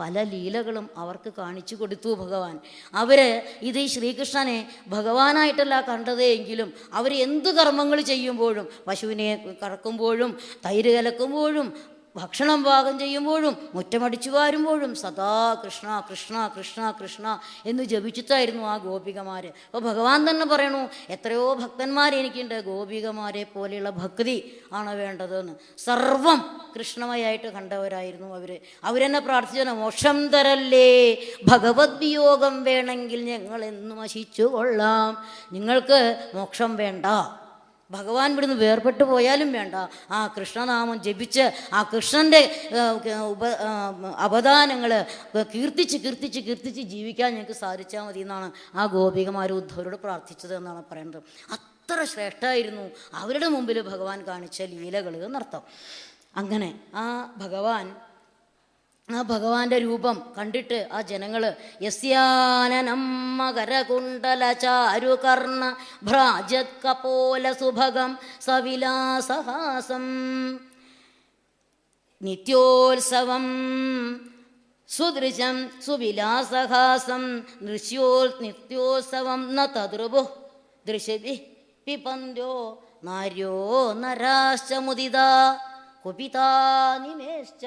പല ലീലകളും അവർക്ക് കാണിച്ചു കൊടുത്തു ഭഗവാൻ. അവർ ഇത് ഈ ശ്രീകൃഷ്ണനെ ഭഗവാനായിട്ടല്ല കണ്ടതേ എങ്കിലും അവർ എന്ത് കർമ്മങ്ങൾ ചെയ്യുമ്പോഴും, പശുവിനെ കറക്കുമ്പോഴും, തൈര് കലക്കുമ്പോഴും, ഭക്ഷണം പാകം ചെയ്യുമ്പോഴും, മുറ്റമടിച്ചു വാരുമ്പോഴും സദാ കൃഷ്ണ കൃഷ്ണ കൃഷ്ണ കൃഷ്ണ എന്ന് ജപിച്ചിട്ടായിരുന്നു ആ ഗോപികമാർ. അപ്പോൾ ഭഗവാൻ തന്നെ പറയണു, എത്രയോ ഭക്തന്മാർ എനിക്കുണ്ട്, ഗോപികമാരെ പോലെയുള്ള ഭക്തി ആണ് വേണ്ടതെന്ന്. സർവം കൃഷ്ണമയായിട്ട് കണ്ടവരായിരുന്നു അവർ. അവരെന്നെ പ്രാർത്ഥിച്ചു, മോക്ഷം തരല്ലേ, ഭഗവത് വിയോഗം വേണമെങ്കിൽ ഞങ്ങൾ എന്ന് നശിച്ചു കൊള്ളാം. നിങ്ങൾക്ക് മോക്ഷം വേണ്ട, ഭഗവാൻ ഇവിടുന്ന് വേർപെട്ടു പോയാലും വേണ്ട, ആ കൃഷ്ണനാമം ജപിച്ച് ആ കൃഷ്ണൻ്റെ അവദാനങ്ങൾ കീർത്തിച്ച് കീർത്തിച്ച് കീർത്തിച്ച് ജീവിക്കാൻ ഞങ്ങൾക്ക് സാധിച്ചാൽ മതി എന്നാണ് ആ ഗോപികമാർ ഉദ്ധവരോട് പ്രാർത്ഥിച്ചത് എന്നാണ് പറയുന്നത്. അത്ര ശ്രേഷ്ഠമായിരുന്നു അവരുടെ മുമ്പിൽ ഭഗവാൻ കാണിച്ച ലീലകൾ എന്നർത്ഥം. അങ്ങനെ ആ ഭഗവാന്റെ രൂപം കണ്ടിട്ട് ആ ജനങ്ങൾ യസ്യാനനം മകരകുണ്ടല ചാരുകർണ ഭ്രാജത് കപോല സുഭഗം സവിലാസഹാസം നിത്യോത്സവം സുദൃശം സുവിലാസഹാസം നിത്യോത്സവം ന തദ്രുഭു ദൃശഭി പിപന്യോ നാര്യോ നരാശ്ച മുദിതാ കുപിതാ നിമേശ്ച.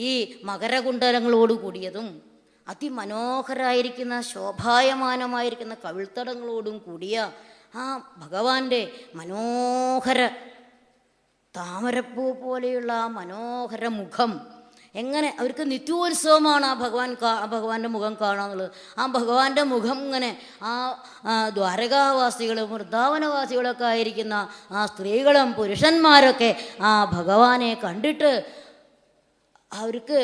ഈ മകരകുണ്ടലങ്ങളോട് കൂടിയതും അതിമനോഹരായിരിക്കുന്ന ശോഭായമാനമായിരിക്കുന്ന കവിൾത്തടങ്ങളോടും കൂടിയ ആ ഭഗവാന്റെ മനോഹര താമരപ്പൂ പോലെയുള്ള ആ മനോഹര മുഖം, എങ്ങനെ അവർക്ക് നിത്യോത്സവമാണ് ആ ഭഗവാന്റെ മുഖം കാണാന്നുള്ളത്. ആ ഭഗവാന്റെ മുഖം ഇങ്ങനെ ആ ദ്വാരകാവാസികളും വൃന്ദാവനവാസികളൊക്കെ ആയിരിക്കുന്ന ആ സ്ത്രീകളും പുരുഷന്മാരൊക്കെ ആ ഭഗവാനെ കണ്ടിട്ട് അവർക്ക്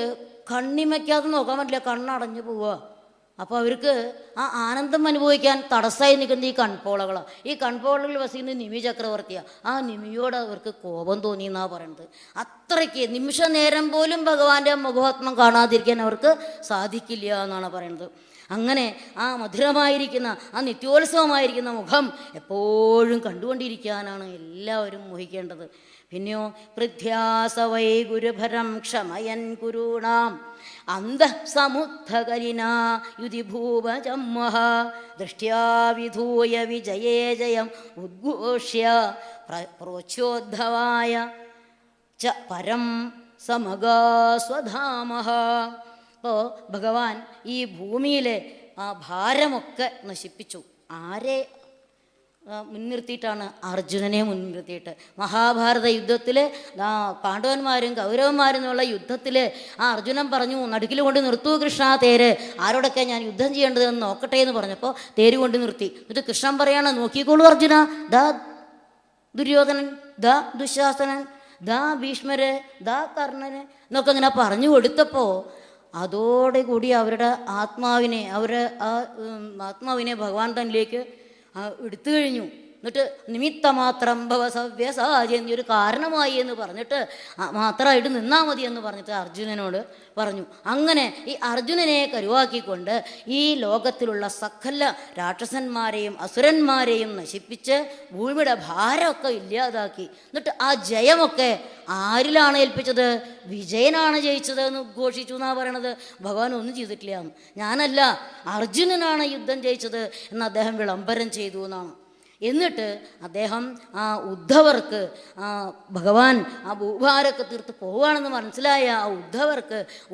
കണ്ണിമയ്ക്കാതെ നോക്കാൻ പറ്റില്ല, കണ്ണടഞ്ഞു പോവുക. അപ്പോൾ അവർക്ക് ആ ആനന്ദം അനുഭവിക്കാൻ തടസ്സമായി നിൽക്കുന്ന ഈ കൺപോളകളാണ്. ഈ കൺപോളകളിൽ വസിക്കുന്ന നിമി ചക്രവർത്തിയാണ്. ആ നിമിയോട് അവർക്ക് കോപം തോന്നി എന്നാണ് പറയുന്നത്. അത്രയ്ക്ക് നിമിഷ നേരം പോലും ഭഗവാന്റെ മുഖാത്മം കാണാതിരിക്കാൻ അവർക്ക് സാധിക്കില്ല എന്നാണ് പറയുന്നത്. അങ്ങനെ ആ മധുരമായിരിക്കുന്ന ആ നിത്യോത്സവമായിരിക്കുന്ന മുഖം എപ്പോഴും കണ്ടുകൊണ്ടിരിക്കാനാണ് എല്ലാവരും മോഹിക്കേണ്ടത്. പിന്നെയോ പൃഥ്യാസവൈ ഗുരുഭരം ക്ഷമയൻ കുരുണാം അന്തഃസമുദ്ധകരിനാ യുതി ഭൂപജമ്മഹ ദൃഷ്ട്യാ വിധൂയ വിജയേ ജയം ഉദ്ഘോഷ്യ പ്രോച്യോദ്ധവായ ച പരം സമഗാസ്വധാമഹ. അപ്പോൾ ഭഗവാൻ ഈ ഭൂമിയിലെ ആ ഭാരമൊക്കെ നശിപ്പിച്ചു. ആരെ മുൻനിർത്തിയിട്ടാണ്? അർജുനനെ മുൻനിർത്തിയിട്ട്. മഹാഭാരത യുദ്ധത്തിൽ പാണ്ഡവന്മാരും കൗരവന്മാരും എന്നുള്ള യുദ്ധത്തിൽ ആ അർജുനൻ പറഞ്ഞു, നടുക്കിൽ കൊണ്ട് നിർത്തൂ കൃഷ്ണ തേര്, ആരോടൊക്കെ ഞാൻ യുദ്ധം ചെയ്യേണ്ടതെന്ന് നോക്കട്ടെ എന്ന് പറഞ്ഞപ്പോൾ തേര് കൊണ്ട് നിർത്തി. എന്നിട്ട് കൃഷ്ണൻ പറയാണ്, നോക്കിക്കോളൂ അർജുന, ദാ ദുര്യോധനൻ, ദാ ദുശാസനൻ, ദാ ഭീഷ്മര്, ദാ കർണന് എന്നൊക്കെ ഇങ്ങനെ പറഞ്ഞു കൊടുത്തപ്പോൾ അതോടുകൂടി അവരുടെ ആത്മാവിനെ ഭഗവാൻ തന്നിലേക്ക് എടുത്തു കഴിഞ്ഞു. എന്നിട്ട് നിമിത്തമാത്രം ഭവസവ്യസാചി എന്നൊരു കാരണമായി എന്ന് പറഞ്ഞിട്ട് മാത്രമായിട്ട് നിന്നാൽ മതി എന്ന് പറഞ്ഞിട്ട് അർജുനനോട് പറഞ്ഞു. അങ്ങനെ ഈ അർജുനനെ കരുവാക്കിക്കൊണ്ട് ഈ ലോകത്തിലുള്ള സകല രാക്ഷസന്മാരെയും അസുരന്മാരെയും നശിപ്പിച്ച് ഭൂമിയുടെ ഭാരമൊക്കെ ഇല്ലാതാക്കി. എന്നിട്ട് ആ ജയമൊക്കെ ആരിലാണ് ഏൽപ്പിച്ചത്? വിജയനാണ് ജയിച്ചത് എന്ന് ഘോഷിച്ചു എന്നാണ് പറയണത്. ഭഗവാൻ ഒന്നും ചെയ്തിട്ടില്ല, ഞാനല്ല, അർജുനനാണ് യുദ്ധം ജയിച്ചത് എന്ന് അദ്ദേഹം വിളംബരം ചെയ്തു എന്നാണ്. എന്നിട്ട് അദ്ദേഹം ആ ഉദ്ധവർക്ക് ഭഗവാൻ ആ ഭൂഭാരമൊക്കെ തീർത്ത് പോവുകയാണെന്ന് മനസ്സിലായ ആ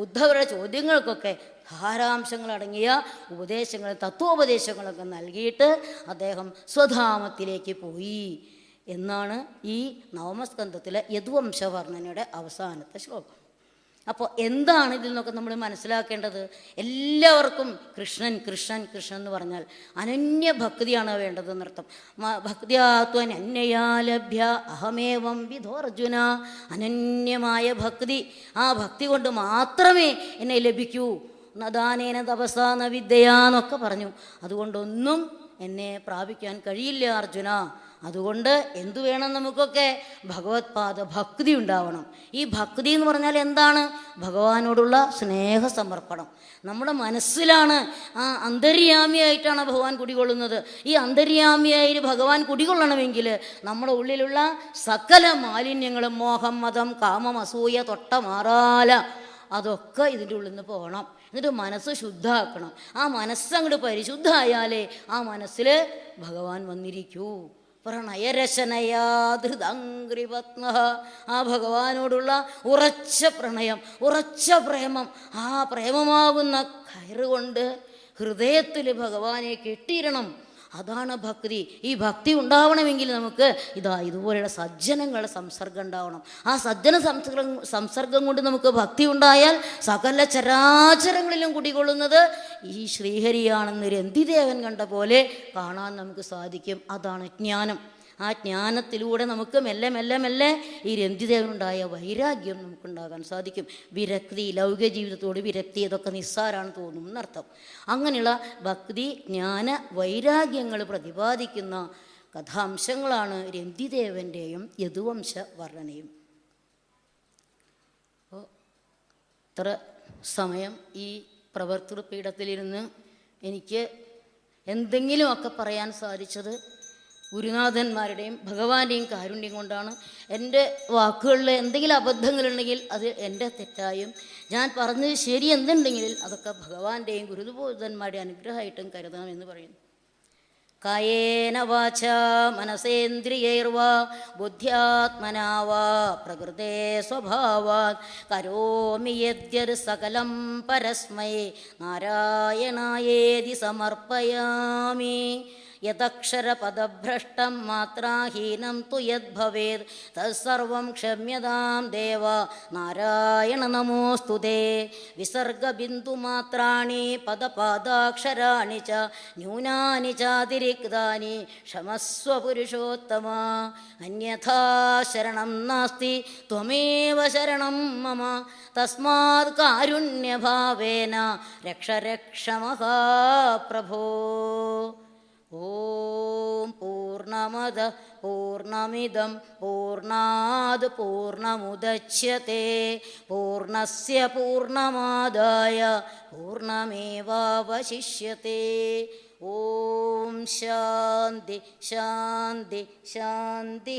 ഉദ്ധവരുടെ ചോദ്യങ്ങൾക്കൊക്കെ ധാരാംശങ്ങളടങ്ങിയ ഉപദേശങ്ങൾ, തത്വോപദേശങ്ങളൊക്കെ നൽകിയിട്ട് അദ്ദേഹം സ്വധാമത്തിലേക്ക് പോയി എന്നാണ് ഈ നവമസ്കന്ധത്തിലെ യദുവംശവർണ്ണനയുടെ അവസാനത്തെ ശ്ലോകം. അപ്പോൾ എന്താണ് ഇതിൽ നിന്നൊക്കെ നമ്മൾ മനസ്സിലാക്കേണ്ടത്? എല്ലാവർക്കും കൃഷ്ണൻ കൃഷ്ണൻ കൃഷ്ണൻ എന്ന് പറഞ്ഞാൽ അനന്യ ഭക്തിയാണ് വേണ്ടതെന്നർത്ഥം. ഭക്തിയാത്വൻ അന്യയാ ലഭ്യ അഹമേവം വിധോർജുന. അനന്യമായ ഭക്തി, ആ ഭക്തി കൊണ്ട് മാത്രമേ എന്നെ ലഭിക്കൂ. നദാനേന തപസാ ന വിദ്യയാന്നൊക്കെ പറഞ്ഞു. അതുകൊണ്ടൊന്നും എന്നെ പ്രാപിക്കാൻ കഴിയില്ല അർജുന. അതുകൊണ്ട് എന്തു വേണം നമുക്കൊക്കെ? ഭഗവത്പാദ ഭക്തി ഉണ്ടാവണം. ഈ ഭക്തി എന്ന് പറഞ്ഞാൽ എന്താണ്? ഭഗവാനോടുള്ള സ്നേഹസമർപ്പണം. നമ്മുടെ മനസ്സിലാണ്, ആ അന്തര്യാമിയായിട്ടാണ് ഭഗവാൻ കുടികൊള്ളുന്നത്. ഈ അന്തര്യാമിയായി ഭഗവാൻ കുടികൊള്ളണമെങ്കിൽ നമ്മുടെ ഉള്ളിലുള്ള സകല മാലിന്യങ്ങളും, മോഹം, മതം, കാമം, അസൂയ, തൊട്ട മാറാല, അതൊക്കെ ഇതിൻ്റെ ഉള്ളിൽ നിന്ന് പോകണം. എന്നിട്ട് മനസ്സ് ശുദ്ധമാക്കണം. ആ മനസ്സങ്ങോട്ട് പരിശുദ്ധമായാലേ ആ മനസ്സിൽ ഭഗവാൻ വന്നിരിക്കൂ. പ്രണയരശനയാധൃതംഗ്രിപത്ന. ആ ഭഗവാനോടുള്ള ഉറച്ച പ്രണയം, ഉറച്ച പ്രേമം, ആ പ്രേമമാകുന്ന കയറുകൊണ്ട് ഹൃദയത്തിൽ ഭഗവാനെ കെട്ടിയിടണം. അതാണ് ഭക്തി. ഈ ഭക്തി ഉണ്ടാവണമെങ്കിൽ നമുക്ക് ഇതുപോലെയുള്ള സജ്ജനങ്ങളുടെ സംസർഗം ഉണ്ടാവണം. ആ സജ്ജന സംസർഗം കൊണ്ട് നമുക്ക് ഭക്തി ഉണ്ടായാൽ സകല ചരാചരങ്ങളിലും കുടികൊള്ളുന്നത് ഈ ശ്രീഹരിയാണെന്ന് രന്തിദേവൻ കണ്ട പോലെ കാണാൻ നമുക്ക് സാധിക്കും. അതാണ് ജ്ഞാനം. ആ ജ്ഞാനത്തിലൂടെ നമുക്ക് മെല്ലെ മെല്ലെ മെല്ലെ ഈ രന്തിദേവനുണ്ടായ വൈരാഗ്യം നമുക്കുണ്ടാകാൻ സാധിക്കും. വിരക്തി, ലൗകിക ജീവിതത്തോട് വിരക്തി, ഇതൊക്കെ നിസ്സാരാണ് തോന്നും എന്നർത്ഥം. അങ്ങനെയുള്ള ഭക്തി, ജ്ഞാന, വൈരാഗ്യങ്ങൾ പ്രതിപാദിക്കുന്ന കഥാംശങ്ങളാണ് രന്തിദേവൻ്റെയും യദുവംശ വർണ്ണനയും. അപ്പോൾ ഇത്ര സമയം ഈ പ്രവർത്തൃപീഠത്തിലിരുന്ന് എനിക്ക് എന്തെങ്കിലുമൊക്കെ പറയാൻ സാധിച്ചത് ഗുരുനാഥന്മാരുടെയും ഭഗവാന്റെയും കാരുണ്യം കൊണ്ടാണ്. എൻ്റെ വാക്കുകളിൽ എന്തെങ്കിലും അബദ്ധങ്ങളുണ്ടെങ്കിൽ അത് എൻ്റെ തെറ്റായും, ഞാൻ പറഞ്ഞത് ശരി എന്തുണ്ടെങ്കിൽ അതൊക്കെ ഭഗവാന്റെയും ഗുരുബോധന്മാരുടെയും അനുഗ്രഹമായിട്ടും കരുതണമെന്ന് പറയുന്നു. കായേന വാചാ മനസേന്ദ്രിയൈർവാ ബുദ്ധ്യാത്മനാ വാ പ്രകൃതേ സ്വഭാവാത് കരോമി യദ്യത് സകലം പരസ്മൈ നാരായണായേതി സമർപ്പയാമി. യദക്ഷരപദഭ്രഷ്ടം മാത്രാഹീനം തു യദ്ഭവേത് തത്സർവം ക്ഷമ്യതാം ദേവ നാരായണ നമോസ്തുതേ. വിസർഗബിന്ദുമാത്രാണി പദപാദാക്ഷരാണി ച ന്യൂനാനി ചാതിരിക്താനി ക്ഷമസ്വ പുരുഷോത്തമ. അന്യഥാ ശരണം നാസ്തി ത്വമേവ ശരണം മമ. തസ്മാത് കാരുണ്യഭാവേന രക്ഷ രക്ഷ മഹാപ്രഭോ. ഓം പൂർണ്ണമദ പൂർണ്ണമിദം പൂർണ്ണാത് പൂർണ്ണമുദച്യത്തെ പൂർണ്ണസ്യ പൂർണ്ണമാദായ പൂർണ്ണമേവാവശിഷ്യത്തെ. ഓം ശാന്തി ശാന്തി ശാന്തി.